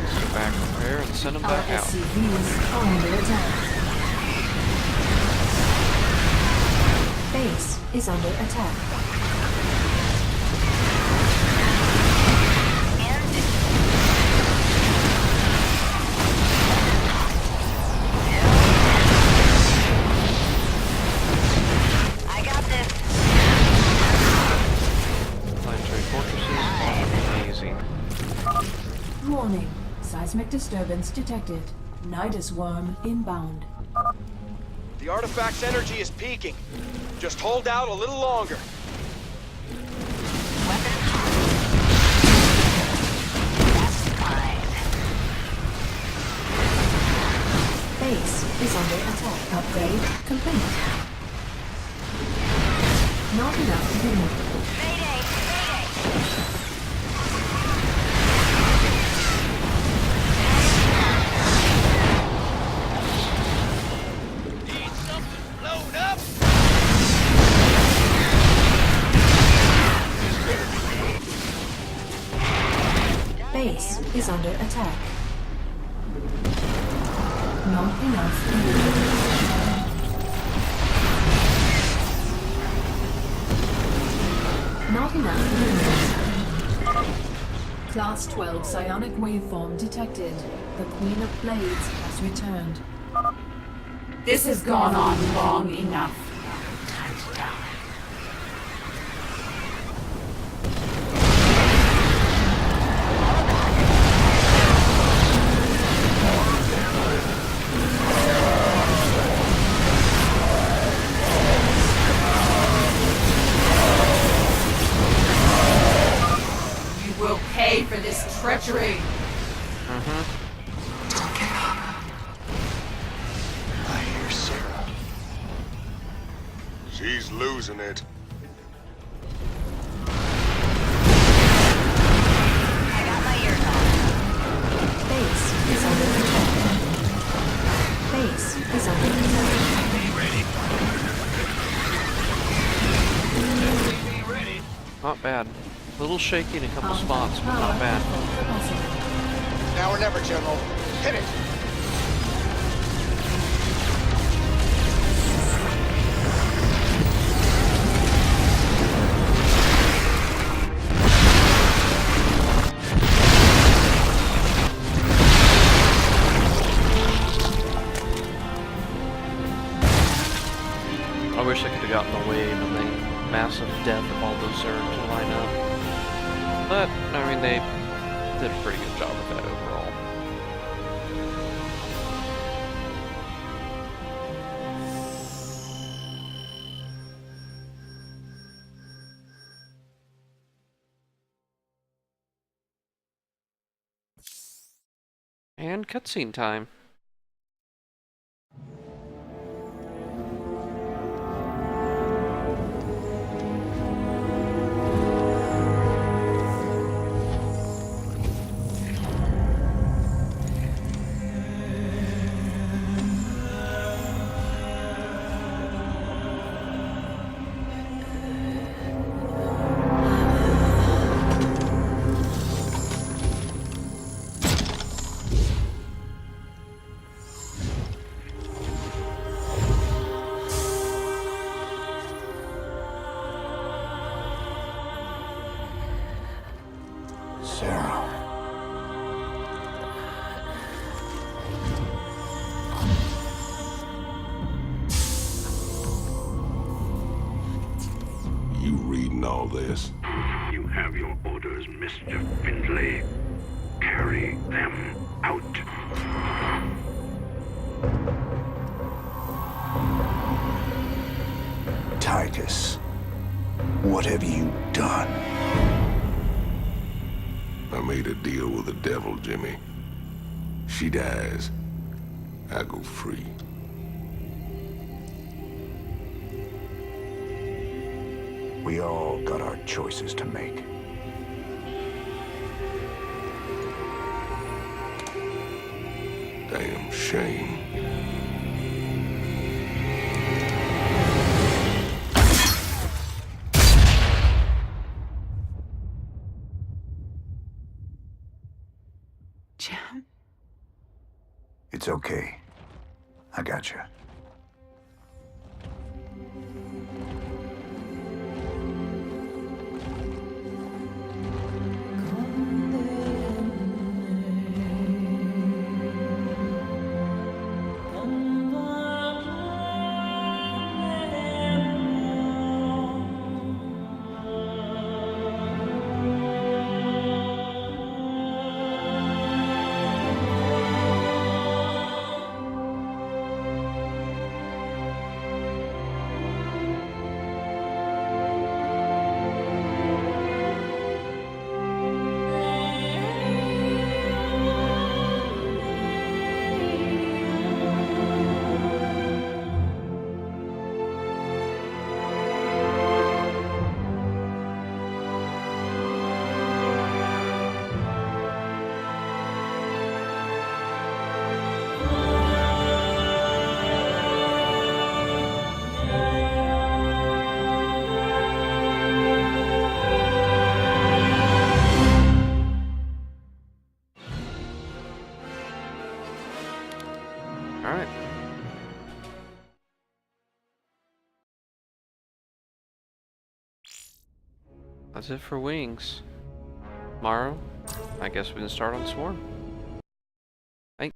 Let's get back over here and send them Our back out. SCVs are under attack. Base is under attack. I got this. Planetary fortresses, amazing. Warning. Seismic disturbance detected. Nidus worm inbound. The artifact's energy is peaking. Just hold out a little longer. Base is under attack. Upgrade complete. Not enough minerals. Mayday! Mayday! Need something blown up? Base is under attack. Not enough minerals. Not enough minerals. Class 12 psionic waveform detected. The Queen of Blades has returned. This has gone on long enough. Time to die. You will pay for this treachery. I hear Sarah. She's losing it. I got my Base is under attack. Not bad. A little shaky in a couple spots, but not bad. Now or never, General. Hit it! I wish I could have gotten the wave and the massive death of all those Zerg to line up. But, I mean, they did a pretty good job with that overall. And cutscene time. Sarah. You reading all this? You have your orders, Mr. Findlay. Carry them out. Titus, what have you done? I made a deal with the devil, Jimmy. She dies, I go free. We all got our choices to make. Damn shame. Jim? It's okay. I got you. Alright. That's it for Wings. Tomorrow, I guess we can start on Swarm.